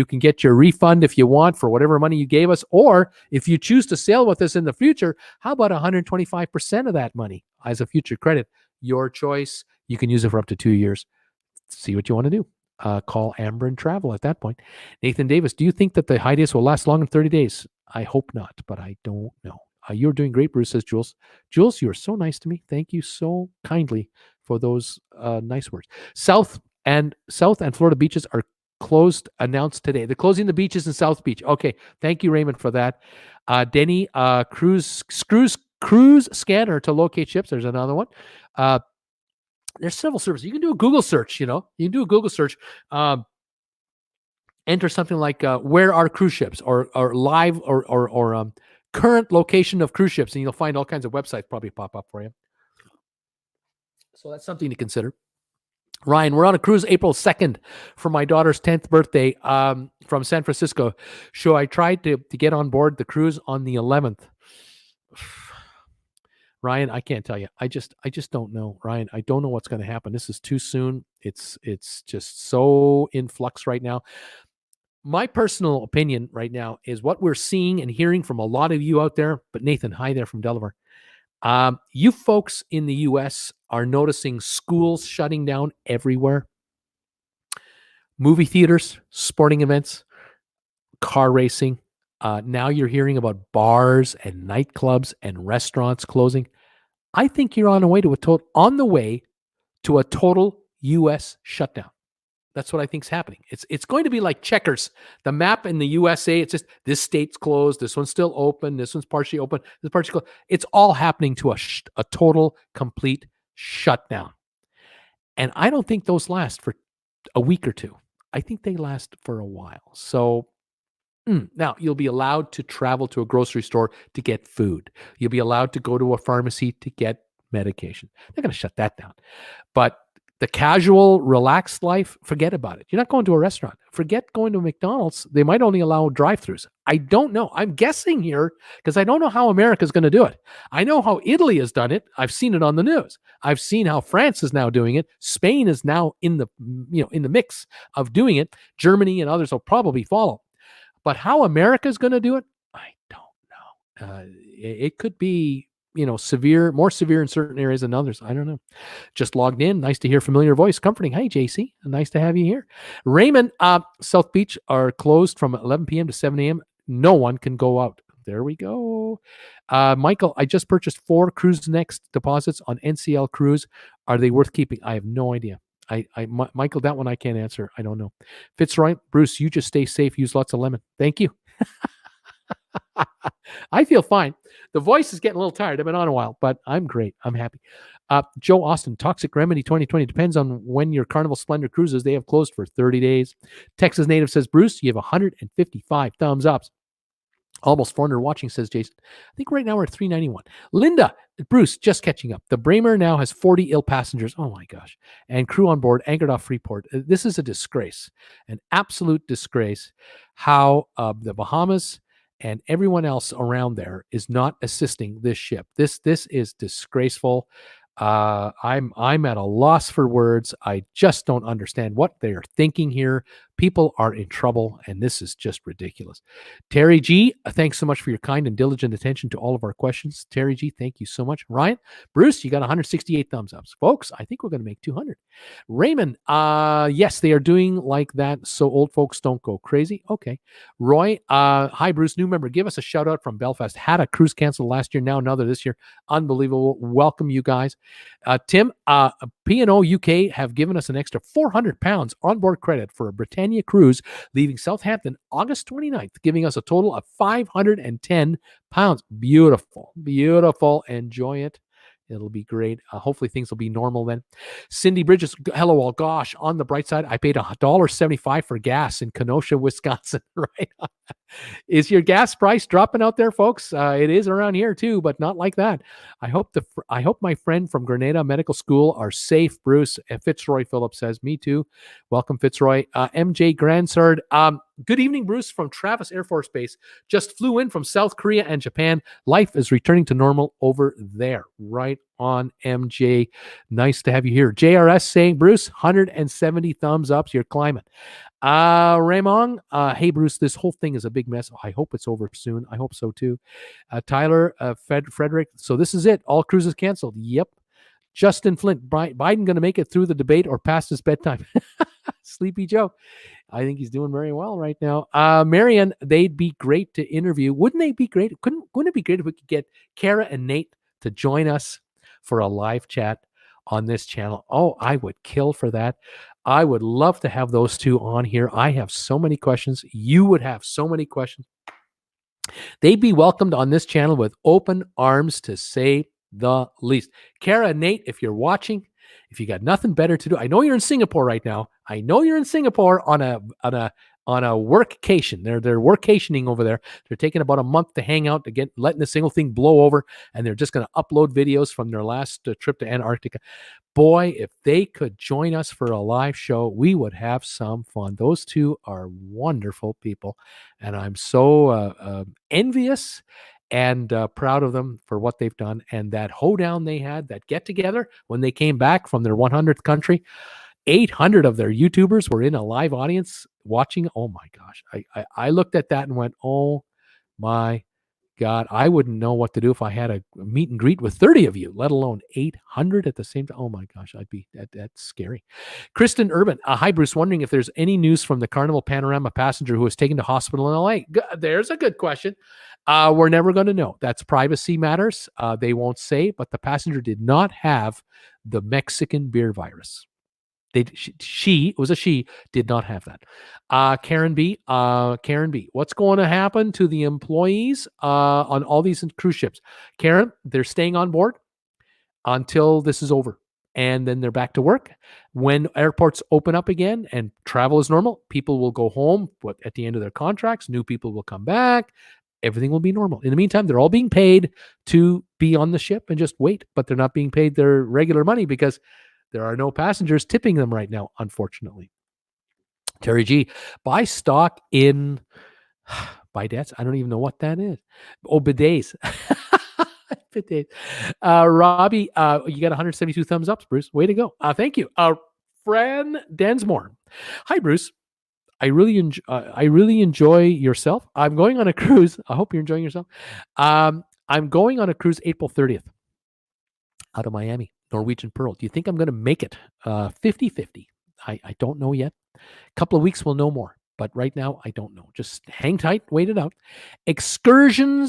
can get your refund if you want for whatever money you gave us. Or if you choose to sail with us in the future, how about 125% of that money as a future credit? Your choice. You can use it for up to 2 years. See what you want to do. Call Amber and Travel at that point. Nathan Davis, do you think that the hiatus will last longer than 30 days? I hope not, but I don't know. You're doing great, Bruce, says Jules. Jules, you are so nice to me. Thank you so kindly for those nice words. South and Florida beaches are closed, announced today. They're closing the beaches in South Beach. Okay, thank you, Raymond, for that. Denny, cruise scanner to locate ships. There's another one. There's several services. You can do a Google search, you can do a Google search. Enter something like where are cruise ships or live or current location of cruise ships, and you'll find all kinds of websites probably pop up for you. So that's something to consider. Ryan, we're on a cruise April 2nd for my daughter's 10th birthday from San Francisco. So I tried to get on board the cruise on the 11th. Ryan, I can't tell you. I just don't know, Ryan. I don't know what's going to happen. This is too soon. It's just so in flux right now. My personal opinion right now is what we're seeing and hearing from a lot of you out there. But Nathan, hi there from Delaware. You folks in the U.S. are noticing schools shutting down everywhere. Movie theaters, sporting events, car racing. Now you're hearing about bars and nightclubs and restaurants closing. I think you're on the way to a total U.S. shutdown. That's what I think is happening. It's going to be like checkers. The map in the USA, it's just this state's closed, this one's still open, this one's partially open, this partially closed. It's all happening to a total, complete shutdown. And I don't think those last for a week or two. I think they last for a while. So now you'll be allowed to travel to a grocery store to get food. You'll be allowed to go to a pharmacy to get medication. They're going to shut that down. But the casual, relaxed life, forget about it. You're not going to a restaurant. Forget going to a McDonald's. They might only allow drive-thrus. I don't know. I'm guessing here because I don't know how America's going to do it. I know how Italy has done it. I've seen it on the news. I've seen how France is now doing it. Spain is now in the mix of doing it. Germany and others will probably follow. But how America is going to do it, I don't know. It could be more severe in certain areas than others. I don't know. Just logged in. Nice to hear familiar voice. Comforting. Hey, JC. Nice to have you here. Raymond, South Beach are closed from 11 p.m. to 7 a.m. No one can go out. There we go. Michael, I just purchased 4 Cruise Next deposits on NCL Cruise. Are they worth keeping? I have no idea. Michael, that one I can't answer. I don't know. Fitzroy, Bruce, you just stay safe. Use lots of lemon. Thank you. I feel fine. The voice is getting a little tired. I've been on a while, but I'm great. I'm happy. Joe Austin, Toxic Remedy 2020 depends on when your Carnival Splendor cruises. They have closed for 30 days. Texas Native says, Bruce, you have 155 thumbs ups. Almost 400 watching, says Jason. I think right now we're at 391. Linda, Bruce, just catching up. The Braemar now has 40 ill passengers. Oh my gosh. And crew on board anchored off Freeport. This is a disgrace, an absolute disgrace how the Bahamas and everyone else around there is not assisting this ship. This is disgraceful. I'm at a loss for words. I just don't understand what they are thinking here. People are in trouble, and this is just ridiculous. Terry G, thanks so much for your kind and diligent attention to all of our questions. Terry G, thank you so much. Ryan, Bruce, you got 168 thumbs ups. Folks, I think we're going to make 200. Raymond, yes, they are doing like that so old folks don't go crazy. Okay. Roy, hi, Bruce, new member. Give us a shout out from Belfast. Had a cruise canceled last year, now another this year. Unbelievable. Welcome, you guys. Tim, P&O UK have given us an extra £400 onboard credit for a Britannia cruise leaving Southampton August 29th, giving us a total of £510. Beautiful, beautiful. Enjoy it. It'll be great. Hopefully things will be normal then. Cindy Bridges, hello all. Gosh, on the bright side, I paid $1.75 for gas in Kenosha, Wisconsin. Right? Is your gas price dropping out there, folks? It is around here too, but not like that. I hope my friend from Grenada Medical School are safe. Bruce Fitzroy Phillips says, me too. Welcome, Fitzroy. MJ Gransard. Good evening, Bruce, from Travis Air Force Base. Just flew in from South Korea and Japan. Life is returning to normal over there. Right on, MJ. Nice to have you here. JRS saying, Bruce, 170 thumbs up. You're climbing. Raymond, hey, Bruce, this whole thing is a big mess. I hope it's over soon. I hope so, too. Tyler, Frederick, so this is it. All cruises canceled. Yep. Justin Flint, Biden going to make it through the debate or past his bedtime? Sleepy Joe. I think he's doing very well right now. Marion, they'd be great to interview. Wouldn't they be great? Wouldn't it be great if we could get Kara and Nate to join us for a live chat on this channel? Oh, I would kill for that. I would love to have those two on here. I have so many questions. You would have so many questions. They'd be welcomed on this channel with open arms, to say the least. Kara and Nate, if you're watching, if you got nothing better to do, I know you're in Singapore right now. I know you're in Singapore on a workcation. They're workationing over there. They're taking about a month to hang out, to get letting the single thing blow over, and they're just going to upload videos from their last trip to Antarctica. Boy, if they could join us for a live show, we would have some fun. Those two are wonderful people, and I'm so envious and proud of them for what they've done. And that hoedown they had, that get-together when they came back from their 100th country, 800 of their YouTubers were in a live audience watching. Oh, my gosh. I looked at that and went, oh, my God, I wouldn't know what to do if I had a meet and greet with 30 of you, let alone 800 at the same time. Oh my gosh, that's scary. Kristen Urban, hi Bruce, wondering if there's any news from the Carnival Panorama passenger who was taken to hospital in LA. There's a good question. We're never going to know. That's privacy matters. They won't say, but the passenger did not have the Mexican beer virus. She did not have that. Karen B, what's going to happen to the employees on all these cruise ships? Karen, they're staying on board until this is over, and then they're back to work. When airports open up again and travel is normal, people will go home at the end of their contracts. New people will come back. Everything will be normal. In the meantime, they're all being paid to be on the ship and just wait, but they're not being paid their regular money because there are no passengers tipping them right now, unfortunately. Terry G, buy stock in bidets. I don't even know what that is. Oh, bidets. Bidets. Robbie, you got 172 thumbs up, Bruce. Way to go. Thank you. Fran Densmore. Hi, Bruce. I really enjoy yourself. I'm going on a cruise. I hope you're enjoying yourself. I'm going on a cruise April 30th out of Miami. Norwegian Pearl. Do you think I'm going to make it? 50-50. I don't know yet. A couple of weeks we'll know more. But right now, I don't know. Just hang tight, wait it out. Excursion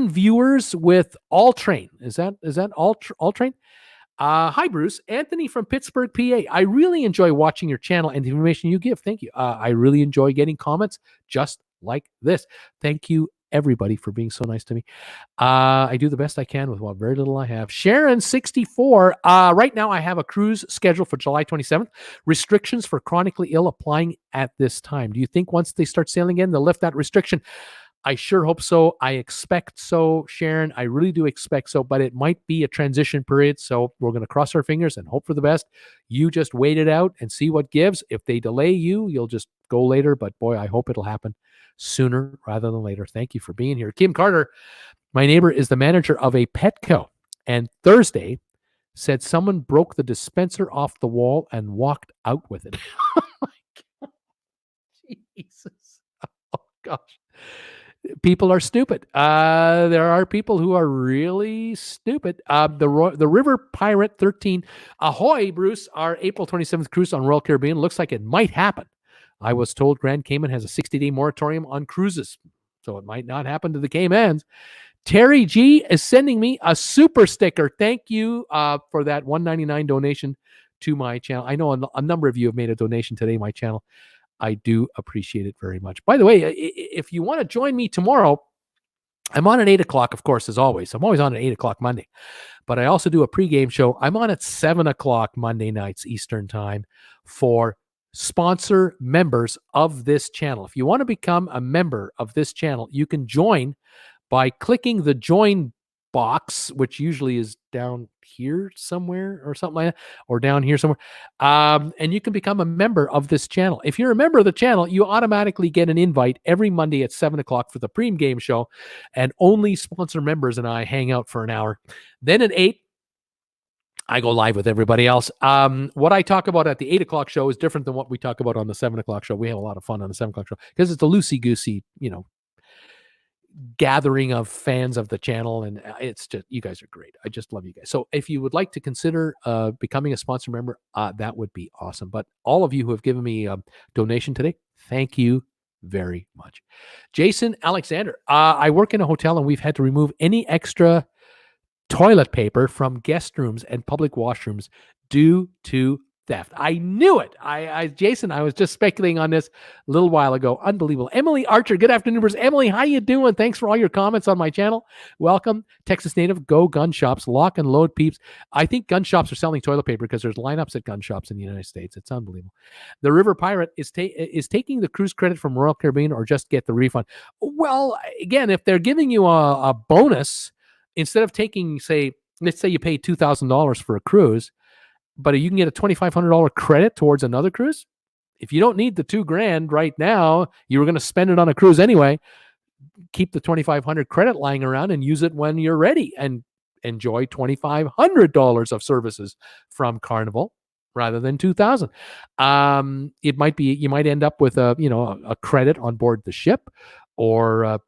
viewers with All Train. Is that All Train? Hi, Bruce. Anthony from Pittsburgh, PA. I really enjoy watching your channel and the information you give. Thank you. I really enjoy getting comments just like this. Thank you, everybody, for being so nice to me. I do the best I can with what very little I have. Sharon 64. Right now I have a cruise scheduled for July 27th. Restrictions for chronically ill applying at this time. Do you think once they start sailing again, they'll lift that restriction? I sure hope so. I expect so, Sharon. I really do expect so, but it might be a transition period. So we're going to cross our fingers and hope for the best. You just wait it out and see what gives. If they delay you, you'll just go later. But boy, I hope it'll happen sooner rather than later. Thank you for being here. Kim Carter, my neighbor, is the manager of a Petco, and Thursday said someone broke the dispenser off the wall and walked out with it. Oh my God. Jesus. Oh gosh. People are stupid. There are people who are really stupid. The River Pirate 13. Ahoy, Bruce. Our April 27th cruise on Royal Caribbean looks like it might happen. I was told Grand Cayman has a 60-day moratorium on cruises, so it might not happen to the Caymans. Terry G is sending me a super sticker. Thank you for that $1.99 donation to my channel. I know a number of you have made a donation today to my channel. I do appreciate it very much. By the way, if you want to join me tomorrow, I'm on at 8 o'clock, of course, as always. I'm always on at 8 o'clock Monday. But I also do a pregame show. I'm on at 7 o'clock Monday nights Eastern time for sponsor members of this channel. If you want to become a member of this channel, you can join by clicking the join box, which usually is down here somewhere or something like that, or down here somewhere. And you can become a member of this channel. If you're a member of the channel, you automatically get an invite every Monday at 7 o'clock for the pre-game show, and only sponsor members and I hang out for an hour. Then at 8, I go live with everybody else. What I talk about at the 8 o'clock show is different than what we talk about on the 7 o'clock show. We have a lot of fun on the 7 o'clock show because it's a loosey-goosey, gathering of fans of the channel, and it's just, you guys are great. I just love you guys. So if you would like to consider becoming a sponsor member, that would be awesome. But all of you who have given me a donation today, thank you very much. Jason Alexander, I work in a hotel and we've had to remove any extra toilet paper from guest rooms and public washrooms due to theft. I knew it. Jason, I was just speculating on this a little while ago. Unbelievable. Emily Archer, good afternoon, Bruce. Emily, how you doing? Thanks for all your comments on my channel. Welcome. Texas native, go gun shops, lock and load peeps. I think gun shops are selling toilet paper because there's lineups at gun shops in the United States. It's unbelievable. The River Pirate is taking the cruise credit from Royal Caribbean or just get the refund. Well, again, if they're giving you a bonus, instead of taking, let's say you pay $2,000 for a cruise, but you can get a $2,500 credit towards another cruise. If you don't need the $2,000 right now, you were going to spend it on a cruise anyway. Keep the $2,500 credit lying around and use it when you're ready, and enjoy $2,500 of services from Carnival rather than $2,000. It might be, you might end up with a credit on board the ship, or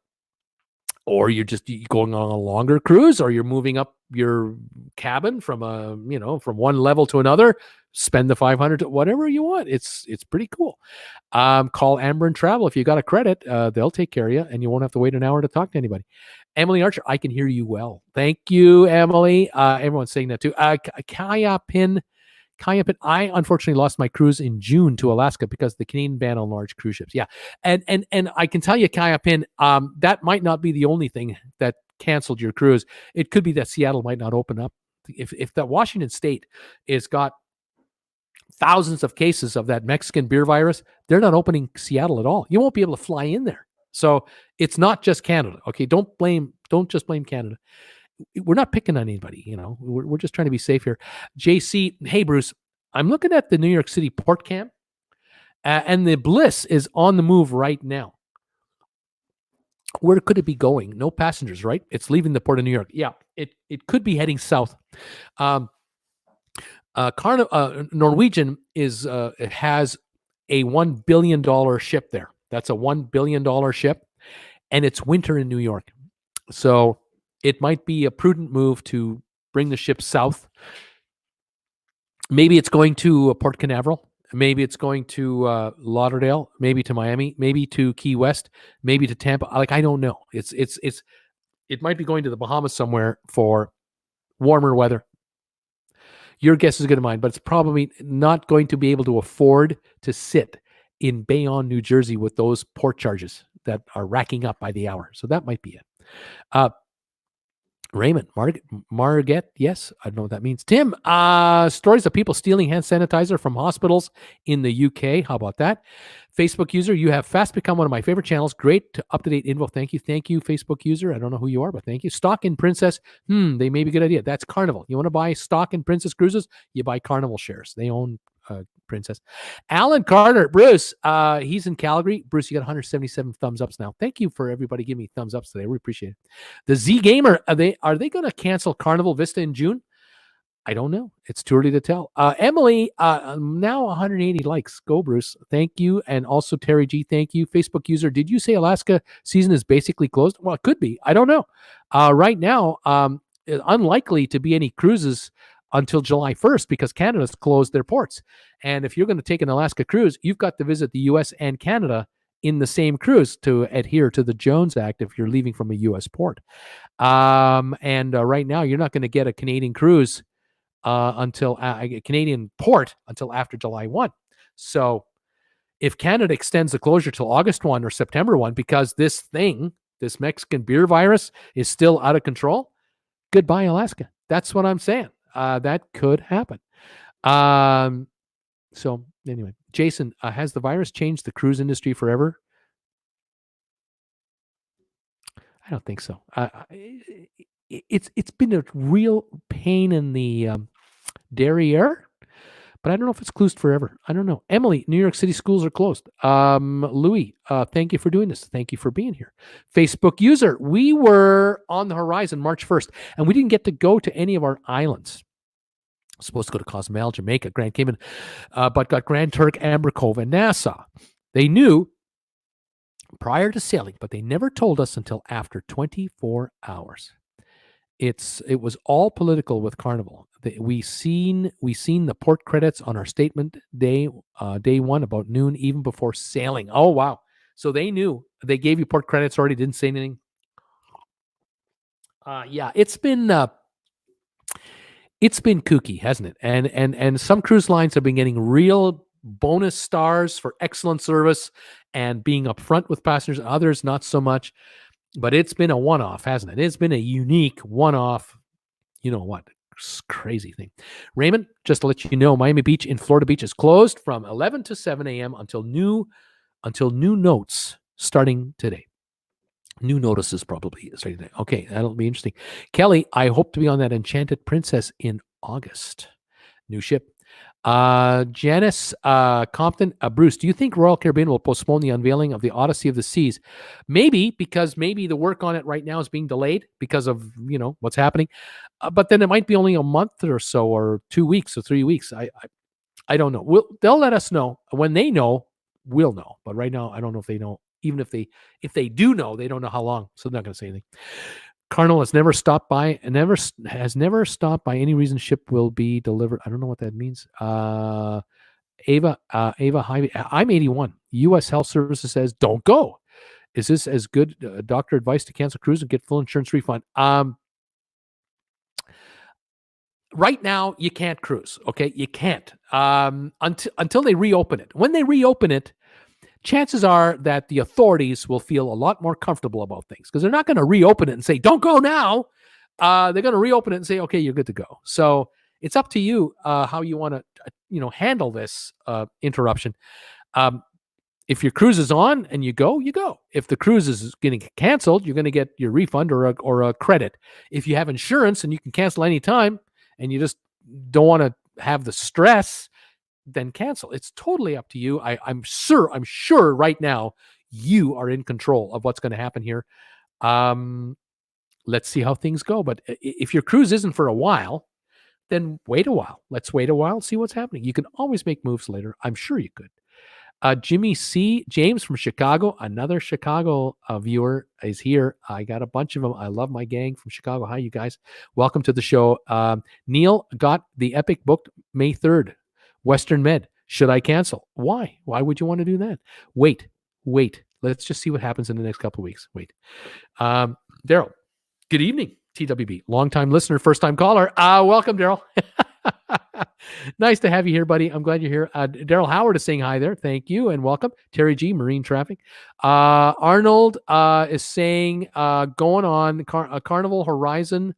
you're just going on a longer cruise, or you're moving up your cabin from from one level to another. Spend the $500, whatever you want. It's pretty cool. Call Amber and Travel if you got a credit. They'll take care of you, and you won't have to wait an hour to talk to anybody. Emily Archer, I can hear you well. Thank you, Emily. Everyone's saying that too. Kaya Pin, I unfortunately lost my cruise in June to Alaska because of the Canadian ban on large cruise ships. Yeah. And I can tell you, Kaya Pin, that might not be the only thing that canceled your cruise. It could be that Seattle might not open up. If that Washington State is got thousands of cases of that Mexican beer virus, they're not opening Seattle at all. You won't be able to fly in there. So it's not just Canada. Okay. Don't just blame Canada. We're not picking on anybody, we're just trying to be safe here. JC, hey, Bruce, I'm looking at the New York City port cam, and the Bliss is on the move right now. Where could it be going? No passengers, right? It's leaving the port of New York. Yeah, it could be heading south. Norwegian it has a $1 billion ship there. That's a $1 billion ship, and it's winter in New York. So it might be a prudent move to bring the ship south. Maybe it's going to Port Canaveral. Maybe it's going to Lauderdale. Maybe to Miami. Maybe to Key West. Maybe to Tampa. I don't know. It might be going to the Bahamas somewhere for warmer weather. Your guess is good as mine, but it's probably not going to be able to afford to sit in Bayonne, New Jersey, with those port charges that are racking up by the hour. So that might be it. Raymond, Marget, yes, I don't know what that means. Tim, stories of people stealing hand sanitizer from hospitals in the UK. How about that? Facebook user, you have fast become one of my favorite channels. Great to up-to-date info. Thank you, Facebook user. I don't know who you are, but thank you. Stock in Princess, they may be a good idea. That's Carnival. You want to buy stock in Princess Cruises? You buy Carnival shares. They own Princess. Alan Carter, Bruce, he's in Calgary. Bruce, you got 177 thumbs ups now. Thank you for everybody giving me thumbs ups today. We appreciate it. The Z Gamer, are they going to cancel Carnival Vista in June? I don't know. It's too early to tell. Emily, now 180 likes. Go, Bruce. Thank you. And also Terry G, thank you. Facebook user, did you say Alaska season is basically closed? Well, it could be. I don't know. Right now, unlikely to be any cruises until July 1st because Canada's closed their ports. And if you're going to take an Alaska cruise, you've got to visit the U.S. and Canada in the same cruise to adhere to the Jones Act if you're leaving from a U.S. port. Right now, you're not going to get a Canadian cruise until a Canadian port until after July 1. So if Canada extends the closure till August 1 or September 1 because this Mexican beer virus is still out of control, goodbye, Alaska. That's what I'm saying. That could happen. So anyway, Jason, has the virus changed the cruise industry forever? I don't think so. It's been a real pain in the derriere, but I don't know if it's closed forever. I don't know. Emily, New York City schools are closed. Louis, thank you for doing this. Thank you for being here. Facebook user, we were on the horizon March 1st, and we didn't get to go to any of our islands. Supposed to go to Cozumel, Jamaica, Grand Cayman, but got Grand Turk, Amber Cove, and Nassau. They knew prior to sailing, but they never told us until after 24 hours. It was all political with Carnival. We seen the port credits on our statement day one about noon, even before sailing. Oh wow! So they knew. They gave you port credits already. Didn't say anything. Yeah, it's been kooky, hasn't it? And some cruise lines have been getting real bonus stars for excellent service and being upfront with passengers. Others not so much. But it's been a one-off, hasn't it? It's been a unique one-off. You know what? Crazy thing. Raymond, just to let you know, Miami Beach in Florida Beach is closed from 11 to 7 a.m. until new notes starting today. New notices probably starting today. Okay, that'll be interesting. Kelly, I hope to be on that Enchanted Princess in August. New ship. Janice Compton, Bruce, do you think Royal Caribbean will postpone the unveiling of the Odyssey of the Seas? Maybe, because maybe the work on it right now is being delayed because of what's happening. But then it might be only a month or so, or 2 weeks or 3 weeks. I don't know. They'll let us know when they know. We'll know. But right now, I don't know if they know. Even if they do know, they don't know how long. So they're not going to say anything. Carnival has never stopped by and has never stopped by any reason ship will be delivered. I don't know what that means. Ava, I'm 81. U.S. Health Services says don't go. Is this as good doctor advice to cancel cruise and get full insurance refund? Right now, you can't cruise. Okay, you can't until they reopen it. When they reopen it, chances are that the authorities will feel a lot more comfortable about things because they're not going to reopen it and say, don't go now. They're going to reopen it and say, okay, you're good to go. So it's up to you how you want to, handle this interruption. If your cruise is on and you go, you go. If the cruise is getting canceled, you're going to get your refund or a credit. If you have insurance and you can cancel anytime and you just don't want to have the stress, then cancel. It's totally up to you. I'm sure right now you are in control of what's going to happen here. Let's see how things go. But if your cruise isn't for a while, then wait a while. Let's wait a while, see what's happening. You can always make moves later. I'm sure you could. Jimmy C. James from Chicago, another Chicago viewer is here. I got a bunch of them. I love my gang from Chicago. Hi, you guys. Welcome to the show. Neil got the Epic booked May 3rd. Western Med. Should I cancel? Why? Why would you want to do that? Wait. Let's just see what happens in the next couple of weeks. Wait. Daryl, good evening. TWB, longtime listener, first time caller. Welcome, Daryl. Nice to have you here, buddy. I'm glad you're here. Daryl Howard is saying hi there. Thank you and welcome. Terry G, Marine Traffic. Arnold is saying going on Carnival Horizon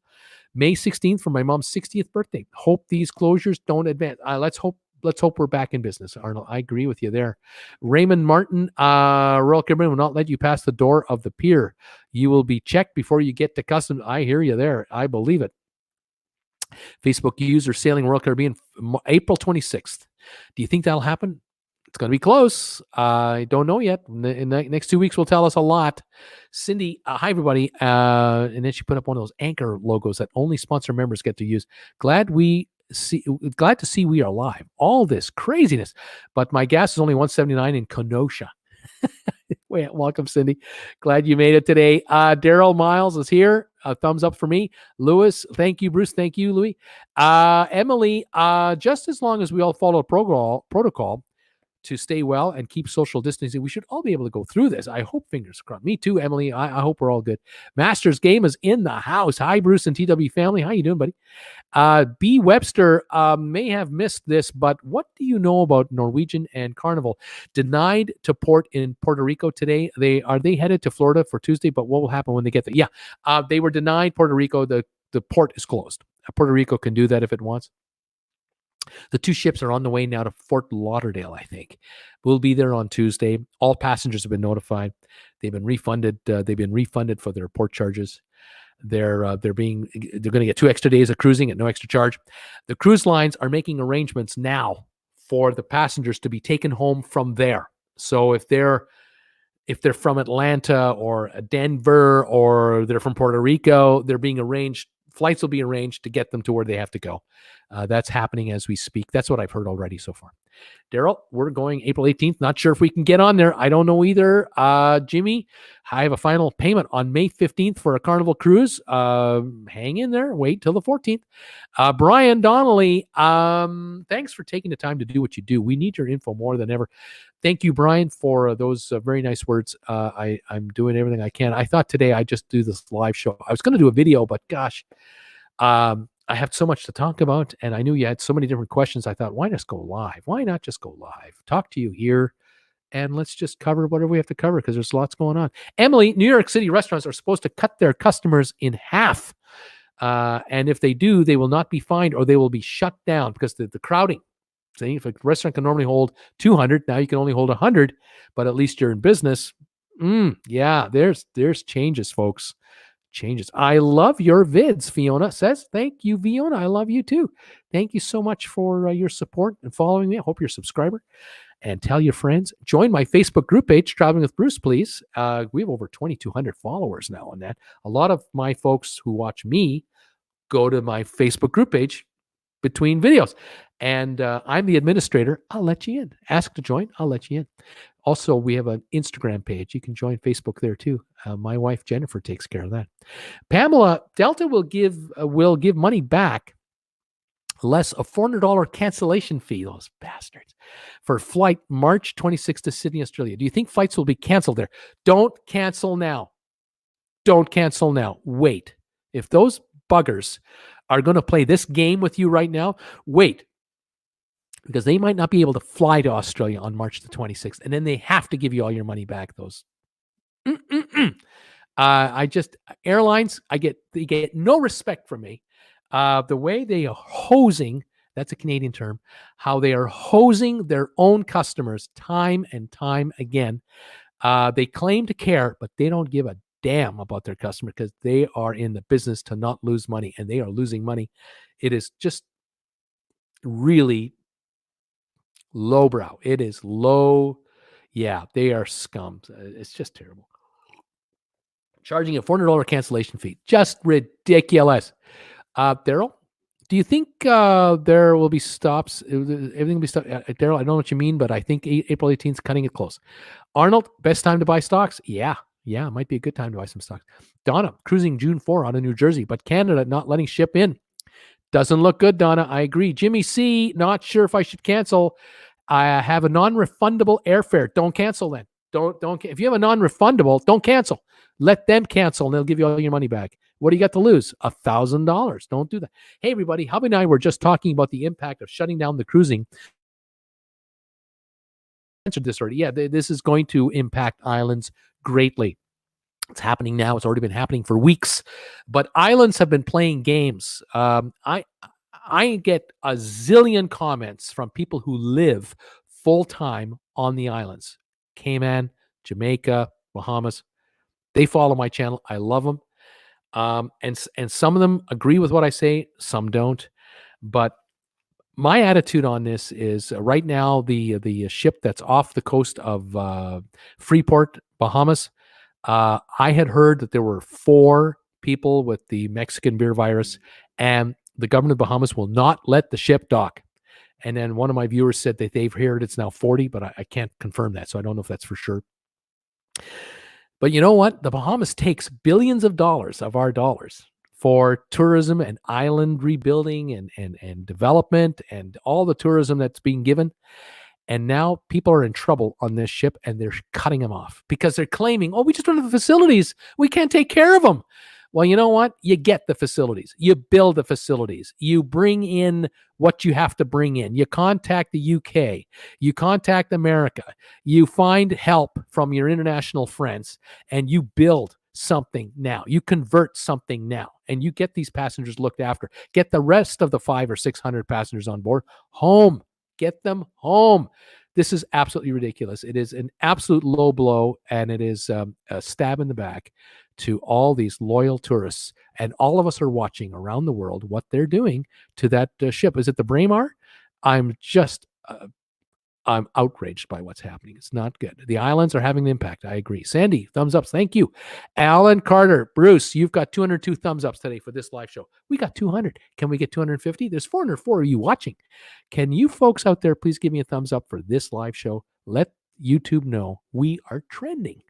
May 16th for my mom's 60th birthday. Hope these closures don't advance. Let's hope we're back in business, Arnold. I agree with you there. Raymond Martin, Royal Caribbean will not let you pass the door of the pier. You will be checked before you get to customs. I hear you there. I believe it. Facebook user sailing Royal Caribbean April 26th. Do you think that'll happen? It's going to be close. I don't know yet. In the next 2 weeks will tell us a lot. Cindy, hi everybody. And then she put up one of those anchor logos that only sponsor members get to use. Glad to see we are live. All this craziness, but my gas is only $1.79 in Kenosha. Welcome, Cindy. Glad you made it today. Daryl Miles is here. Thumbs up for me. Lewis, thank you. Bruce, thank you. Louis, Emily. Just as long as we all follow protocol to stay well and keep social distancing, we should all be able to go through this. I hope, fingers crossed. Me too, Emily. I hope we're all good. Masters Game is in the house. Hi, Bruce and TW family. How you doing, buddy? B. Webster may have missed this, but what do you know about Norwegian and Carnival? Denied to port in Puerto Rico today. Are they headed to Florida for Tuesday? But what will happen when they get there? Yeah, they were denied Puerto Rico. The port is closed. Puerto Rico can do that if it wants. The two ships are on the way now to Fort Lauderdale, I think. We'll be there on Tuesday. All passengers have been notified. They've been refunded. For their port charges. They're going to get 2 extra days of cruising at no extra charge. The cruise lines are making arrangements now for the passengers to be taken home from there. So if they're from Atlanta or Denver or they're from Puerto Rico, they're being arranged flights will be arranged to get them to where they have to go. That's happening as we speak. That's what I've heard already so far. Daryl, we're going April 18th. Not sure if we can get on there. I don't know either. Jimmy, I have a final payment on May 15th for a Carnival cruise. Hang in there. Wait till the 14th. Brian Donnelly, thanks for taking the time to do what you do. We need your info more than ever. Thank you, Brian, for those very nice words. I'm doing everything I can. I thought today I'd just do this live show. I was going to do a video, but gosh, I have so much to talk about, and I knew you had so many different questions. I thought, why just go live? Why not just go live? Talk to you here, and let's just cover whatever we have to cover because there's lots going on. Emily, New York City restaurants are supposed to cut their customers in half. And if they do, they will not be fined or they will be shut down because the crowding. See, if a restaurant can normally hold 200, now you can only hold 100, but at least you're in business. Yeah, there's changes, folks. Changes. I love your vids, Fiona says. Thank you, Fiona. I love you too. Thank you so much for your support and following me. I hope you're a subscriber. And tell your friends. Join my Facebook group page, Traveling with Bruce, please. We have over 2,200 followers now on that. A lot of my folks who watch me go to my Facebook group page between videos. And I'm the administrator. I'll let you in. Ask to join. I'll let you in. Also, we have an Instagram page. You can join Facebook there too. My wife, Jennifer, takes care of that. Pamela, Delta will give money back less a $400 cancellation fee, those bastards, for flight March 26th to Sydney, Australia. Do you think flights will be canceled there? Don't cancel now. Don't cancel now. Wait. If those buggers are going to play this game with you right now, wait. Because they might not be able to fly to Australia on March the 26th, and then they have to give you all your money back. Those airlines, they get no respect from me. The way they are hosing, that's a Canadian term, how they are hosing their own customers time and time again. They claim to care, but they don't give a damn about their customer because they are in the business to not lose money, and they are losing money. It is just really lowbrow. It is low. Yeah, they are scums. It's just terrible. Charging a $400 cancellation fee. Just ridiculous. Daryl, do you think there will be stops? Everything will be stopped? Daryl, I don't know what you mean, but I think April 18th is cutting it close. Arnold, best time to buy stocks? Yeah, it might be a good time to buy some stocks. Donna, cruising June 4 out of New Jersey, but Canada not letting ship in. Doesn't look good, Donna. I agree. Jimmy C, not sure if I should cancel. I have a non-refundable airfare. Don't cancel then. Don't. If you have a non-refundable, don't cancel. Let them cancel, and they'll give you all your money back. What do you got to lose? $1,000. Don't do that. Hey, everybody. Hubby and I were just talking about the impact of shutting down the cruising. I answered this already. Yeah, this is going to impact islands greatly. It's happening now. It's already been happening for weeks. But islands have been playing games. I get a zillion comments from people who live full-time on the islands. Cayman, Jamaica, Bahamas. They follow my channel. I love them. And some of them agree with what I say. Some don't. But my attitude on this is right now, the ship that's off the coast of Freeport, Bahamas, I had heard that there were 4 people with the Mexican beer virus, and the government of Bahamas will not let the ship dock. And then one of my viewers said that they've heard it's now 40, but I can't confirm that, so I don't know if that's for sure. But you know what? The Bahamas takes billions of dollars of our dollars for tourism and island rebuilding and development and all the tourism that's being given. And now people are in trouble on this ship, and they're cutting them off because they're claiming, we just don't have the facilities. We can't take care of them. Well, you know what? You get the facilities. You build the facilities. You bring in what you have to bring in. You contact the UK. You contact America. You find help from your international friends, and you build something now. You convert something now, and you get these passengers looked after. Get the rest of the 500 or 600 passengers on board home. Get them home. This is absolutely ridiculous. It is an absolute low blow, and it is a stab in the back to all these loyal tourists. And all of us are watching around the world what they're doing to that ship. Is it the Braemar? I'm just I'm outraged by what's happening. It's not good. The islands are having an impact. I agree. Sandy, thumbs ups. Thank you. Alan Carter, Bruce, you've got 202 thumbs ups today for this live show. We got 200. Can we get 250? There's 404 of you watching. Can you folks out there please give me a thumbs up for this live show? Let YouTube know we are trending.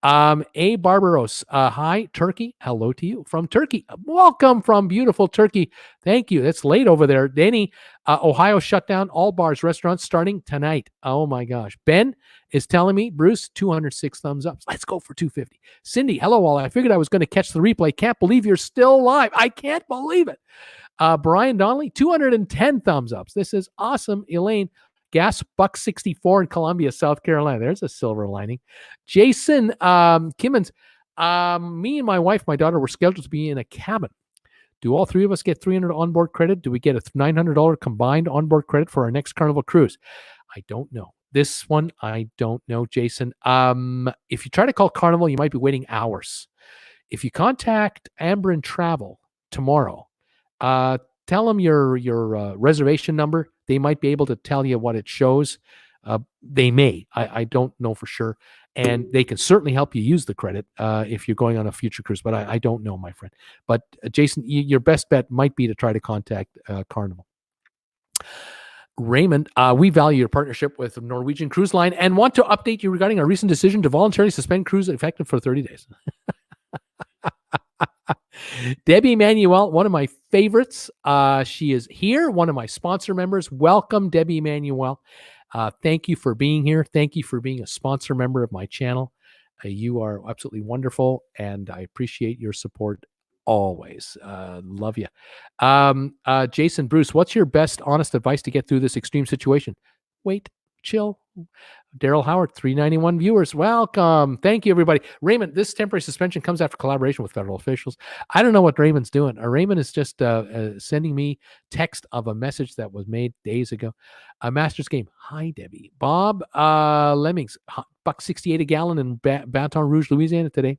A. Barbaros, hi, Turkey. Hello to you from Turkey. Welcome from beautiful Turkey. Thank you. It's late over there. Danny, Ohio shut down all bars, restaurants starting tonight. Oh my gosh. Ben is telling me, Bruce, 206 thumbs up. Let's go for 250. Cindy, hello all. I figured I was going to catch the replay. Can't believe you're still live. I can't believe it. Brian Donnelly, 210 thumbs ups. This is awesome. Elaine, gas $1.64 in Columbia, South Carolina. There's a silver lining. Jason Kimmons, me and my wife, my daughter, were scheduled to be in a cabin. Do all three of us get $300 onboard credit? Do we get a $900 combined onboard credit for our next Carnival cruise? I don't know. This one, I don't know, Jason. If you try to call Carnival, you might be waiting hours. If you contact Ambrin Travel tomorrow, tell them your reservation number. They might be able to tell you what it shows. They may. I don't know for sure. And they can certainly help you use the credit if you're going on a future cruise. But I don't know, my friend. But Jason, your best bet might be to try to contact Carnival. Raymond, we value your partnership with Norwegian Cruise Line and want to update you regarding our recent decision to voluntarily suspend cruise effective for 30 days. Debbie Manuel, one of my favorites. She is here, one of my sponsor members. Welcome, Debbie Manuel. Thank you for being here. Thank you for being a sponsor member of my channel. You are absolutely wonderful, and I appreciate your support always. Love you. Jason, Bruce, what's your best honest advice to get through this extreme situation? Wait, chill. Daryl Howard, 391 viewers. Welcome. Thank you, everybody. Raymond, this temporary suspension comes after collaboration with federal officials. I don't know what Raymond's doing. Raymond is just sending me text of a message that was made days ago. Masters Game. Hi, Debbie. Bob Lemmings, $1.68 a gallon in Baton Rouge, Louisiana today.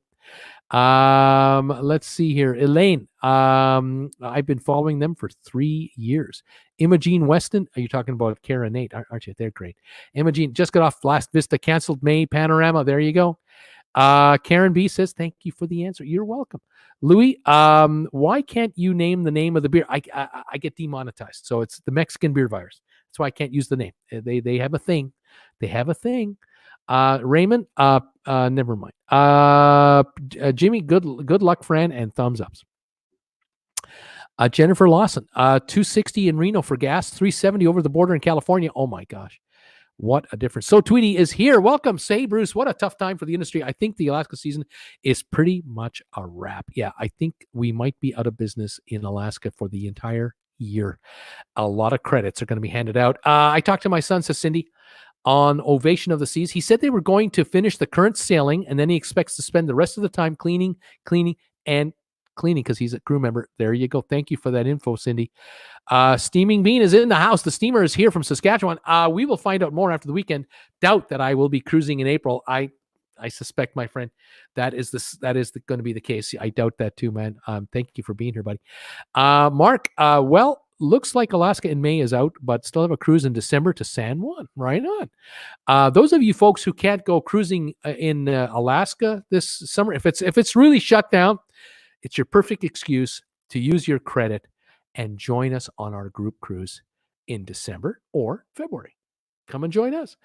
Let's see here. Elaine, I've been following them for 3 years. Imogene Weston, are you talking about Kara and Nate? Aren't you? They're great. Imogene just got off Last Vista, canceled May Panorama. There you go. Karen B says, thank you for the answer. You're welcome. Louis, why can't you name the name of the beer? I get demonetized. So it's the Mexican beer virus. That's why I can't use the name. They have a thing. They have a thing. Raymond, never mind. Jimmy, good luck, friend, and thumbs ups. Jennifer Lawson, $2.60 in Reno for gas, $3.70 over the border in California. Oh my gosh, what a difference. So Tweety is here. Welcome. Say, Bruce, what a tough time for the industry. I think the Alaska season is pretty much a wrap. Yeah, I think we might be out of business in Alaska for the entire year. A lot of credits are going to be handed out. I talked to my son, says Cindy, on Ovation of the Seas. He said they were going to finish the current sailing, and then he expects to spend the rest of the time cleaning, because he's a crew member. There you go. Thank you for that info, Cindy. Steaming Bean is in the house. The steamer is here from Saskatchewan. We will find out more after the weekend. Doubt that I will be cruising in April. I suspect, my friend, that is going to be the case. I doubt that too, man. Thank you for being here, buddy. Mark, well, looks like Alaska in May is out, but still have a cruise in December to San Juan. Right on. Those of you folks who can't go cruising in Alaska this summer, if it's really shut down, it's your perfect excuse to use your credit and join us on our group cruise in December or February. Come and join us.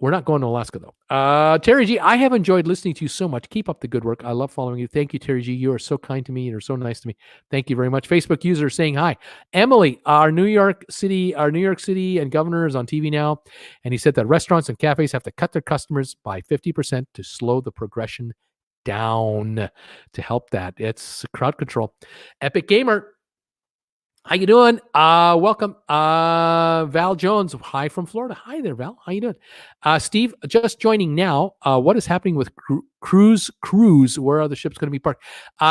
We're not going to Alaska, though. Terry G, I have enjoyed listening to you so much. Keep up the good work. I love following you. Thank you, Terry G. You are so kind to me. You're so nice to me. Thank you very much. Facebook user saying hi. Emily, our New York City and governor is on TV now. And he said that restaurants and cafes have to cut their customers by 50% to slow the progression down to help that. It's crowd control. Epic Gamer, how you doing? Welcome. Val Jones, hi from Florida. Hi there, Val. How you doing? Steve, just joining now. What is happening with cruise? Where are the ships going to be parked?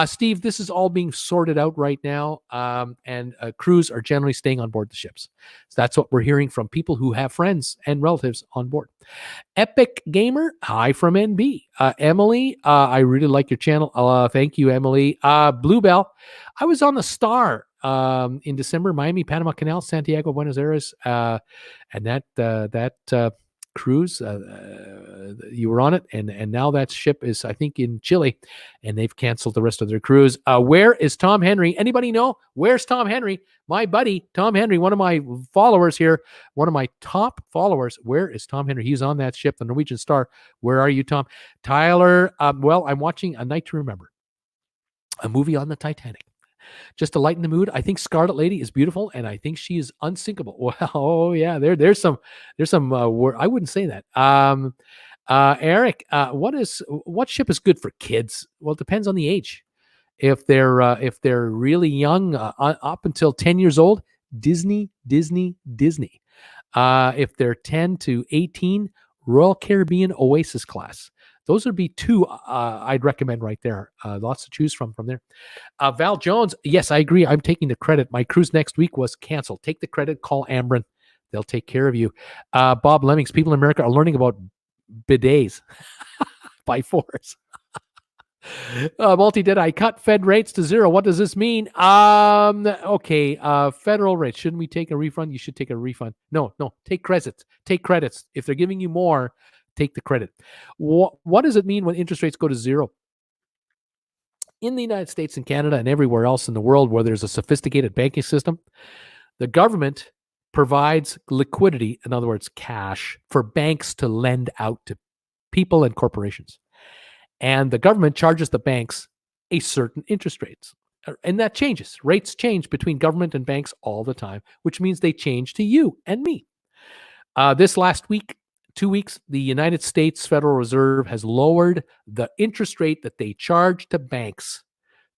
Steve, this is all being sorted out right now. And crews are generally staying on board the ships. So that's what we're hearing from people who have friends and relatives on board. Epic Gamer, hi from NB. Emily, I really like your channel. Thank you, Emily. Bluebell, I was on the Star in December, Miami, Panama Canal, Santiago, Buenos Aires, and that cruise. You were on it, and now that ship is, I think, in Chile, and they've canceled the rest of their cruise. Where is Tom Henry? Anybody know? Where's Tom Henry? My buddy, Tom Henry, one of my followers here, one of my top followers. Where is Tom Henry? He's on that ship, the Norwegian Star. Where are you, Tom? Tyler, well, I'm watching A Night to Remember, a movie on the Titanic. Just to lighten the mood, I think Scarlet Lady is beautiful, and I think she is unsinkable. Well, oh yeah, there's some I wouldn't say that. Eric, what ship is good for kids? Well, it depends on the age. If they're really young, up until 10 years old, Disney. If they're 10 to 18, Royal Caribbean Oasis class. Those would be two I'd recommend right there. Lots to choose from there. Val Jones, yes, I agree. I'm taking the credit. My cruise next week was canceled. Take the credit. Call Ambrin. They'll take care of you. Bob Lemmings, people in America are learning about bidets by force. Multi, did I cut Fed rates to zero? What does this mean? Okay, federal rates. Shouldn't we take a refund? You should take a refund. No, take credits. Take credits. If they're giving you more, take the credit. What does it mean when interest rates go to zero? In the United States and Canada and everywhere else in the world where there's a sophisticated banking system, the government provides liquidity, in other words, cash, for banks to lend out to people and corporations. And the government charges the banks a certain interest rates. And that changes. Rates change between government and banks all the time, which means they change to you and me. This last week, 2 weeks, the United States Federal Reserve has lowered the interest rate that they charge to banks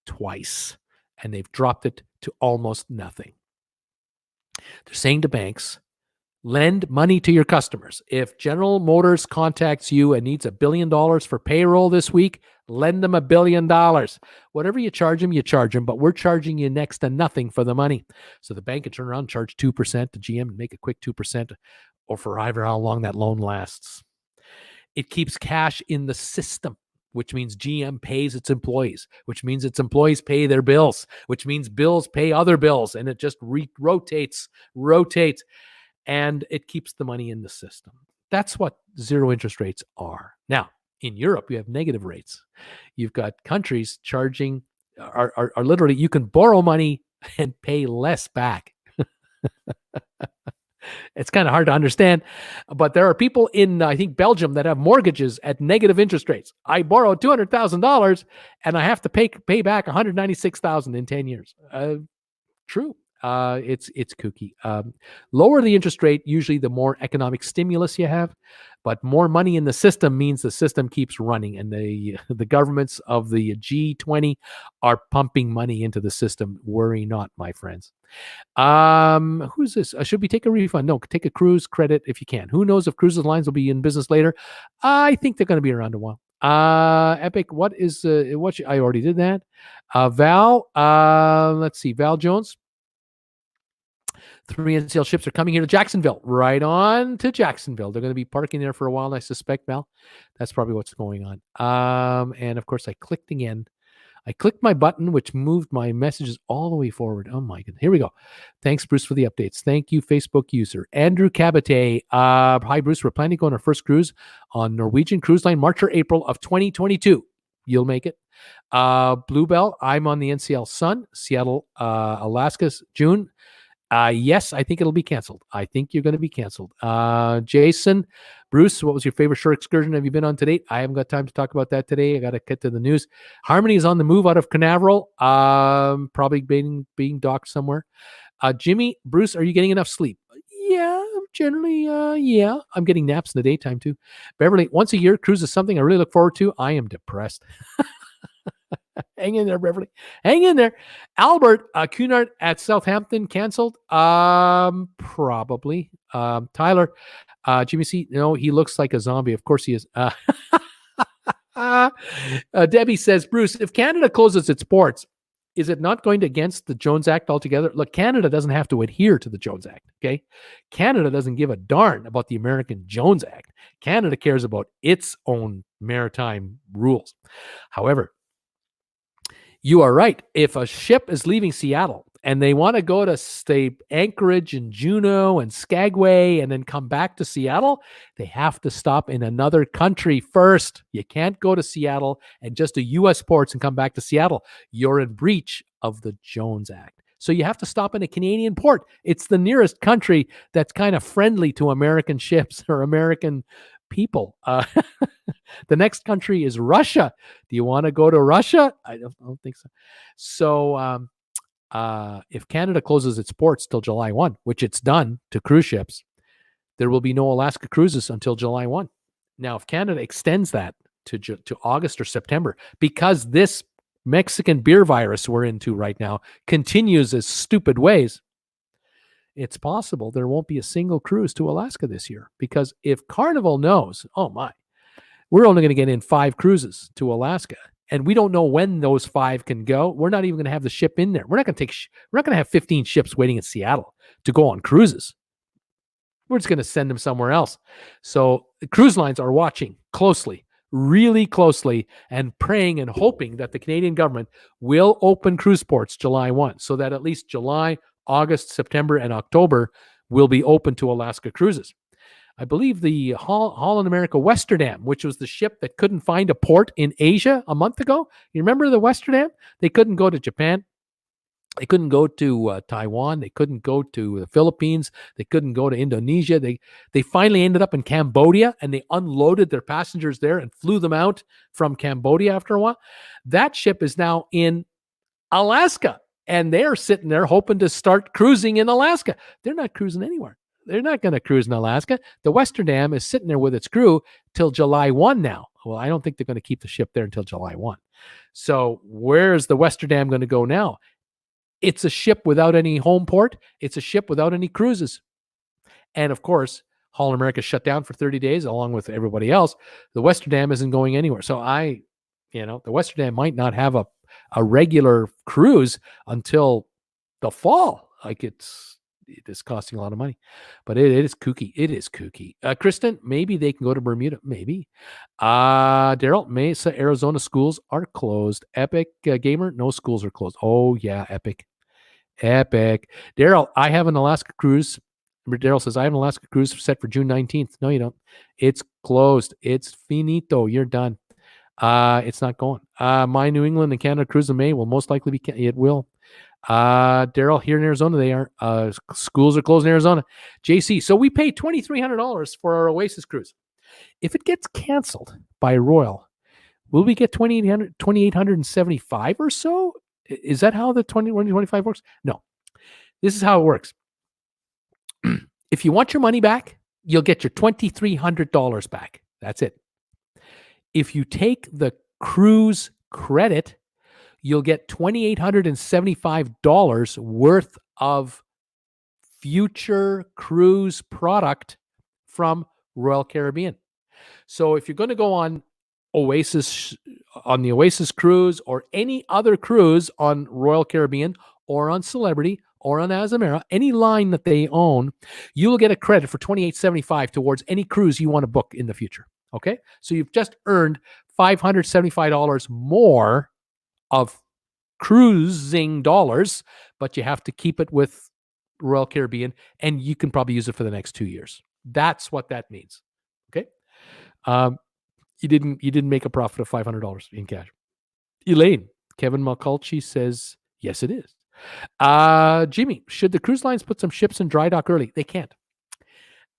twice, and they've dropped it to almost nothing. They're saying to banks, lend money to your customers. If General Motors contacts you and needs $1 billion for payroll this week, lend them $1 billion. Whatever you charge them, but we're charging you next to nothing for the money. So the bank can turn around and charge 2% to GM and make a quick 2%, or for however how long that loan lasts. It keeps cash in the system, which means GM pays its employees, which means its employees pay their bills, which means bills pay other bills, and it just rotates, and it keeps the money in the system. That's what zero interest rates are. Now, in Europe, you have negative rates. You've got countries charging, are literally, you can borrow money and pay less back. It's kind of hard to understand, but there are people in, I think, Belgium that have mortgages at negative interest rates. I borrowed $200,000 and I have to pay back $196,000 in 10 years. True. It's kooky. Lower the interest rate, usually the more economic stimulus you have, but more money in the system means the system keeps running, and the governments of the G20 are pumping money into the system. Worry not, my friends. Who's this? Should we take a refund? No, take a cruise credit if you can. Who knows if cruise lines will be in business later? I think they're going to be around a while. Epic, what is I already did that. Val, let's see, Val Jones. 3 NCL ships are coming here to Jacksonville. Right on to Jacksonville. They're going to be parking there for a while, I suspect, Val. That's probably what's going on. And of course, I clicked again. I clicked my button, which moved my messages all the way forward. Oh my goodness. Here we go. Thanks, Bruce, for the updates. Thank you, Facebook user. Andrew Cabate. Hi, Bruce. We're planning to go on our first cruise on Norwegian Cruise Line, March or April of 2022. You'll make it. Bluebell. I'm on the NCL Sun, Seattle, Alaska, June. Yes, I think it'll be canceled. I think you're going to be canceled. Jason, Bruce, what was your favorite shore excursion have you been on to date? I haven't got time to talk about that today. I got to get to the news. Harmony is on the move out of Canaveral, probably being docked somewhere. Jimmy, Bruce, are you getting enough sleep? Yeah, generally, yeah. I'm getting naps in the daytime too. Beverly, once a year, cruise is something I really look forward to. I am depressed. Hang in there, Beverly. Hang in there. Albert, Cunard at Southampton canceled. Probably. Tyler, Jimmy C. No, he looks like a zombie. Of course he is. Debbie says, Bruce, if Canada closes its ports, is it not going against the Jones Act altogether? Look, Canada doesn't have to adhere to the Jones Act, okay? Canada doesn't give a darn about the American Jones Act. Canada cares about its own maritime rules. However, you are right. If a ship is leaving Seattle and they want to go to stay Anchorage and Juneau and Skagway and then come back to Seattle, they have to stop in another country first. You can't go to Seattle and just to U.S. ports and come back to Seattle. You're in breach of the Jones Act. So you have to stop in a Canadian port. It's the nearest country that's kind of friendly to American ships or American people. The next country is Russia. Do you want to go to Russia? I don't think so. So if Canada closes its ports till July 1, which it's done to cruise ships, there will be no Alaska cruises until July 1. Now, if Canada extends that to August or September, because this Mexican beer virus we're into right now continues as stupid ways, it's possible there won't be a single cruise to Alaska this year. Because if Carnival knows, oh my, we're only going to get in 5 cruises to Alaska, and we don't know when those 5 can go, we're not even going to have the ship in there. We're not going to have 15 ships waiting in Seattle to go on cruises. We're just going to send them somewhere else. So the cruise lines are watching closely, really closely, and praying and hoping that the Canadian government will open cruise ports July 1, so that at least July, August, September, and October will be open to Alaska cruises. I believe the Holland America Westerdam, which was the ship that couldn't find a port in Asia a month ago. You remember the Westerdam? They couldn't go to Japan. They couldn't go to Taiwan. They couldn't go to the Philippines. They couldn't go to Indonesia. They finally ended up in Cambodia, and they unloaded their passengers there and flew them out from Cambodia after a while. That ship is now in Alaska, and they're sitting there hoping to start cruising in Alaska. They're not cruising anywhere. They're not going to cruise in Alaska. The Westerdam is sitting there with its crew till July 1 now. Well, I don't think they're going to keep the ship there until July 1. So where's the Westerdam going to go now? It's a ship without any home port. It's a ship without any cruises. And of course, Holland America shut down for 30 days along with everybody else. The Westerdam isn't going anywhere. So the Westerdam might not have a regular cruise until the fall. Like it is costing a lot of money, but it is kooky. It is kooky. Kristen, maybe they can go to Bermuda. Maybe. Daryl, Mesa, Arizona schools are closed. Epic Gamer, no schools are closed. Oh yeah, Epic. Daryl, I have an Alaska cruise. Daryl says, I have an Alaska cruise set for June 19th. No, you don't. It's closed. It's finito. You're done. It's not going. My New England and Canada cruise in May will most likely be, it will. Daryl, here in Arizona, they are. Schools are closed in Arizona. JC, so we paid $2,300 for our Oasis cruise. If it gets canceled by Royal, will we get $2,875 or so? Is that how the 2025 works? No. This is how it works. If you want your money back, you'll get your $2,300 back. That's it. If you take the cruise credit, you'll get $2,875 worth of future cruise product from Royal Caribbean. So if you're going to go on the Oasis cruise or any other cruise on Royal Caribbean or on Celebrity or on Azamara, any line that they own, you will get a credit for $2,875 towards any cruise you want to book in the future. Okay? So you've just earned $575 more of cruising dollars, but you have to keep it with Royal Caribbean, and you can probably use it for the next 2 years. That's what that means. Okay? You didn't make a profit of $500 in cash. Elaine, Kevin Malculchi says, yes, it is. Jimmy, should the cruise lines put some ships in dry dock early? They can't.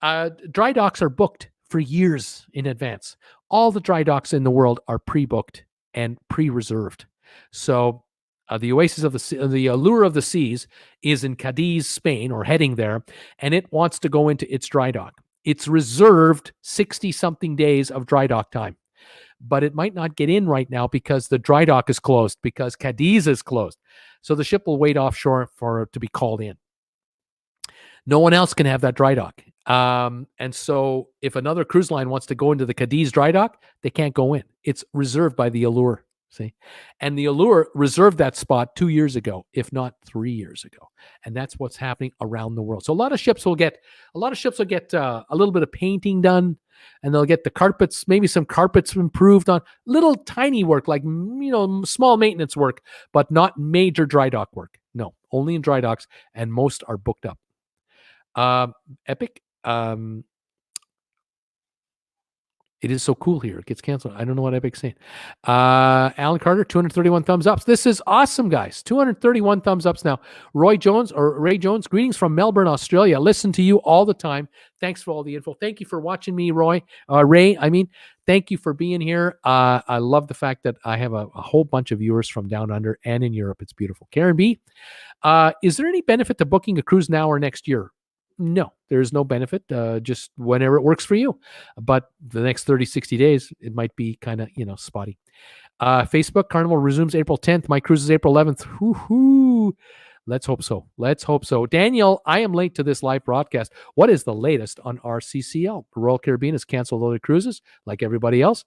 Dry docks are booked for years in advance. All the dry docks in the world are pre-booked and pre-reserved. So the Oasis of the Allure of the Seas is in Cadiz, Spain, or heading there, and it wants to go into its dry dock. It's reserved 60-something days of dry dock time, but it might not get in right now because the dry dock is closed, because Cadiz is closed. So the ship will wait offshore for it to be called in. No one else can have that dry dock. And so if another cruise line wants to go into the Cadiz dry dock, they can't go in. It's reserved by the Allure. See, and the Allure reserved that spot 2 years ago, if not 3 years ago, and that's what's happening around the world. So a lot of ships will get a little bit of painting done, and they'll get the carpets, maybe some carpets improved on, little tiny work like small maintenance work, but not major dry dock work. No, only in dry docks, and most are booked up. Epic. It is so cool here. It gets canceled. I don't know what Epic's saying. Alan Carter, 231 thumbs ups. This is awesome, guys. 231 thumbs ups now. Ray Jones, greetings from Melbourne, Australia. Listen to you all the time. Thanks for all the info. Thank you for watching me, Ray. Thank you for being here. I love the fact that I have a whole bunch of viewers from down under and in Europe. It's beautiful. Karen B, is there any benefit to booking a cruise now or next year? No, there's no benefit, just whenever it works for you. But the next 30, 60 days, it might be kind of, spotty. Facebook, Carnival resumes April 10th. My cruise is April 11th. Woo-hoo. Let's hope so. Daniel, I am late to this live broadcast. What is the latest on RCCL? Royal Caribbean has canceled other cruises like everybody else,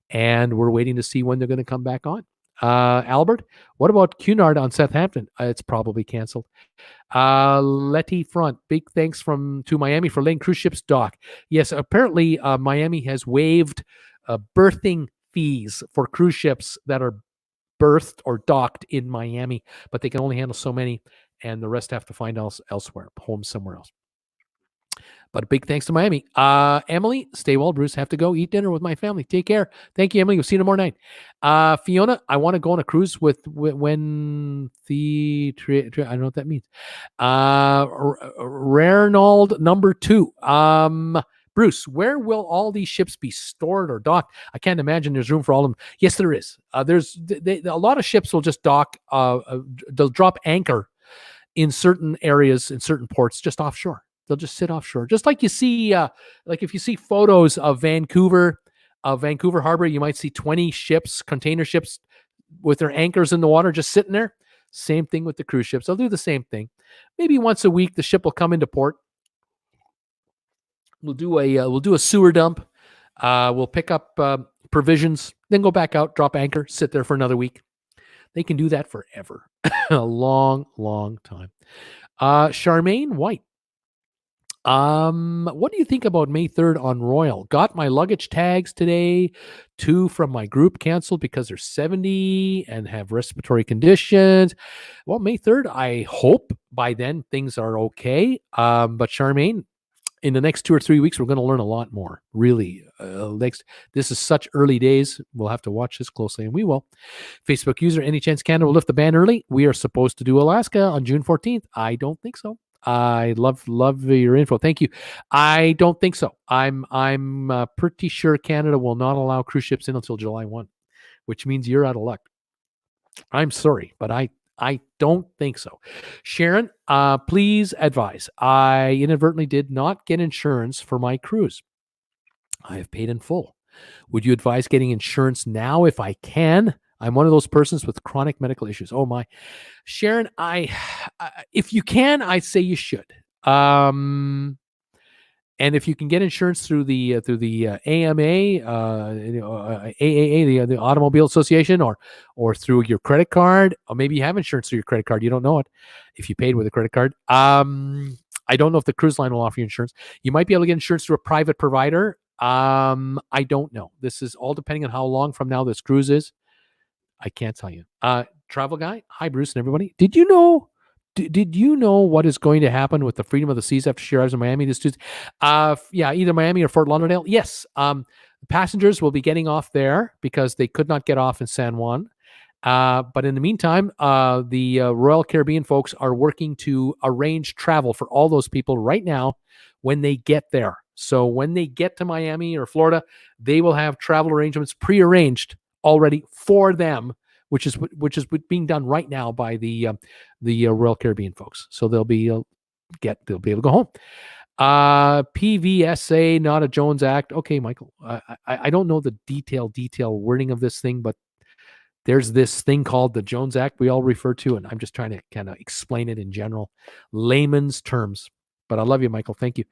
and we're waiting to see when they're going to come back on. Albert, what about Cunard on Southampton? It's probably canceled. Letty Front, big thanks to Miami for letting cruise ships dock. Yes, apparently Miami has waived berthing fees for cruise ships that are berthed or docked in Miami, but they can only handle so many, and the rest have to find elsewhere, home somewhere else. But a big thanks to Miami. Emily, stay well, Bruce. Have to go eat dinner with my family. Take care. Thank you, Emily. We'll see you tomorrow night. Fiona, I want to go on a cruise when the I don't know what that means. Reynold number 2. Bruce, where will all these ships be stored or docked? I can't imagine there's room for all of them. Yes, there is. There's a lot of ships will just dock. They'll drop anchor in certain areas, in certain ports, just offshore. They'll just sit offshore, just like you see. Like if you see photos of Vancouver Harbor, you might see 20 ships, container ships, with their anchors in the water, just sitting there. Same thing with the cruise ships. They'll do the same thing. Maybe once a week, the ship will come into port. We'll do a sewer dump. We'll pick up provisions, then go back out, drop anchor, sit there for another week. They can do that forever, a long, long time. Charmaine White. What do you think about May 3rd on Royal? Got my luggage tags today. 2 from my group canceled because they're 70 and have respiratory conditions. Well, May 3rd, I hope by then things are okay. But Charmaine, in the next 2 or 3 weeks, we're going to learn a lot more. Really, this is such early days. We'll have to watch this closely, and we will. Facebook user, any chance Canada will lift the ban early? We are supposed to do Alaska on June 14th. I don't think so. I love your info. Thank you. I don't think so. I'm pretty sure Canada will not allow cruise ships in until July 1, which means you're out of luck. I'm sorry, but I don't think so. Sharon, please advise. I inadvertently did not get insurance for my cruise. I have paid in full. Would you advise getting insurance now if I can? I'm one of those persons with chronic medical issues. Oh my, Sharon, if you can, I'd say you should. And if you can get insurance through the AMA, AAA, the Automobile Association, or through your credit card, or maybe you have insurance through your credit card. You don't know it if you paid with a credit card. I don't know if the cruise line will offer you insurance. You might be able to get insurance through a private provider. I don't know. This is all depending on how long from now this cruise is. I can't tell you. Travel guy, hi Bruce and everybody. Did you know what is going to happen with the Freedom of the Seas after she arrives in Miami this Tuesday? Yeah, either Miami or Fort Lauderdale. Yes. Passengers will be getting off there because they could not get off in San Juan. But in the meantime, the Royal Caribbean folks are working to arrange travel for all those people right now when they get there. So when they get to Miami or Florida, they will have travel arrangements prearranged already for them, which is being done right now by the Royal Caribbean folks. So they'll be able to go home. PVSA, not a Jones Act. Okay, Michael. I don't know the detailed wording of this thing, but there's this thing called the Jones Act we all refer to, and I'm just trying to kind of explain it in general, layman's terms. But I love you, Michael. Thank you.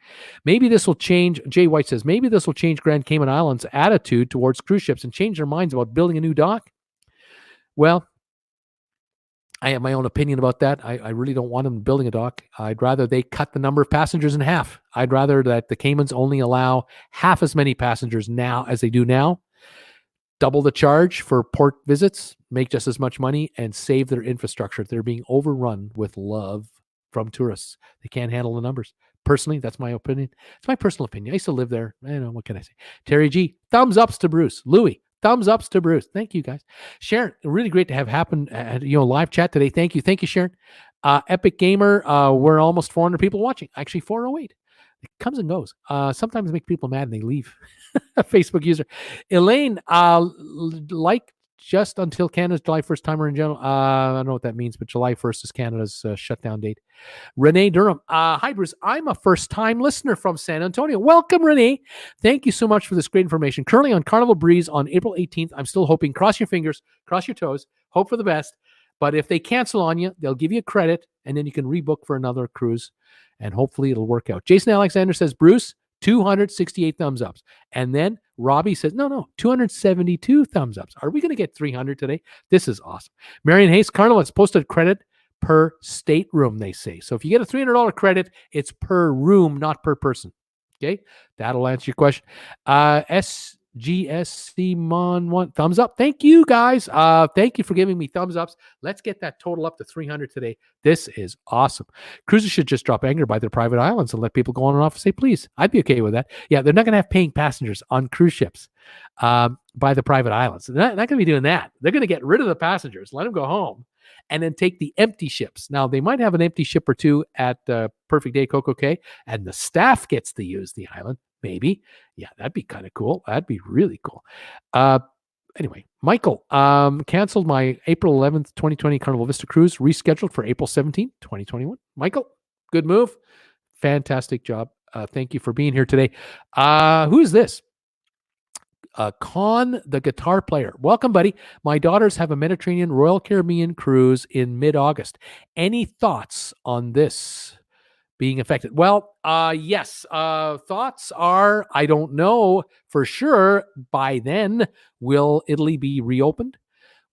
Maybe this will change. Jay White says, maybe this will change Grand Cayman Islands' attitude towards cruise ships and change their minds about building a new dock. Well, I have my own opinion about that. I really don't want them building a dock. I'd rather they cut the number of passengers in half. I'd rather that the Caymans only allow half as many passengers now as they do now. double the charge for port visits, make just as much money, and save their infrastructure. They're being overrun with love from tourists. They can't handle the numbers. Personally, that's my opinion. It's my personal opinion. I used to live there. I don't know, what can I say? Terry G, thumbs ups to Bruce. Louis, thumbs ups to Bruce. Thank you, guys. Sharon, really great to have happen. Live chat today. Thank you, Sharon. Epic Gamer, we're almost 400 people watching. Actually, 408. It comes and goes. Sometimes make people mad and they leave. Facebook user Elaine, like just until Canada's July 1st timer in general. I don't know what that means, but July 1st is Canada's shutdown date. Renee Durham, hi Bruce, I'm a first-time listener from San Antonio. Welcome, Renee. Thank you so much for this great information. Currently on Carnival Breeze on April 18th. I'm still hoping, cross your fingers, cross your toes, hope for the best. But if they cancel on you, they'll give you a credit, and then you can rebook for another cruise, and hopefully it'll work out. Jason Alexander says, Bruce, 268 thumbs ups. And then Robbie says, no, 272 thumbs ups. Are we going to get 300 today? This is awesome. Marion Hayes, Carnival has posted credit per stateroom, they say. So if you get a $300 credit, it's per room, not per person. Okay, that'll answer your question. SGSC Mon 1, thumbs up. Thank you, guys. Thank you for giving me thumbs ups. Let's get that total up to 300 today. This is awesome. Cruises should just drop anchor by their private islands and let people go on and off and say, please. I'd be okay with that. Yeah, they're not going to have paying passengers on cruise ships by the private islands. They're not going to be doing that. They're going to get rid of the passengers, let them go home, and then take the empty ships. Now, they might have an empty ship or two at Perfect Day Coco Cay, and the staff gets to use the island. Maybe. Yeah, that'd be kind of cool. That'd be really cool. Anyway, Michael, canceled my April 11th, 2020 Carnival Vista cruise, rescheduled for April 17th, 2021. Michael, good move. Fantastic job. Thank you for being here today. Who is this? Con, the guitar player. Welcome, buddy. My daughters have a Mediterranean Royal Caribbean cruise in mid-August. Any thoughts on this being affected? Well, yes. Thoughts are, I don't know for sure. By then, will Italy be reopened?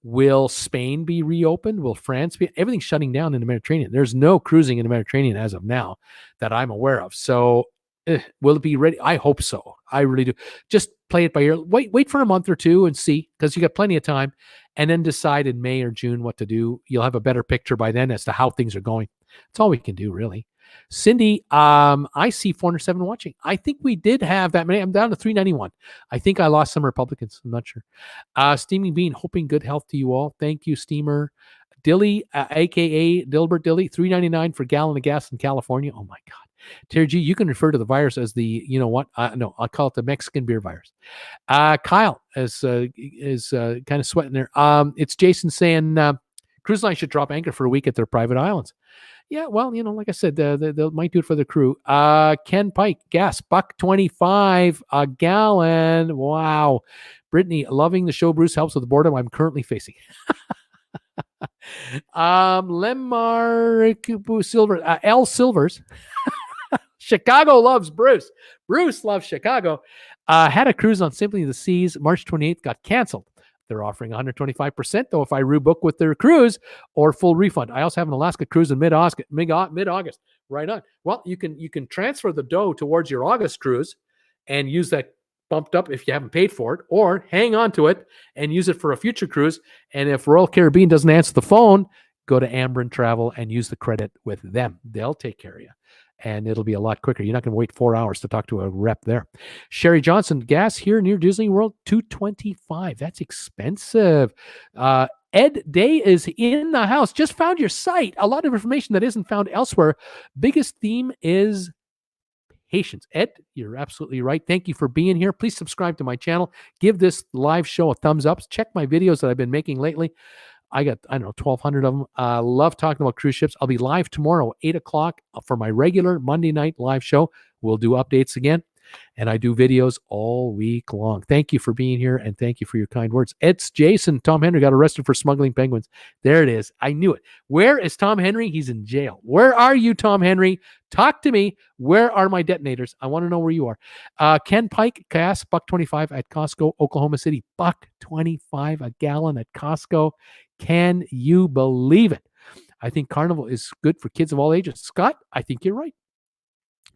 Will Spain be reopened? Will France be? Everything's shutting down in the Mediterranean. There's no cruising in the Mediterranean as of now that I'm aware of. So will it be ready? I hope so. I really do. Just play it by ear. Wait for a month or two and see, because you got plenty of time, and then decide in May or June what to do. You'll have a better picture by then as to how things are going. That's all we can do, really. Cindy, I see 407 watching. I think we did have that many. I'm down to 391. I think I lost some Republicans. I'm not sure. Steaming Bean, hoping good health to you all. Thank you, Steamer. Dilly, a.k.a. Dilbert Dilly, $3.99 for a gallon of gas in California. Oh, my God. Terry G, you can refer to the virus as the, you know what? No, I'll call it the Mexican beer virus. Kyle is kind of sweating there. It's Jason saying cruise line should drop anchor for a week at their private islands. Yeah, well, like I said, they might do it for the crew. Ken Pike, gas, $1.25 a gallon. Wow. Brittany, loving the show. Bruce helps with the boredom I'm currently facing. Lemar Silver, L Silvers. Chicago loves Bruce. Bruce loves Chicago. Had a cruise on Simply the Seas. March 28th got canceled. They're offering 125% though if I rebook with their cruise, or full refund. I also have an Alaska cruise in mid-August. Right on. Well, you can transfer the dough towards your August cruise and use that bumped up if you haven't paid for it, or hang on to it and use it for a future cruise. And if Royal Caribbean doesn't answer the phone, go to Ambrin Travel and use the credit with them. They'll take care of you, and it'll be a lot quicker. You're not going to wait 4 hours to talk to a rep there. Sherry Johnson, gas here near Disney World, $225. That's expensive. Ed Day is in the house. Just found your site. A lot of information that isn't found elsewhere. Biggest theme is patience. Ed, you're absolutely right. Thank you for being here. Please subscribe to my channel. Give this live show a thumbs up. Check my videos that I've been making lately. I got, 1,200 of them. Love talking about cruise ships. I'll be live tomorrow, 8 o'clock for my regular Monday night live show. We'll do updates again. And I do videos all week long. Thank you for being here, and thank you for your kind words. It's Jason. Tom Henry got arrested for smuggling penguins. There it is. I knew it. Where is Tom Henry? He's in jail. Where are you, Tom Henry? Talk to me. Where are my detonators? I want to know where you are. Ken Pike, gas, $1.25 at Costco, Oklahoma City. $1.25 a gallon at Costco. Can you believe it? I think Carnival is good for kids of all ages. Scott, I think you're right.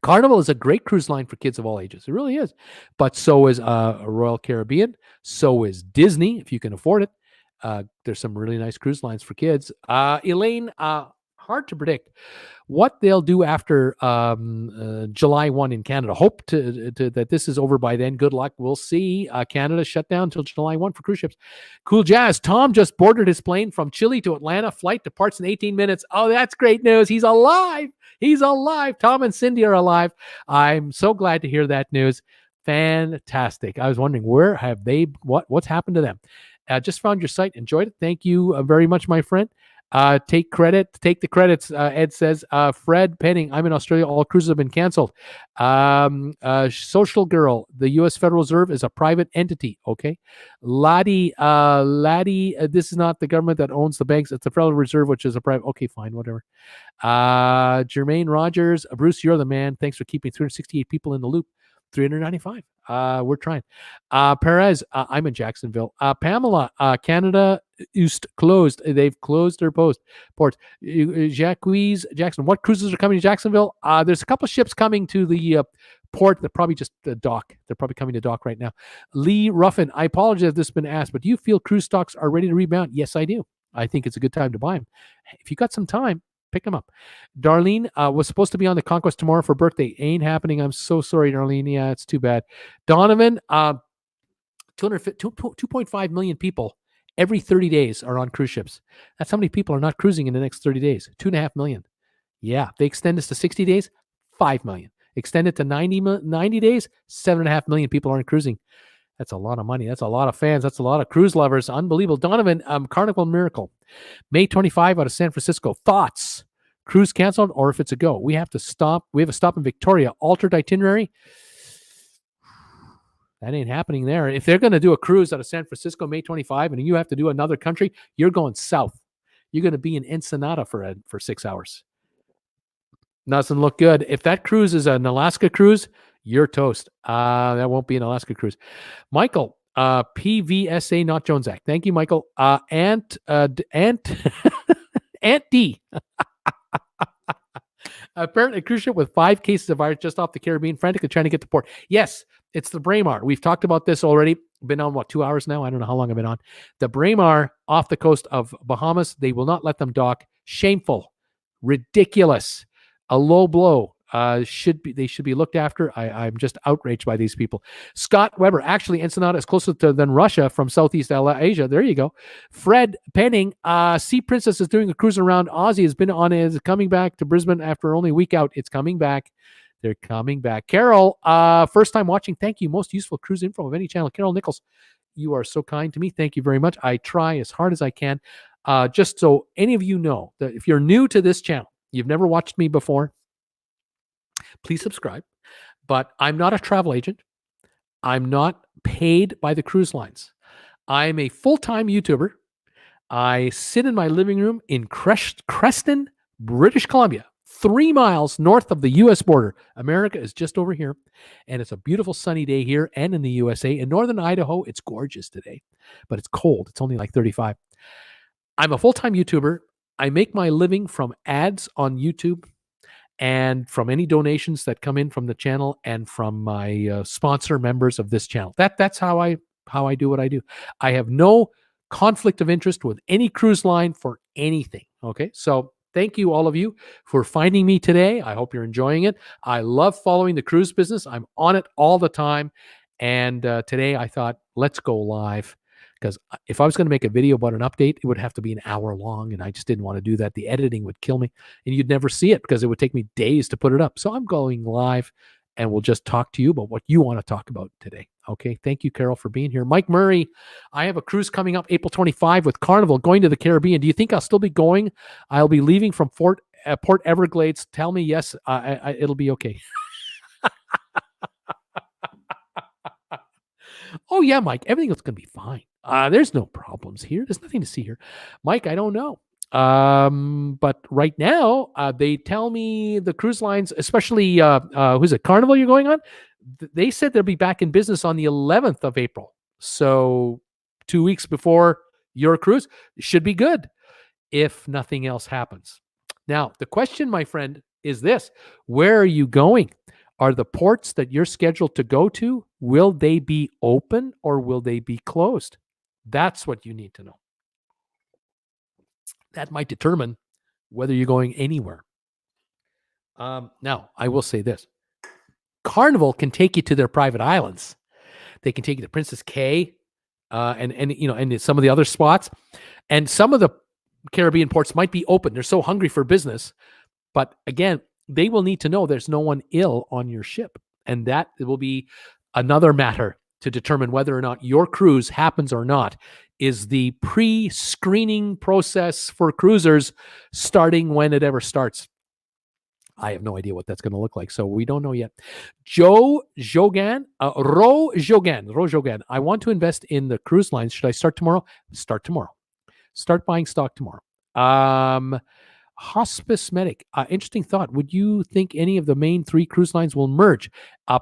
Carnival is a great cruise line for kids of all ages. It really is. But so is Royal Caribbean. So is Disney, if you can afford it. There's some really nice cruise lines for kids. Elaine, hard to predict what they'll do after July 1 in Canada. Hope that this is over by then. Good luck. We'll see. Canada shut down until July 1 for cruise ships. Cool Jazz. Tom just boarded his plane from Chile to Atlanta. Flight departs in 18 minutes. Oh, that's great news. He's alive. He's alive. Tom and Cindy are alive. I'm so glad to hear that news. Fantastic. I was wondering, where have they, what's happened to them? Just found your site. Enjoyed it. Thank you very much, my friend. Take the credits. Ed says, Fred Penning, I'm in Australia. All cruises have been canceled. Social Girl, the U.S. Federal Reserve is a private entity. Okay. Laddie, this is not the government that owns the banks. It's the Federal Reserve, which is a private. Okay, fine, whatever. Jermaine Rogers, Bruce, you're the man. Thanks for keeping 368 people in the loop. 395. We're trying. Perez, I'm in Jacksonville. Pamela, Canada East closed. They've closed their ports. Jacques Jackson, what cruises are coming to Jacksonville? There's a couple ships coming to the port that probably just the dock. They're probably coming to dock right now. Lee Ruffin, I apologize if this has been asked, but do you feel cruise stocks are ready to rebound? Yes, I do. I think it's a good time to buy them. If you got some time, pick them up. Darlene was supposed to be on the Conquest tomorrow for birthday. Ain't happening. I'm so sorry, Darlene. Yeah, it's too bad. Donovan, 2.5 million people every 30 days are on cruise ships. That's how many people are not cruising in the next 30 days. 2.5 million. Yeah, they extend this to 60 days, 5 million. Extend it to 90 days, 7.5 million people aren't cruising. That's a lot of money. That's a lot of fans. That's a lot of cruise lovers. Unbelievable. Donovan, Carnival Miracle. May 25 out of San Francisco. Thoughts? Cruise canceled or if it's a go? We have to stop. We have a stop in Victoria. Altered itinerary. That ain't happening there. If they're going to do a cruise out of San Francisco May 25 and you have to do another country, you're going south. You're going to be in Ensenada for 6 hours. Doesn't look good. If that cruise is an Alaska cruise, you're toast. That won't be an Alaska cruise. Michael, PVSA, not Jones Act. Thank you, Michael. Aunt D. Apparently, a cruise ship with 5 cases of virus just off the Caribbean, frantically trying to get to port. Yes, it's the Braemar. We've talked about this already. Been on, 2 hours now? I don't know how long I've been on. The Braemar off the coast of Bahamas. They will not let them dock. Shameful. Ridiculous. A low blow. They should be looked after. I'm just outraged by these people. Scott Weber, actually Ensenada is closer than Russia from Southeast Asia. There you go. Fred Penning, Sea Princess is doing a cruise around Aussie. Is coming back to Brisbane after only a week out. It's coming back. They're coming back. Carol, first time watching. Thank you. Most useful cruise info of any channel. Carol Nichols, you are so kind to me. Thank you very much. I try as hard as I can. Just so any of you know that if you're new to this channel, you've never watched me before, please subscribe. But I'm not a travel agent. I'm not paid by the cruise lines. I'm a full-time YouTuber. I sit in my living room in Creston, British Columbia, 3 miles north of the U.S. border. America is just over here, and it's a beautiful sunny day here and in the USA. In northern Idaho, it's gorgeous today, but it's cold. It's only like 35. I'm a full-time YouTuber. I make my living from ads on YouTube and from any donations that come in from the channel and from my sponsor members of this channel. That's how I do what I do. I have no conflict of interest with any cruise line for anything. Okay, so thank you all of you for finding me today. I hope you're enjoying it. I love following the cruise business. I'm on it all the time. And today I thought, let's go live. Because if I was going to make a video about an update, it would have to be an hour long, and I just didn't want to do that. The editing would kill me, and you'd never see it because it would take me days to put it up. So I'm going live, and we'll just talk to you about what you want to talk about today. Okay, thank you, Carol, for being here. Mike Murray, I have a cruise coming up April 25 with Carnival going to the Caribbean. Do you think I'll still be going? I'll be leaving from Port Everglades. Tell me yes, it'll be okay. Oh, yeah, Mike, everything's going to be fine. There's no problems here. There's nothing to see here. Mike, I don't know. But right now, they tell me the cruise lines, especially, who's it, Carnival you're going on? They said they'll be back in business on the 11th of April. So 2 weeks before your cruise. Should be good if nothing else happens. Now, the question, my friend, is this. Where are you going? Are the ports that you're scheduled to go to, will they be open or will they be closed? That's what you need to know. That might determine whether you're going anywhere. Now, I will say this. Carnival can take you to their private islands. They can take you to Princess Cay, and some of the other spots, and some of the Caribbean ports might be open. They're so hungry for business, but again, they will need to know there's no one ill on your ship, and that will be another matter to determine whether or not your cruise happens or not. Is the pre-screening process for cruisers starting when it ever starts? I have no idea what that's going to look like, so we don't know yet. Ro Jogan. I want to invest in the cruise lines. Should I start tomorrow? Start tomorrow. Start buying stock tomorrow. Hospice Medic. Interesting thought. Would you think any of the main 3 cruise lines will merge?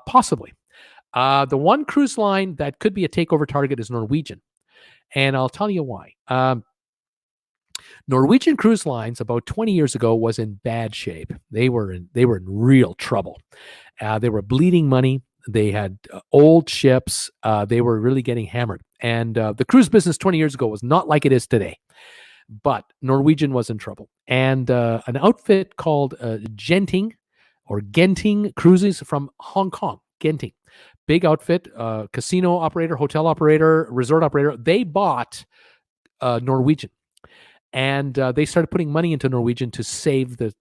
Possibly. The one cruise line that could be a takeover target is Norwegian, and I'll tell you why. Norwegian Cruise Lines about 20 years ago was in bad shape. They were in real trouble. They were bleeding money. They had old ships. They were really getting hammered. And the cruise business 20 years ago was not like it is today. But Norwegian was in trouble. And an outfit called Genting Cruises from Hong Kong, Genting, big outfit, casino operator, hotel operator, resort operator, they bought Norwegian. And they started putting money into Norwegian to save the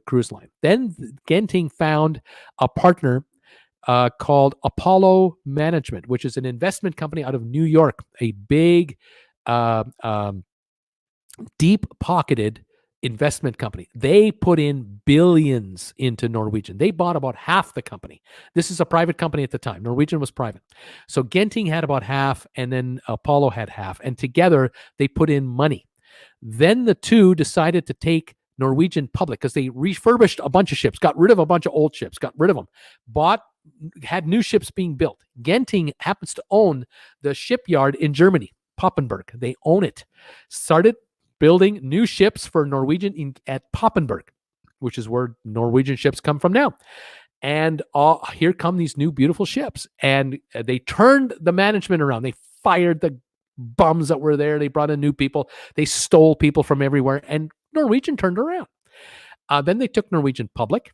cruise line. Then Genting found a partner called Apollo Management, which is an investment company out of New York, a big, deep-pocketed investment company. They put in billions into Norwegian. They bought about half the company. This is a private company at the time. Norwegian was private. So Genting had about half, and then Apollo had half. And together, they put in money. Then the two decided to take Norwegian public because they refurbished a bunch of ships, got rid of a bunch of old ships, got rid of them, had new ships being built. Genting happens to own the shipyard in Germany, Papenburg. They own it. Started building new ships for Norwegian at Papenburg, which is where Norwegian ships come from now. And here come these new beautiful ships. And they turned the management around. They fired the bums that were there. They brought in new people. They stole people from everywhere, and Norwegian turned around. Then they took Norwegian public,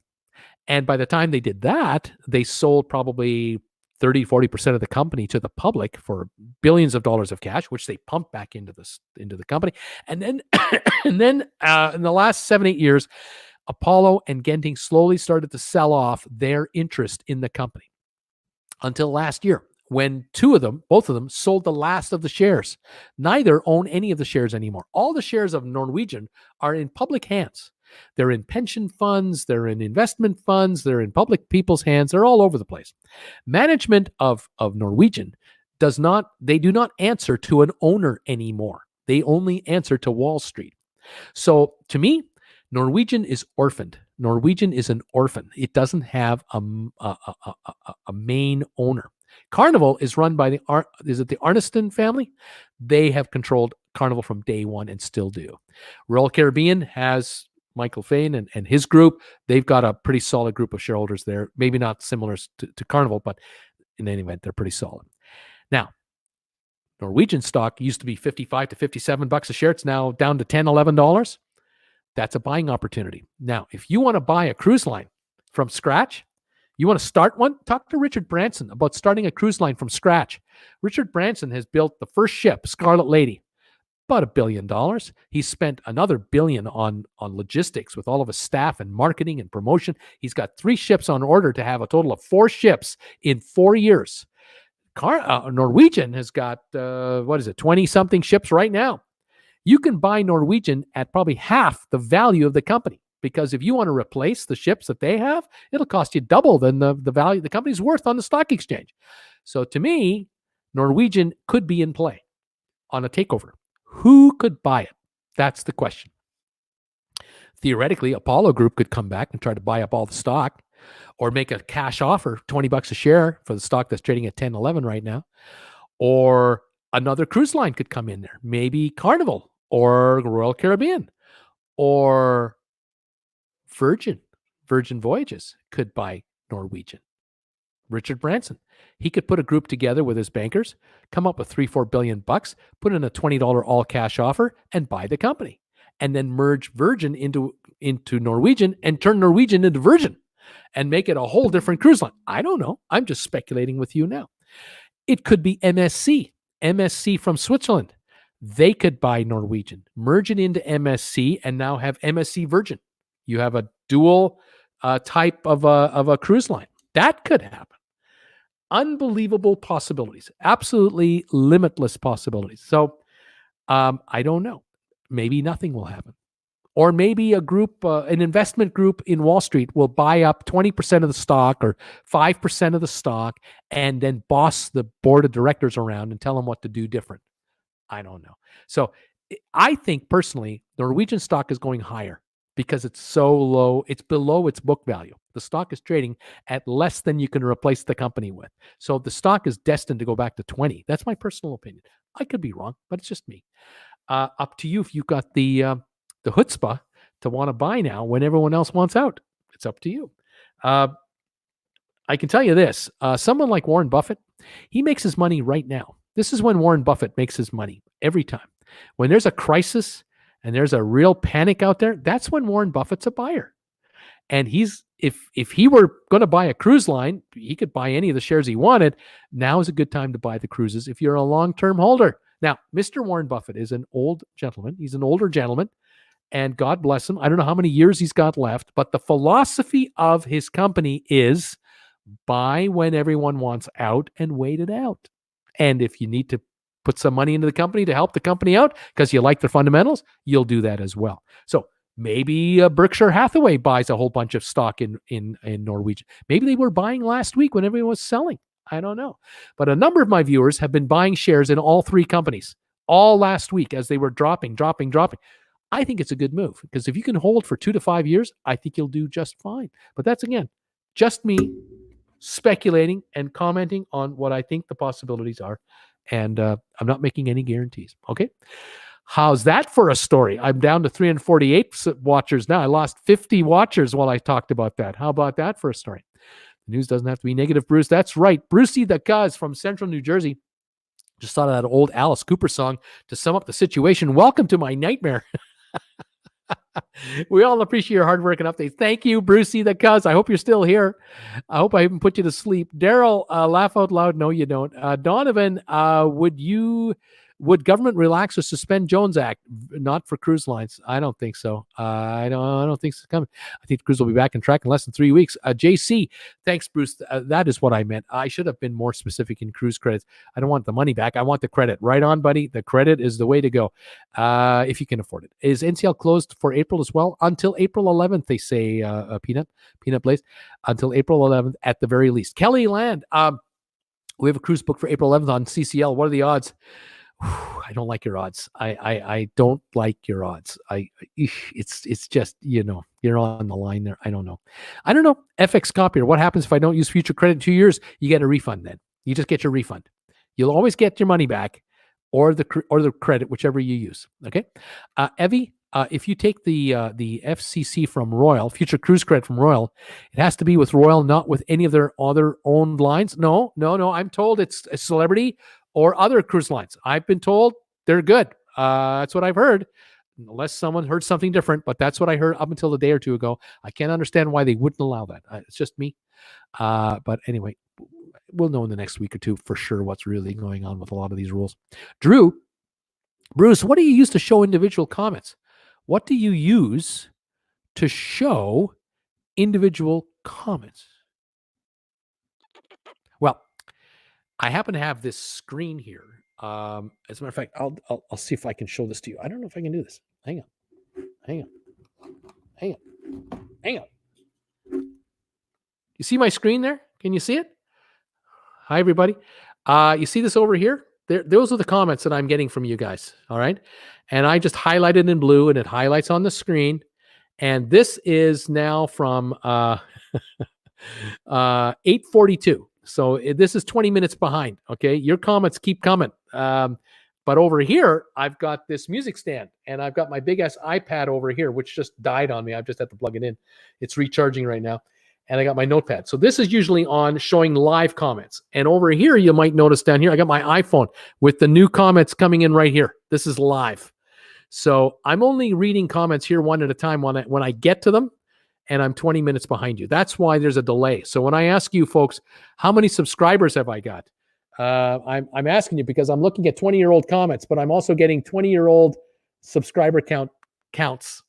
and by the time they did that, they sold probably 30-40% of the company to the public for billions of dollars of cash, which they pumped back into the company. And then in the last 7-8 years, Apollo and Genting slowly started to sell off their interest in the company until last year, when both of them sold the last of the shares. Neither own any of the shares anymore. All the shares of Norwegian are in public hands. They're in pension funds, they're in investment funds, they're in public people's hands. They're all over the place. Management of Norwegian do not answer to an owner anymore. They only answer to Wall Street. So to me, Norwegian is orphaned. Norwegian is an orphan. It doesn't have a main owner. Carnival is run by the Arneston family. They have controlled Carnival from day one and still do. Royal Caribbean has Michael Fain and his group. They've got a pretty solid group of shareholders there. Maybe not similar to Carnival, but in any event, they're pretty solid. Now, Norwegian stock used to be $55 to $57 a share. It's now down to $10, $11. That's a buying opportunity. Now, if you want to buy a cruise line from scratch, you want to start one? Talk to Richard Branson about starting a cruise line from scratch. Richard Branson has built the first ship, Scarlet Lady, about $1 billion. He spent another $1 billion on logistics with all of his staff and marketing and promotion. He's got 3 ships on order to have a total of 4 ships in 4 years. Norwegian has got, 20-something ships right now. You can buy Norwegian at probably half the value of the company. Because if you want to replace the ships that they have, it'll cost you double than the value the company's worth on the stock exchange. So to me, Norwegian could be in play on a takeover. Who could buy it? That's the question. Theoretically, Apollo Group could come back and try to buy up all the stock or make a cash offer, $20 a share for the stock that's trading at 10, 11 right now. Or another cruise line could come in there. Maybe Carnival or Royal Caribbean or Virgin Voyages could buy Norwegian. Richard Branson. He could put a group together with his bankers, come up with $3-4 billion, put in a $20 all cash offer, and buy the company, and then merge Virgin into Norwegian and turn Norwegian into Virgin, and make it a whole different cruise line. I don't know. I'm just speculating with you now. It could be MSC from Switzerland. They could buy Norwegian, merge it into MSC, and now have MSC Virgin. You have a dual type of a cruise line. That could happen. Unbelievable possibilities. Absolutely limitless possibilities. So I don't know. Maybe nothing will happen. Or maybe a group, an investment group in Wall Street will buy up 20% of the stock or 5% of the stock and then boss the board of directors around and tell them what to do different. I don't know. So I think personally, the Norwegian stock is going higher because it's so low. It's below its book value. The stock is trading at less than you can replace the company with. So the stock is destined to go back to 20. That's my personal opinion. I could be wrong, but it's just me. Up to you if you've got the chutzpah to want to buy now when everyone else wants out. It's up to you. I can tell you this. Someone like Warren Buffett, he makes his money right now. This is when Warren Buffett makes his money every time. When there's a crisis and there's a real panic out there, that's when Warren Buffett's a buyer. And if he were going to buy a cruise line, he could buy any of the shares he wanted. Now is a good time to buy the cruises if you're a long-term holder. Now, Mr. Warren Buffett is an old gentleman. He's an older gentleman, and God bless him. I don't know how many years he's got left, but the philosophy of his company is buy when everyone wants out and wait it out. And if you need to put some money into the company to help the company out because you like the fundamentals, you'll do that as well. So maybe Berkshire Hathaway buys a whole bunch of stock in Norwegian. Maybe they were buying last week when everyone was selling. I don't know. But a number of my viewers have been buying shares in all three companies all last week as they were dropping. I think it's a good move because if you can hold for 2 to 5 years, I think you'll do just fine. But that's, again, just me speculating and commenting on what I think the possibilities are. And I'm not making any guarantees. Okay. How's that for a story? I'm down to 348 watchers now. I lost 50 watchers while I talked about that. How about that for a story? The news doesn't have to be negative, Bruce. That's right. Brucey the Cuz from Central New Jersey. Just thought of that old Alice Cooper song to sum up the situation. Welcome to my nightmare. We all appreciate your hard work and updates. Thank you, Brucey the Cuz. I hope you're still here. I hope I haven't put you to sleep. Daryl, laugh out loud. No, you don't. Donovan, would government relax or suspend Jones Act? Not for cruise lines. I don't think so. I don't think it's coming. I think the cruise will be back on track in less than 3 weeks. JC, thanks, Bruce. That is what I meant. I should have been more specific in cruise credits. I don't want the money back. I want the credit. Right on, buddy. The credit is the way to go if you can afford it. Is NCL closed for April as well? Until April 11th, they say, Peanut Blaze. Until April 11th at the very least. Kelly Land, we have a cruise book for April 11th on CCL. What are the odds? I don't like your odds. I don't like your odds. It's just, you're on the line there. I don't know. FX copier. What happens if I don't use future credit in 2 years? You get a refund then. You just get your refund. You'll always get your money back or the credit, whichever you use. Okay. Evie, if you take the FCC from Royal, future cruise credit from Royal, it has to be with Royal, not with any of their other owned lines. No. I'm told it's a Celebrity or other cruise lines. I've been told they're good. That's what I've heard, unless someone heard something different, but that's what I heard up until a day or two ago. I can't understand why they wouldn't allow that. It's just me. But anyway, we'll know in the next week or two for sure what's really going on with a lot of these rules. Drew, Bruce, what do you use to show individual comments? What do you use to show individual comments? Well, I happen to have this screen here. As a matter of fact, I'll see if I can show this to you. I don't know if I can do this. Hang on. You see my screen there? Can you see it? Hi, everybody. You see this over here? Those are the comments that I'm getting from you guys. All right. And I just highlighted in blue and it highlights on the screen. And this is now from 8:42. So this is 20 minutes behind. Okay. Your comments keep coming. But over here, I've got this music stand and I've got my big ass iPad over here, which just died on me. I've just had to plug it in. It's recharging right now. and I got my notepad. So this is usually on showing live comments. And over here, you might notice down here, I got my iPhone with the new comments coming in right here. This is live. So I'm only reading comments here one at a time when I get to them, and I'm 20 minutes behind you. That's why there's a delay. So when I ask you folks, how many subscribers have I got? I'm asking you because I'm looking at 20-year-old comments, but I'm also getting 20-year-old subscriber counts.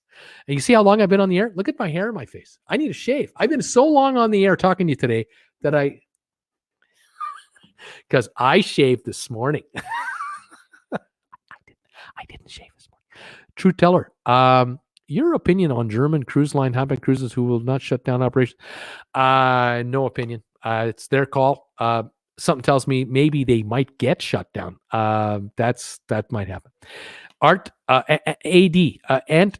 And you see how long I've been on the air? Look at my hair and my face. I need a shave. I've been so long on the air talking to you today that because I shaved this morning. I didn't shave this morning. True teller. Your opinion on German cruise line hotbed cruises who will not shut down operations? No opinion. It's their call. Something tells me maybe they might get shut down. That might happen. Art AD Ant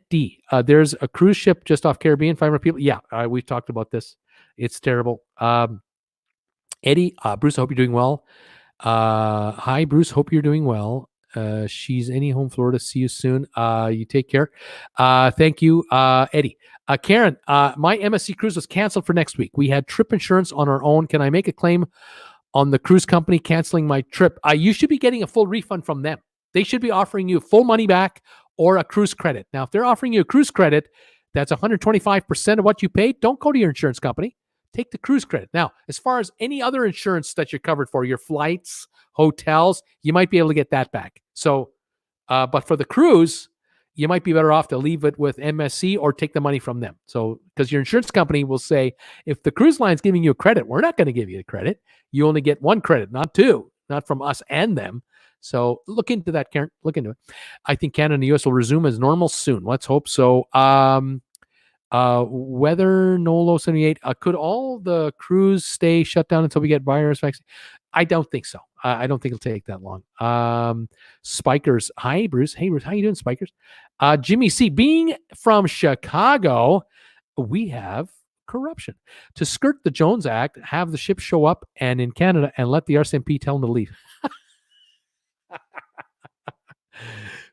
D. There's a cruise ship just off Caribbean. 500 people. Yeah, we've talked about this. It's terrible. Eddie, Bruce, I hope you're doing well. Hi, Bruce. Hope you're doing well. She's any home Florida. See you soon. You take care. Thank you, Eddie. Karen, my MSC cruise was canceled for next week. We had trip insurance on our own. Can I make a claim on the cruise company canceling my trip? You should be getting a full refund from them. They should be offering you full money back or a cruise credit. Now, if they're offering you a cruise credit, that's 125% of what you paid. Don't go to your insurance company. Take the cruise credit. Now, as far as any other insurance that you're covered for, your flights, hotels, you might be able to get that back. So, but for the cruise, you might be better off to leave it with MSC or take the money from them. So, because your insurance company will say, if the cruise line's giving you a credit, we're not going to give you a credit. You only get one credit, not two, not from us and them. So look into that, Karen. Look into it. I think Canada and the U.S. will resume as normal soon. Let's hope so. Weather Nolo 78. Could all the crews stay shut down until we get virus vaccine? I don't think so. I don't think it'll take that long. Spikers. Hi, Bruce. Hey, Bruce. How you doing, Spikers? Jimmy C. Being from Chicago, we have corruption. To skirt the Jones Act, have the ship show up and in Canada and let the RCMP tell them to leave.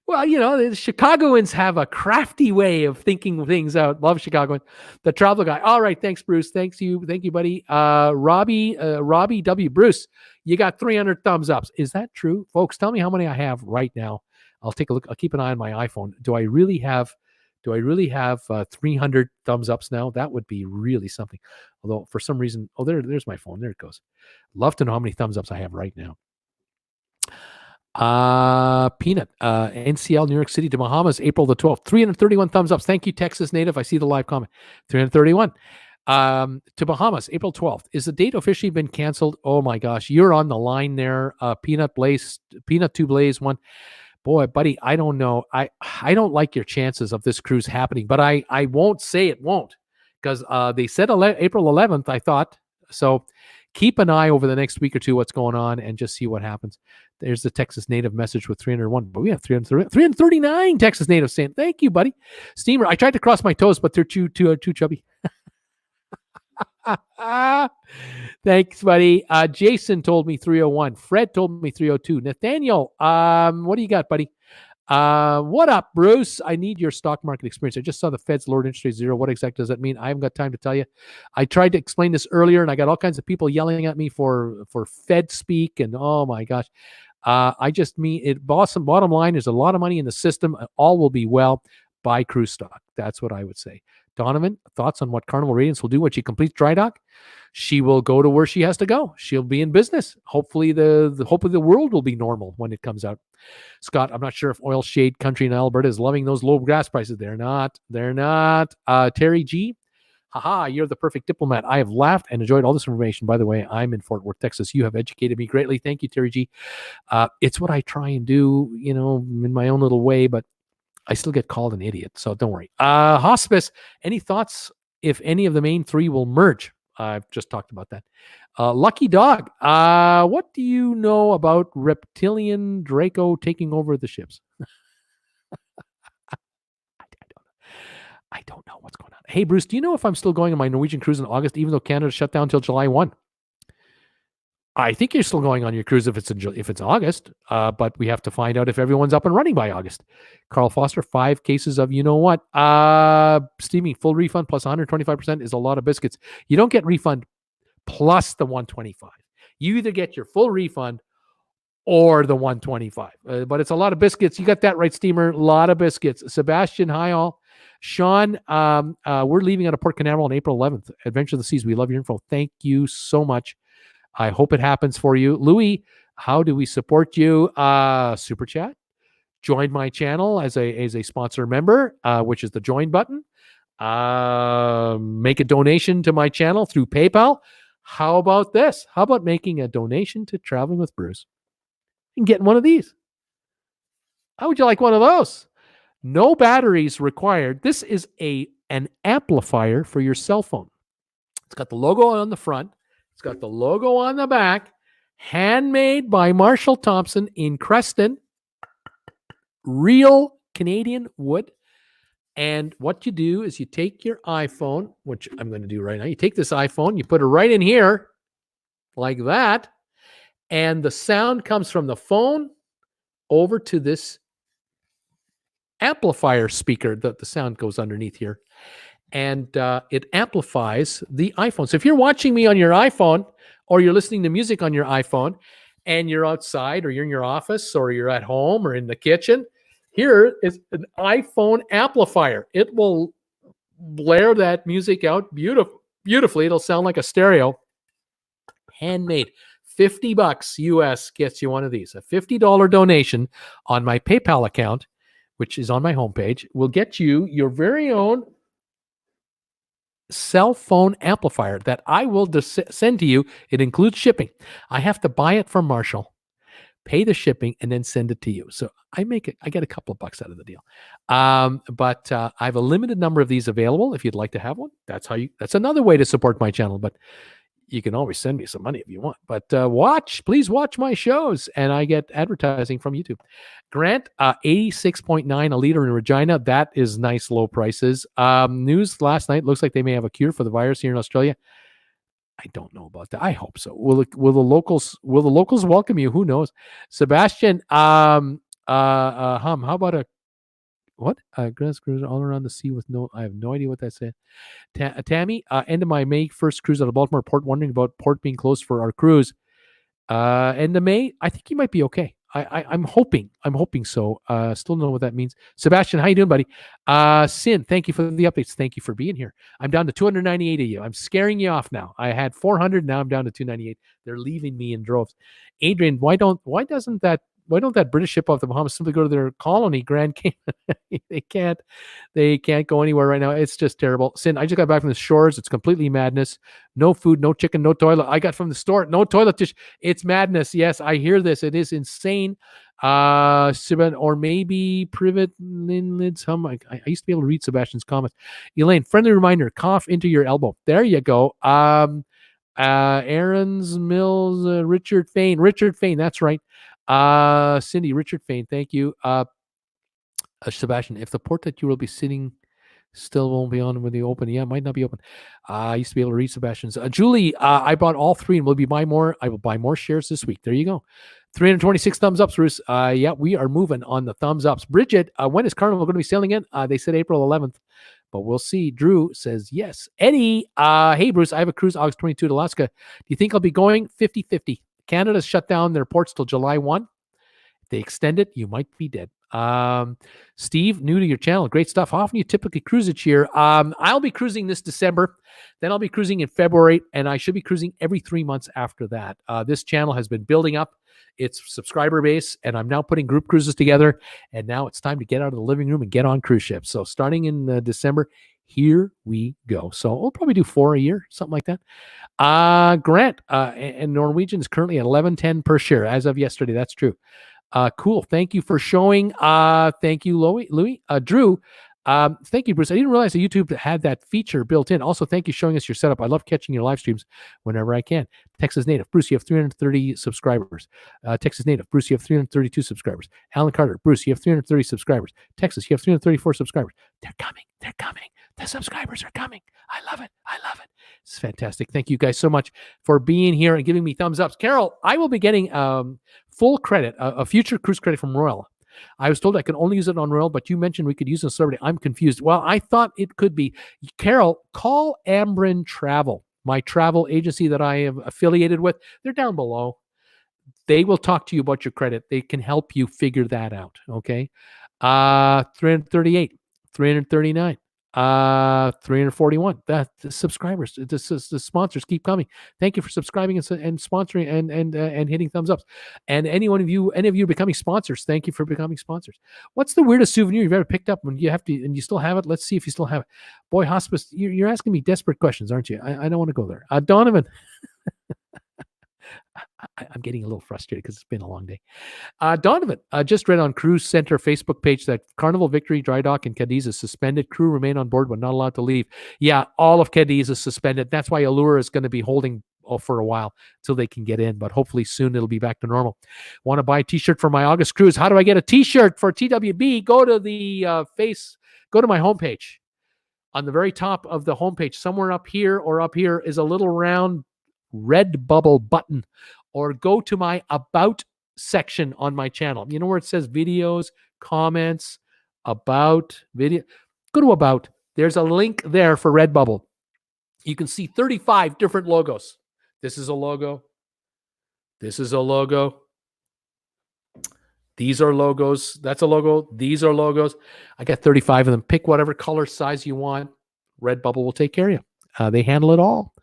Well, the Chicagoans have a crafty way of thinking things out. Love Chicagoans. The travel guy. All right. Thanks, Bruce. Thank you, buddy. Robbie W. Bruce, you got 300 thumbs ups. Is that true? Folks, tell me how many I have right now. I'll take a look. I'll keep an eye on my iPhone. Do I really have 300 thumbs ups now? That would be really something. Although for some reason, there's my phone. There it goes. Love to know how many thumbs ups I have right now. Peanut, NCL, New York City to Bahamas, April the 12th, 331 thumbs ups. Thank you, Texas native. I see the live comment. 331. To Bahamas, April 12th. Is the date officially been canceled? Oh my gosh, you're on the line there. Peanut 2 Blaze 1. Boy, buddy, I don't know. I don't like your chances of this cruise happening, but I won't say it won't, because they said April 11th, I thought. So keep an eye over the next week or two what's going on and just see what happens. There's the Texas native message with 301, but we have 339 Texas natives saying, thank you, buddy. Steamer, I tried to cross my toes, but they're too chubby. Thanks, buddy. Jason told me 301. Fred told me 302. Nathaniel, what do you got, buddy? What up, Bruce? I need your stock market experience. I just saw the Fed's lowered interest rate 0. What exactly does that mean? I haven't got time to tell you. I tried to explain this earlier, and I got all kinds of people yelling at me for Fed speak, and oh my gosh. I just mean it. Bottom line, there's a lot of money in the system. All will be well. Buy cruise stock. That's what I would say. Donovan, thoughts on what Carnival Radiance will do when she completes dry dock? She will go to where she has to go. She'll be in business. Hopefully hopefully the world will be normal when it comes out. Scott, I'm not sure if oil shade country in Alberta is loving those low gas prices. They're not. Terry G. Haha, you're the perfect diplomat. I have laughed and enjoyed all this information. By the way, I'm in Fort Worth, Texas. You have educated me greatly. Thank you, Terry G. It's what I try and do, in my own little way, but I still get called an idiot, so don't worry. Hospice, any thoughts if any of the main three will merge? I've just talked about that. Lucky Dog, what do you know about reptilian Draco taking over the ships? I don't know what's going on. Hey, Bruce, do you know if I'm still going on my Norwegian cruise in August, even though Canada shut down until July 1? I think you're still going on your cruise if it's August, but we have to find out if everyone's up and running by August. Carl Foster, 5 cases of you know what? Steaming full refund plus 125% is a lot of biscuits. You don't get refund plus the 125. You either get your full refund or the 125. But it's a lot of biscuits. You got that right, Steamer. A lot of biscuits. Sebastian, hi all. Sean, we're leaving out of Port Canaveral on April 11th. Adventure of the Seas. We love your info. Thank you so much. I hope it happens for you. Louis, how do we support you? Super chat. Join my channel as a sponsor member, which is the join button. Make a donation to my channel through PayPal. How about this? How about making a donation to Traveling with Bruce and getting one of these? How would you like one of those? No batteries required. This is an amplifier for your cell phone. It's got the logo on the front. It's got the logo on the back. Handmade by Marshall Thompson in Creston. Real Canadian wood. And what you do is you take your iPhone, which I'm going to do right now. You take this iPhone, you put it right in here, like that. And the sound comes from the phone over to this amplifier speaker. The sound goes underneath here. And it amplifies the iPhone. So if you're watching me on your iPhone or you're listening to music on your iPhone and you're outside or you're in your office or you're at home or in the kitchen, here is an iPhone amplifier. It will blare that music out beautifully. It'll sound like a stereo. Handmade. $50 US gets you one of these. A $50 donation on my PayPal account, which is on my homepage, will get you your very own cell phone amplifier that I will send to you. It includes shipping. I have to buy it from Marshall, pay the shipping, and then send it to you. So I get a couple of bucks out of the deal. But I have a limited number of these available. If you'd like to have one, that's another way to support my channel. But you can always send me some money if you want. But please watch my shows, and I get advertising from YouTube. Grant, 86.9 a liter in Regina. That is nice, low prices. News last night looks like they may have a cure for the virus here in Australia. I don't know about that. I hope so. Will the locals welcome you? Who knows? Sebastian, how about a what? Grass cruise all around the sea with I have no idea what that said. Tammy, end of my May 1st cruise out of Baltimore Port, wondering about port being closed for our cruise. End of May, I think you might be okay. I'm hoping so. Still don't know what that means. Sebastian, how you doing, buddy? Sin, thank you for the updates. Thank you for being here. I'm down to 298 of you. I'm scaring you off now. I had 400, now I'm down to 298. They're leaving me in droves. Adrian, why don't that British ship off the Bahamas simply go to their colony, Grand Cayman? They can't go anywhere right now. It's just terrible. Sin, I just got back from the shores. It's completely madness. No food, no chicken, no toilet. I got from the store, no toilet dish. It's madness. Yes, I hear this. It is insane. Or maybe Privet Linlids. I used to be able to read Sebastian's comments. Elaine, friendly reminder, cough into your elbow. There you go. Aaron's Mills, Richard Fain, that's right. Cindy, Richard Fain, thank you. Sebastian, if the port that you will be sitting still won't be on when they open, it might not be open. I used to be able to read Sebastian's. Julie, I bought all 3 and will be buy more. I will buy more shares this week. There you go. 326 thumbs ups, Bruce. Yeah, we are moving on the thumbs ups. Bridget, when is Carnival going to be sailing in? They said April 11th, but we'll see. Drew says yes. Eddie, hey Bruce, I have a cruise August 22 to Alaska. Do you think I'll be going? 50-50. Canada's shut down their ports till July 1. If they extend it, you might be dead. Steve, new to your channel. Great stuff. How often do you typically cruise each year? I'll be cruising this December. Then I'll be cruising in February, and I should be cruising every 3 months after that. This channel has been building up its subscriber base, and I'm now putting group cruises together, and now it's time to get out of the living room and get on cruise ships. So starting in December, here we go. So we'll probably do 4 a year, something like that. Grant, and Norwegian is currently at $11.10 per share as of yesterday. That's true. Cool. Thank you for showing. Thank you, Louis. Drew, thank you, Bruce. I didn't realize that YouTube had that feature built in. Also, thank you for showing us your setup. I love catching your live streams whenever I can. Texas Native, Bruce, you have 330 subscribers. Texas Native, Bruce, you have 332 subscribers. Alan Carter, Bruce, you have 330 subscribers. Texas, you have 334 subscribers. They're coming. The subscribers are coming. I love it. It's fantastic. Thank you guys so much for being here and giving me thumbs ups. Carol, I will be getting full credit, a future cruise credit from Royal. I was told I could only use it on Royal, but you mentioned we could use it on Celebrity. I'm confused. Well, I thought it could be. Carol, call Ambrin Travel, my travel agency that I am affiliated with. They're down below. They will talk to you about your credit. They can help you figure that out. Okay. 338, 339. 341. The subscribers, the sponsors keep coming. Thank you for subscribing and sponsoring and hitting thumbs ups. And any of you becoming sponsors, thank you for becoming sponsors. What's the weirdest souvenir you've ever picked up when you have to and you still have it? Let's see if you still have it. Boy, hospice, you're asking me desperate questions, aren't you? I don't want to go there. Donovan. I'm getting a little frustrated because it's been a long day. Donovan, just read on Cruise Center Facebook page that Carnival Victory, Dry Dock, and Cadiz is suspended. Crew remain on board but not allowed to leave. Yeah, all of Cadiz is suspended. That's why Allure is going to be holding for a while until they can get in, but hopefully soon it'll be back to normal. Want to buy a T-shirt for my August cruise? How do I get a T-shirt for TWB? Go to the go to my homepage. On the very top of the homepage, somewhere up here or up here is a little round RedBubble button, or go to my About section on my channel. You know where it says videos, comments, about, video? Go to About. There's a link there for RedBubble. You can see 35 different logos. This is a logo. This is a logo. These are logos. That's a logo. These are logos. I got 35 of them. Pick whatever color, size you want. RedBubble will take care of you. They handle it all.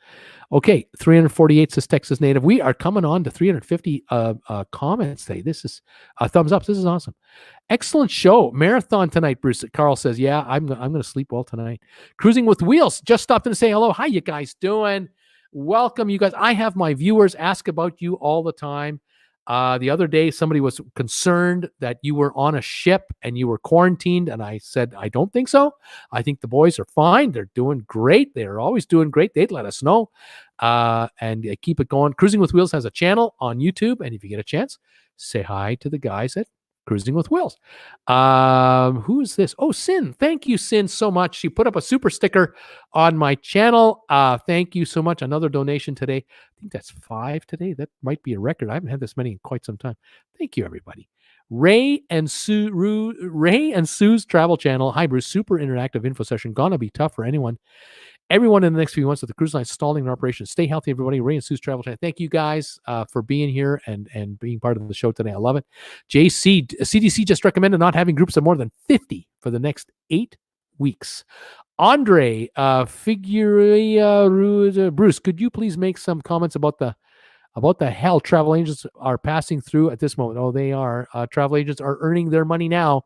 Okay, 348 says Texas native. We are coming on to 350 comments today. This is thumbs up. This is awesome. Excellent show. Marathon tonight, Bruce. Carl says, yeah, I'm going to sleep well tonight. Cruising with Wheels. Just stopped in to say hello. How you guys doing? Welcome, you guys. I have my viewers ask about you all the time. The other day, somebody was concerned that you were on a ship and you were quarantined. And I said, I don't think so. I think the boys are fine. They're doing great. They're always doing great. They'd let us know. And keep it going. Cruising with Wheels has a channel on YouTube. And if you get a chance, say hi to the guys at Cruising with Wheels. Who is this? Oh, Sin. Thank you, Sin, so much. She put up a super sticker on my channel. Thank you so much. Another donation today. I think that's 5 today. That might be a record. I haven't had this many in quite some time. Thank you, everybody. Ray and Sue's travel channel. Hi, Bruce. Super interactive info session. Gonna be tough for everyone in the next few months with the cruise line stalling their operation. Stay healthy, everybody. Ray and Sue's Travel Channel. Thank you guys for being here and being part of the show today. I love it. JC, CDC just recommended not having groups of more than 50 for the next 8 weeks. Andre, Bruce, could you please make some comments about the hell travel agents are passing through at this moment? Oh, they are. Travel agents are earning their money now.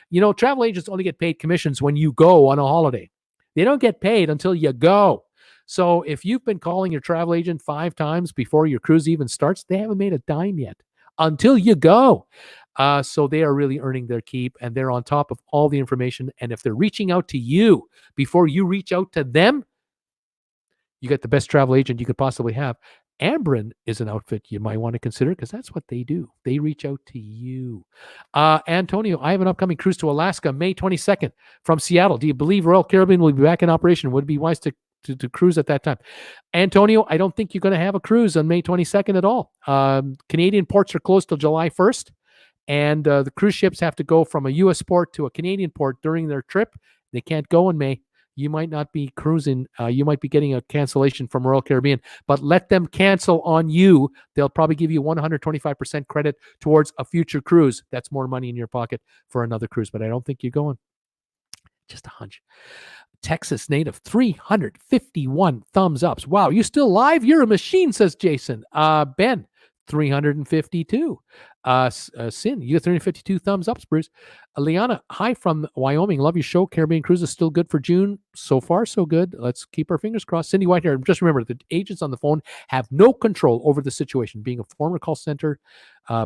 You know, travel agents only get paid commissions when you go on a holiday. They don't get paid until you go. So if you've been calling your travel agent 5 times before your cruise even starts, they haven't made a dime yet until you go. So they are really earning their keep, and they're on top of all the information. And if they're reaching out to you before you reach out to them, you get the best travel agent you could possibly have. Ambrin is an outfit you might want to consider because that's what they do. They reach out to you. Antonio, I have an upcoming cruise to Alaska, May 22nd from Seattle. Do you believe Royal Caribbean will be back in operation? Would it be wise to cruise at that time? Antonio, I don't think you're going to have a cruise on May 22nd at all. Canadian ports are closed till July 1st, and the cruise ships have to go from a U.S. port to a Canadian port during their trip. They can't go in May. You might not be cruising. You might be getting a cancellation from Royal Caribbean, but let them cancel on you. They'll probably give you 125% credit towards a future cruise. That's more money in your pocket for another cruise, but I don't think you're going. Just a hunch. Texas native, 351 thumbs ups. Wow, you still live? You're a machine, says Jason. Ben, 352. Sin, you got 352 thumbs ups, Bruce. Liana, hi from Wyoming. Love your show. Caribbean Cruise is still good for June. So far, so good. Let's keep our fingers crossed. Cindy White here. Just remember, the agents on the phone have no control over the situation. Being a former call center,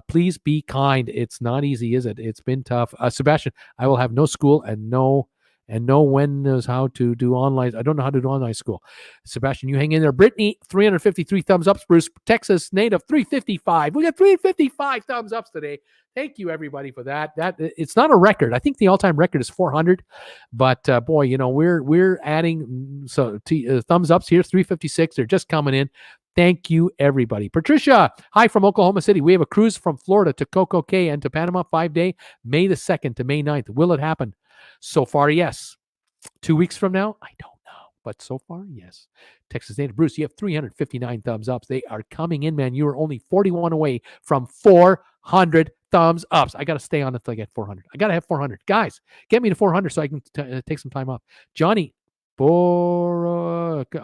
please be kind. It's not easy, is it? It's been tough. Sebastian, I will have no school and no and know when knows how to do online. I don't know how to do online school. Sebastian, you hang in there. Brittany, 353 thumbs ups. Bruce, Texas native, 355. We got 355 thumbs ups today. Thank you, everybody, for that. It's not a record. I think the all-time record is 400. But boy, you know, we're adding thumbs ups here. 356. They're just coming in. Thank you, everybody. Patricia, hi from Oklahoma City. We have a cruise from Florida to Coco Cay and to Panama, 5-day, May the 2nd to May 9th. Will it happen? So far, yes. 2 weeks from now, I don't know. But so far, yes. Texas native Bruce, you have 359 thumbs ups. They are coming in, man. You are only 41 away from 400 thumbs ups. I got to stay on until I get 400. I got to have 400. Guys, get me to 400 so I can take some time off. Johnny,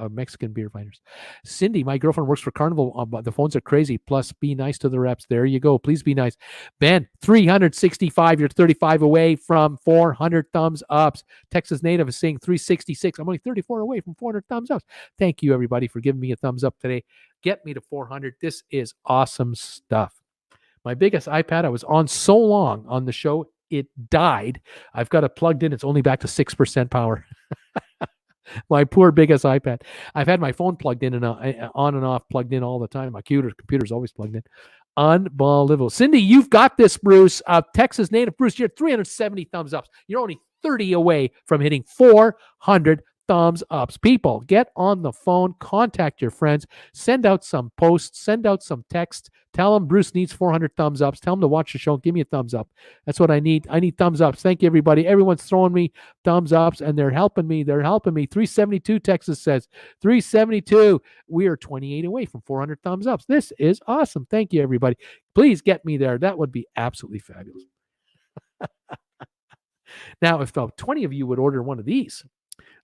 Mexican beer fighters. Cindy, my girlfriend works for Carnival. The phones are crazy. Plus, be nice to the reps. There you go. Please be nice. Ben, 365. You're 35 away from 400 thumbs ups. Texas native is saying 366. I'm only 34 away from 400 thumbs ups. Thank you, everybody, for giving me a thumbs up today. Get me to 400. This is awesome stuff. My biggest iPad, I was on so long on the show, it died. I've got it plugged in. It's only back to 6% power. My poor biggest iPad. I've had my phone plugged in and on and off, plugged in all the time. My computer's always plugged in. Unbelievable. Cindy, you've got this, Bruce. Texas native Bruce, you're 370 thumbs ups. You're only 30 away from hitting 400 thumbs ups. People, get on the phone, contact your friends, send out some posts, send out some texts, tell them Bruce needs 400 thumbs ups, tell them to watch the show, give me a thumbs up. That's what I need. I need thumbs ups. Thank you, everybody. Everyone's throwing me thumbs ups, and they're helping me. 372, Texas says. 372. We are 28 away from 400 thumbs ups. This is awesome. Thank you, everybody. Please get me there. That would be absolutely fabulous. Now, if 20 of you would order one of these,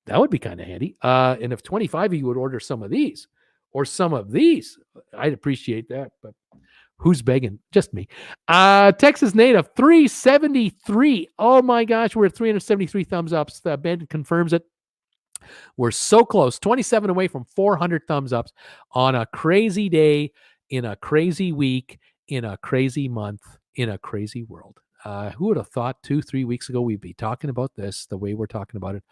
that would be kind of handy. And if 25 of you would order some of these or some of these, I'd appreciate that. But who's begging? Just me. Texas native, 373. Oh my gosh, we're at 373 thumbs ups. Ben confirms it. We're so close. 27 away from 400 thumbs ups on a crazy day, in a crazy week, in a crazy month, in a crazy world. Who would have thought 2-3 weeks ago we'd be talking about this the way we're talking about it?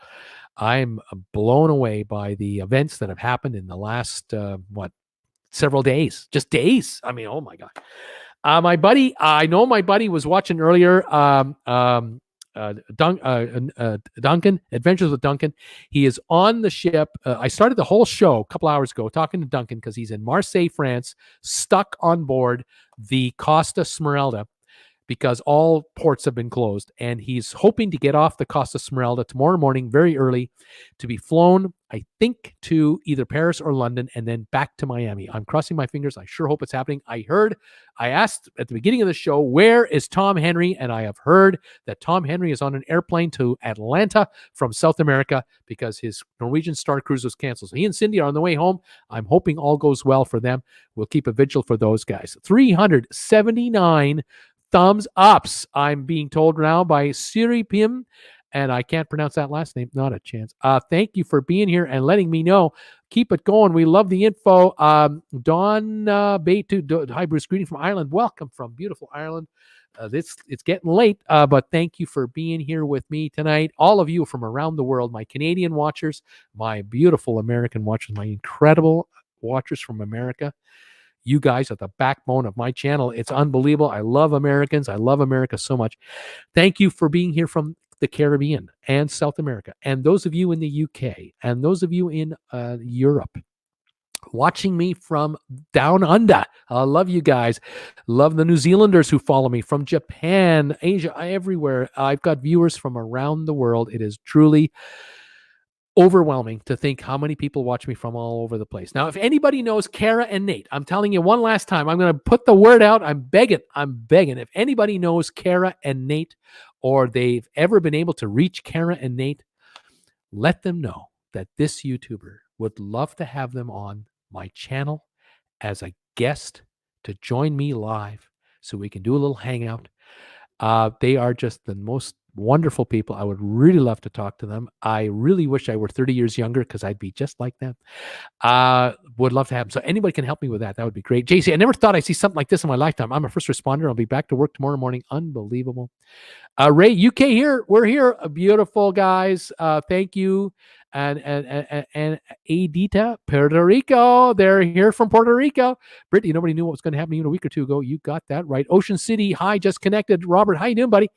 I'm blown away by the events that have happened in the last, several days. Just days. I mean, oh my God. My buddy, I know my buddy was watching earlier, Duncan, Adventures with Duncan. He is on the ship. I started the whole show a couple hours ago talking to Duncan because he's in Marseille, France, stuck on board the Costa Smeralda, because all ports have been closed. And he's hoping to get off the Costa Smeralda tomorrow morning, very early, to be flown, I think, to either Paris or London, and then back to Miami. I'm crossing my fingers. I sure hope it's happening. I asked at the beginning of the show, where is Tom Henry? And I have heard that Tom Henry is on an airplane to Atlanta from South America because his Norwegian Star Cruise was canceled. So he and Cindy are on the way home. I'm hoping all goes well for them. We'll keep a vigil for those guys. 379 thumbs ups, I'm being told now by Siri Pim, and I can't pronounce that last name. Not a chance. Thank you for being here and letting me know. Keep it going. We love the info. Dawn Baytu, hi Bruce, greeting from Ireland. Welcome from beautiful Ireland. It's getting late, but thank you for being here with me tonight. All of you from around the world, my Canadian watchers, my beautiful American watchers, my incredible watchers from America. You guys are the backbone of my channel. It's unbelievable. I love Americans. I love America so much. Thank you for being here from the Caribbean and South America, and those of you in the UK, and those of you in Europe, watching me from down under. I love you guys. Love the New Zealanders who follow me from Japan, Asia, everywhere. I've got viewers from around the world. It is truly overwhelming to think how many people watch me from all over the place. Now, if anybody knows Kara and Nate, I'm telling you one last time, I'm going to put the word out. I'm begging. If anybody knows Kara and Nate, or they've ever been able to reach Kara and Nate, let them know that this YouTuber would love to have them on my channel as a guest to join me live so we can do a little hangout. They are just the most Wonderful people. I would really love to talk to them. I really wish I were 30 years younger because I'd be just like them. Would love to have them. So anybody can help me with that. That would be great. JC, I never thought I'd see something like this in my lifetime. I'm a first responder. I'll be back to work tomorrow morning. Unbelievable. Ray, UK here. We're here. Beautiful guys. Thank you. And Edita, Puerto Rico. They're here from Puerto Rico. Brittany, nobody knew what was going to happen even a week or two ago. You got that right. Ocean City, hi, just connected. Robert, how you doing, buddy?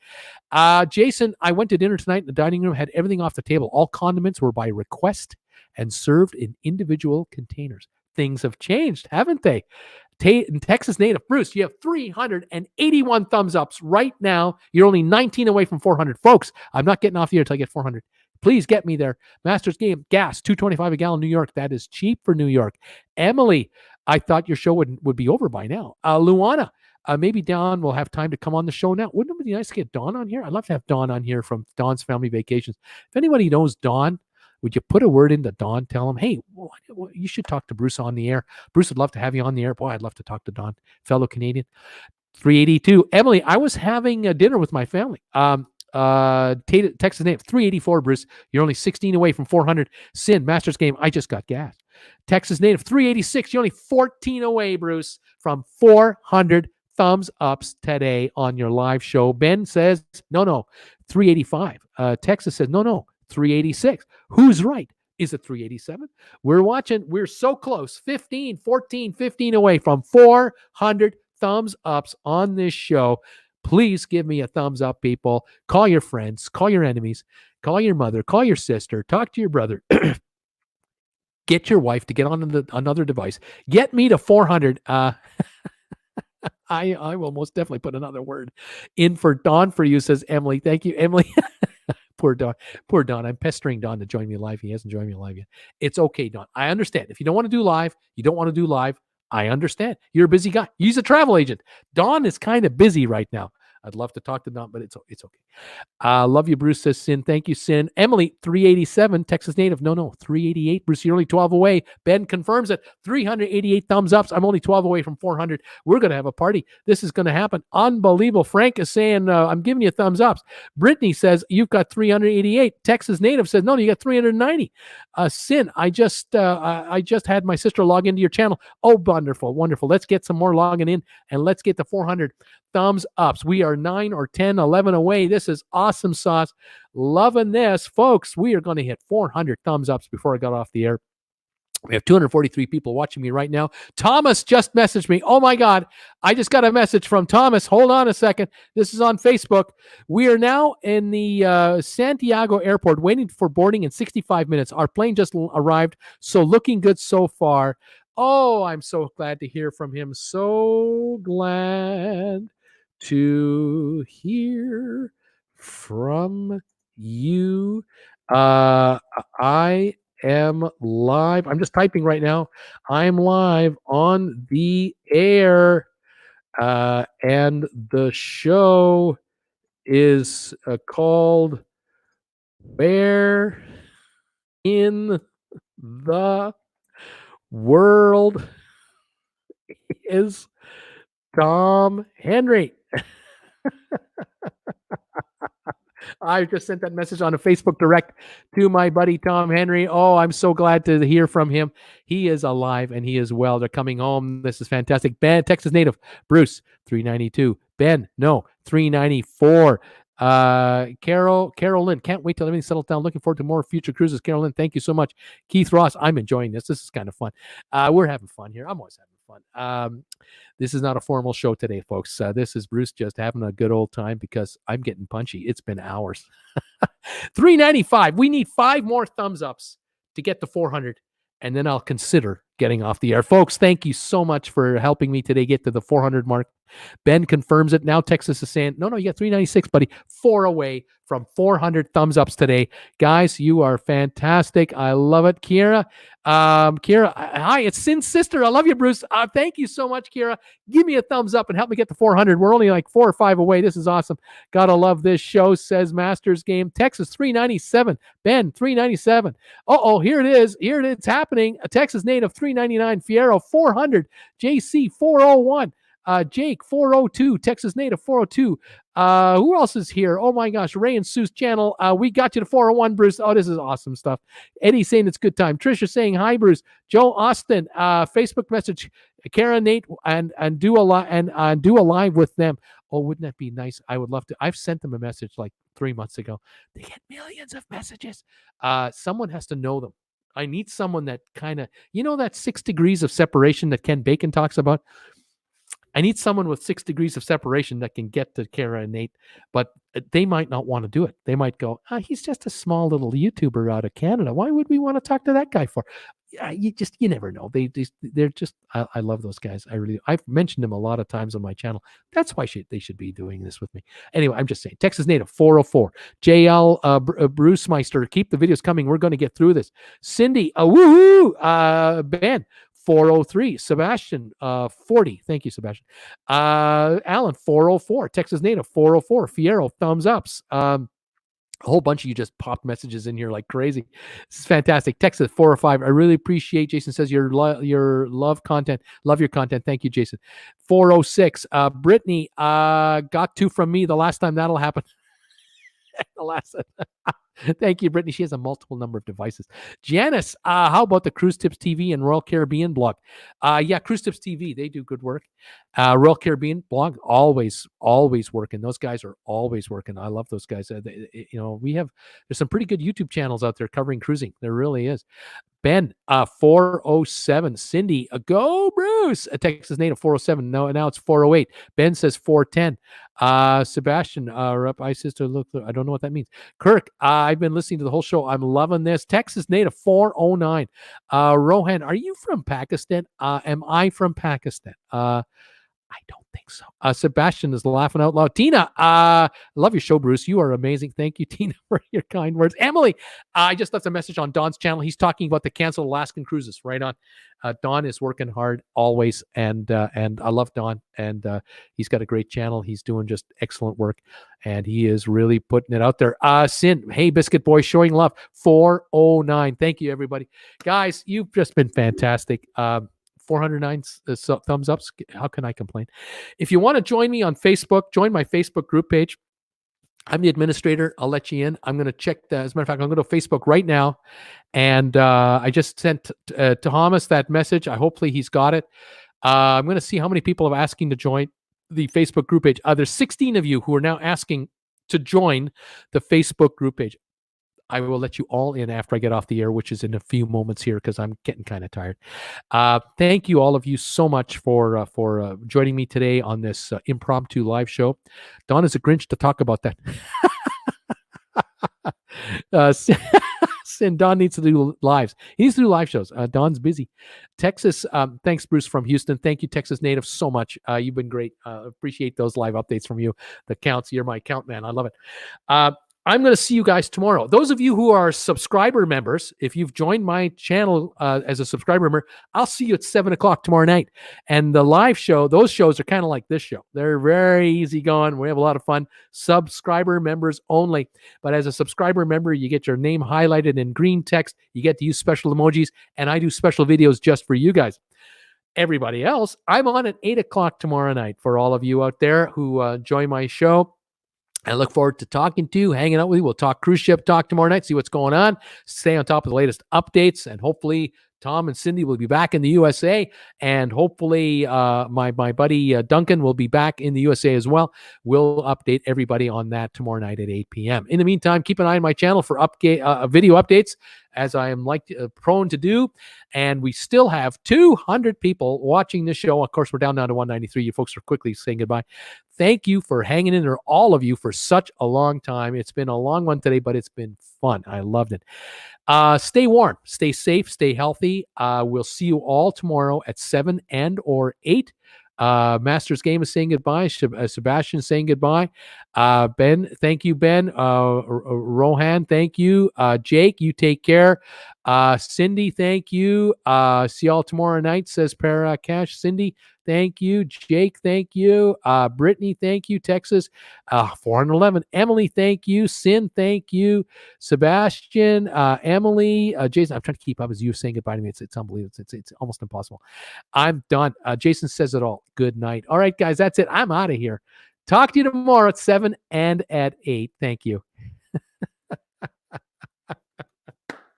Jason, I went to dinner tonight in the dining room, had everything off the table. All condiments were by request and served in individual containers. Things have changed, haven't they? Texas native Bruce, you have 381 thumbs ups right now. You're only 19 away from 400. Folks, I'm not getting off the air until I get 400. Please get me there. Masters game, gas, $2.25 a gallon, New York. That is cheap for New York. Emily, I thought your show would be over by now. Luana, maybe Dawn will have time to come on the show now. Wouldn't it be nice to get Dawn on here? I'd love to have Dawn on here from Dawn's Family Vacations. If anybody knows Dawn, would you put a word into Dawn? Tell him, hey, you should talk to Bruce on the air. Bruce would love to have you on the air. Boy, I'd love to talk to Dawn, fellow Canadian. 382. Emily, I was having a dinner with my family. Texas native 384. Bruce, you're only 16 away from 400. Sin, Masters game, I just got gas. Texas native 386. You're only 14 away, Bruce, from 400 thumbs ups today on your live show. Ben says no, 385. Texas says no, 386. Who's right? Is it 387? We're watching. We're so close. 15, 14, 15 away from 400 thumbs ups on this show. Please give me a thumbs up, people. Call your friends, call your enemies, call your mother, call your sister, talk to your brother. Get your wife to get on another device. Get me to 400. I will most definitely put another word in for Dawn for you, says Emily. Thank you, Emily. Poor Don. Poor Don. I'm pestering Don to join me live. He hasn't joined me live yet. It's okay, Don. I understand. If you don't want to do live, you don't want to do live. I understand. You're a busy guy. He's a travel agent. Don is kind of busy right now. I'd love to talk to Don, but it's okay. Love you, Bruce, says Sin. Thank you, Sin. Emily, 387, Texas native. No, 388. Bruce, you're only 12 away. Ben confirms it. 388 thumbs ups. I'm only 12 away from 400. We're going to have a party. This is going to happen. Unbelievable. Frank is saying, I'm giving you thumbs ups. Brittany says, you've got 388. Texas native says, no, you got 390. Sin, I just had my sister log into your channel. Oh, wonderful. Let's get some more logging in, and let's get to 400 thumbs ups. We are 9 or 10, 11 away. This is awesome sauce. Loving this, folks. We are going to hit 400 thumbs ups before I got off the air. We have 243 people watching me right now. Thomas just messaged me. Oh my God. I just got a message from Thomas. Hold on a second. This is on Facebook. We are now in the Santiago airport waiting for boarding in 65 minutes. Our plane just arrived. So looking good so far. Oh, I'm so glad to hear from him. So glad to hear from you. I am live. I'm just typing right now. I'm live on the air, and the show is called Where in the World is Tom Henry? I just sent that message on a Facebook direct to my buddy Tom Henry. Oh, I'm so glad to hear from him. He is alive and he is well. They're coming home. This is fantastic. Ben, Texas native. Bruce, 392. Ben, no, 394. Carolyn, can't wait till everything settles down. Looking forward to more future cruises. Carolyn, thank you so much. Keith Ross, I'm enjoying this. This is kind of fun. We're having fun here. I'm always having fun. This is not a formal show today, folks. This is Bruce just having a good old time because I'm getting punchy. It's been hours. 395. We need 5 more thumbs ups to get to 400, and then I'll consider getting off the air. Folks, thank you so much for helping me today get to the 400 mark. Ben confirms it. Now Texas is saying, no, you got 396, buddy. 4 away from 400 thumbs ups today. Guys, you are fantastic. I love it. Kira, hi, it's Sin's sister. I love you, Bruce. Thank you so much, Kira. Give me a thumbs up and help me get to 400. We're only like 4 or 5 away. This is awesome. Gotta love this show, says Masters Game. Texas, 397. Ben, 397. Here it is. It's happening. A Texas native, 399. Fierro, 400. JC, 401. Jake, 402. Texas native, 402. Who else is here? Oh my gosh, Ray and Sue's channel. We got you to 401, Bruce. Oh, this is awesome stuff. Eddie saying it's good time. Trisha saying hi, Bruce. Joe Austin, Facebook message. Kara, Nate, and do a live with them. Oh, wouldn't that be nice? I would love to. I've sent them a message like 3 months ago. They get millions of messages. Someone has to know them. I need someone that kind of, that 6 degrees of separation that Ken Bacon talks about. I need someone with 6 degrees of separation that can get to Kara and Nate, but they might not want to do it. They might go, he's just a small little YouTuber out of Canada. Why would we want to talk to that guy for? You never know. They're just, I love those guys. I've mentioned them a lot of times on my channel. That's why they should be doing this with me. Anyway, I'm just saying, Texas Native 404, JL Bruce Meister, keep the videos coming. We're going to get through this. Cindy, woohoo, Ben, 403, Sebastian, 40. Thank you, Sebastian. Alan, 404, Texas Native, 404, Fiero, thumbs ups. A whole bunch of you just popped messages in here like crazy. This is fantastic. Texas 405. I really appreciate. Jason says your love content. Love your content. Thank you, Jason. 406. Brittany got 2 from me the last time that'll happen. The last Thank you, Brittany. She has a multiple number of devices. Janice, how about the Cruise Tips TV and Royal Caribbean blog? Yeah, Cruise Tips TV, they do good work. Royal Caribbean blog, always working. Those guys are always working. I love those guys. There's some pretty good YouTube channels out there covering cruising. There really is. Ben, 407. Cindy, go Bruce. Texas Native 407. No, now it's 408. Ben says 410. Sebastian, I sister, look, I don't know what that means. Kirk, I've been listening to the whole show. I'm loving this. Texas Native 409. Rohan, are you from Pakistan? Am I from Pakistan? I don't think so. Sebastian is laughing out loud. Tina, love your show, Bruce. You are amazing. Thank you, Tina, for your kind words. Emily, I just left a message on Don's channel. He's talking about the canceled Alaskan cruises. Right on. Don is working hard always, and I love Don. And he's got a great channel. He's doing just excellent work, and he is really putting it out there. Sin, hey, Biscuit Boy, showing love. 409. Thank you, everybody. Guys, you've just been fantastic. 409 thumbs ups. How can I complain? If you want to join me on Facebook, join my Facebook group page. I'm the administrator. I'll let you in. I'm going to check. As a matter of fact, I'm going to Facebook right now. And I just sent Thomas that message. Hopefully he's got it. I'm going to see how many people are asking to join the Facebook group page. There's 16 of you who are now asking to join the Facebook group page. I will let you all in after I get off the air, which is in a few moments here because I'm getting kind of tired. Thank you, all of you, so much for joining me today on this impromptu live show. Don is a Grinch to talk about that. Don needs to do lives. He needs to do live shows. Don's busy. Texas, thanks, Bruce from Houston. Thank you, Texas Native, so much. You've been great. Appreciate those live updates from you. The counts, you're my count man. I love it. I'm going to see you guys tomorrow. Those of you who are subscriber members, if you've joined my channel as a subscriber member, I'll see you at 7 o'clock tomorrow night. And the live show, those shows are kind of like this show. They're very easy going. We have a lot of fun. Subscriber members only. But as a subscriber member, you get your name highlighted in green text. You get to use special emojis. And I do special videos just for you guys. Everybody else, I'm on at 8 o'clock tomorrow night for all of you out there who join my show. I look forward to talking to you, hanging out with you. We'll talk cruise ship talk tomorrow night, see what's going on, stay on top of the latest updates, and hopefully Tom and Cindy will be back in the USA, and hopefully my buddy Duncan will be back in the USA as well. We'll update everybody on that tomorrow night at 8 p.m. In the meantime, keep an eye on my channel for video updates, as I am prone to do. And we still have 200 people watching this show. Of course, we're down now to 193. You folks are quickly saying goodbye. Thank you for hanging in there, all of you, for such a long time. It's been a long one today, but it's been fun. I loved it. Stay warm, stay safe, stay healthy. We'll see you all tomorrow at 7 and or 8. Masters Game is saying goodbye. Sebastian saying goodbye. Ben, thank you, Ben. Rohan, thank you. Jake, you take care. Cindy, thank you. See y'all tomorrow night, says Parakash. Cindy, thank you. Jake, thank you. Brittany, thank you. Texas, 411. Emily, thank you. Sin, thank you. Sebastian, Emily, Jason, I'm trying to keep up as you saying goodbye to me. It's unbelievable. It's almost impossible. I'm done. Jason says it all. Good night. All right, guys, that's it. I'm out of here. Talk to you tomorrow at 7 and at 8. Thank you.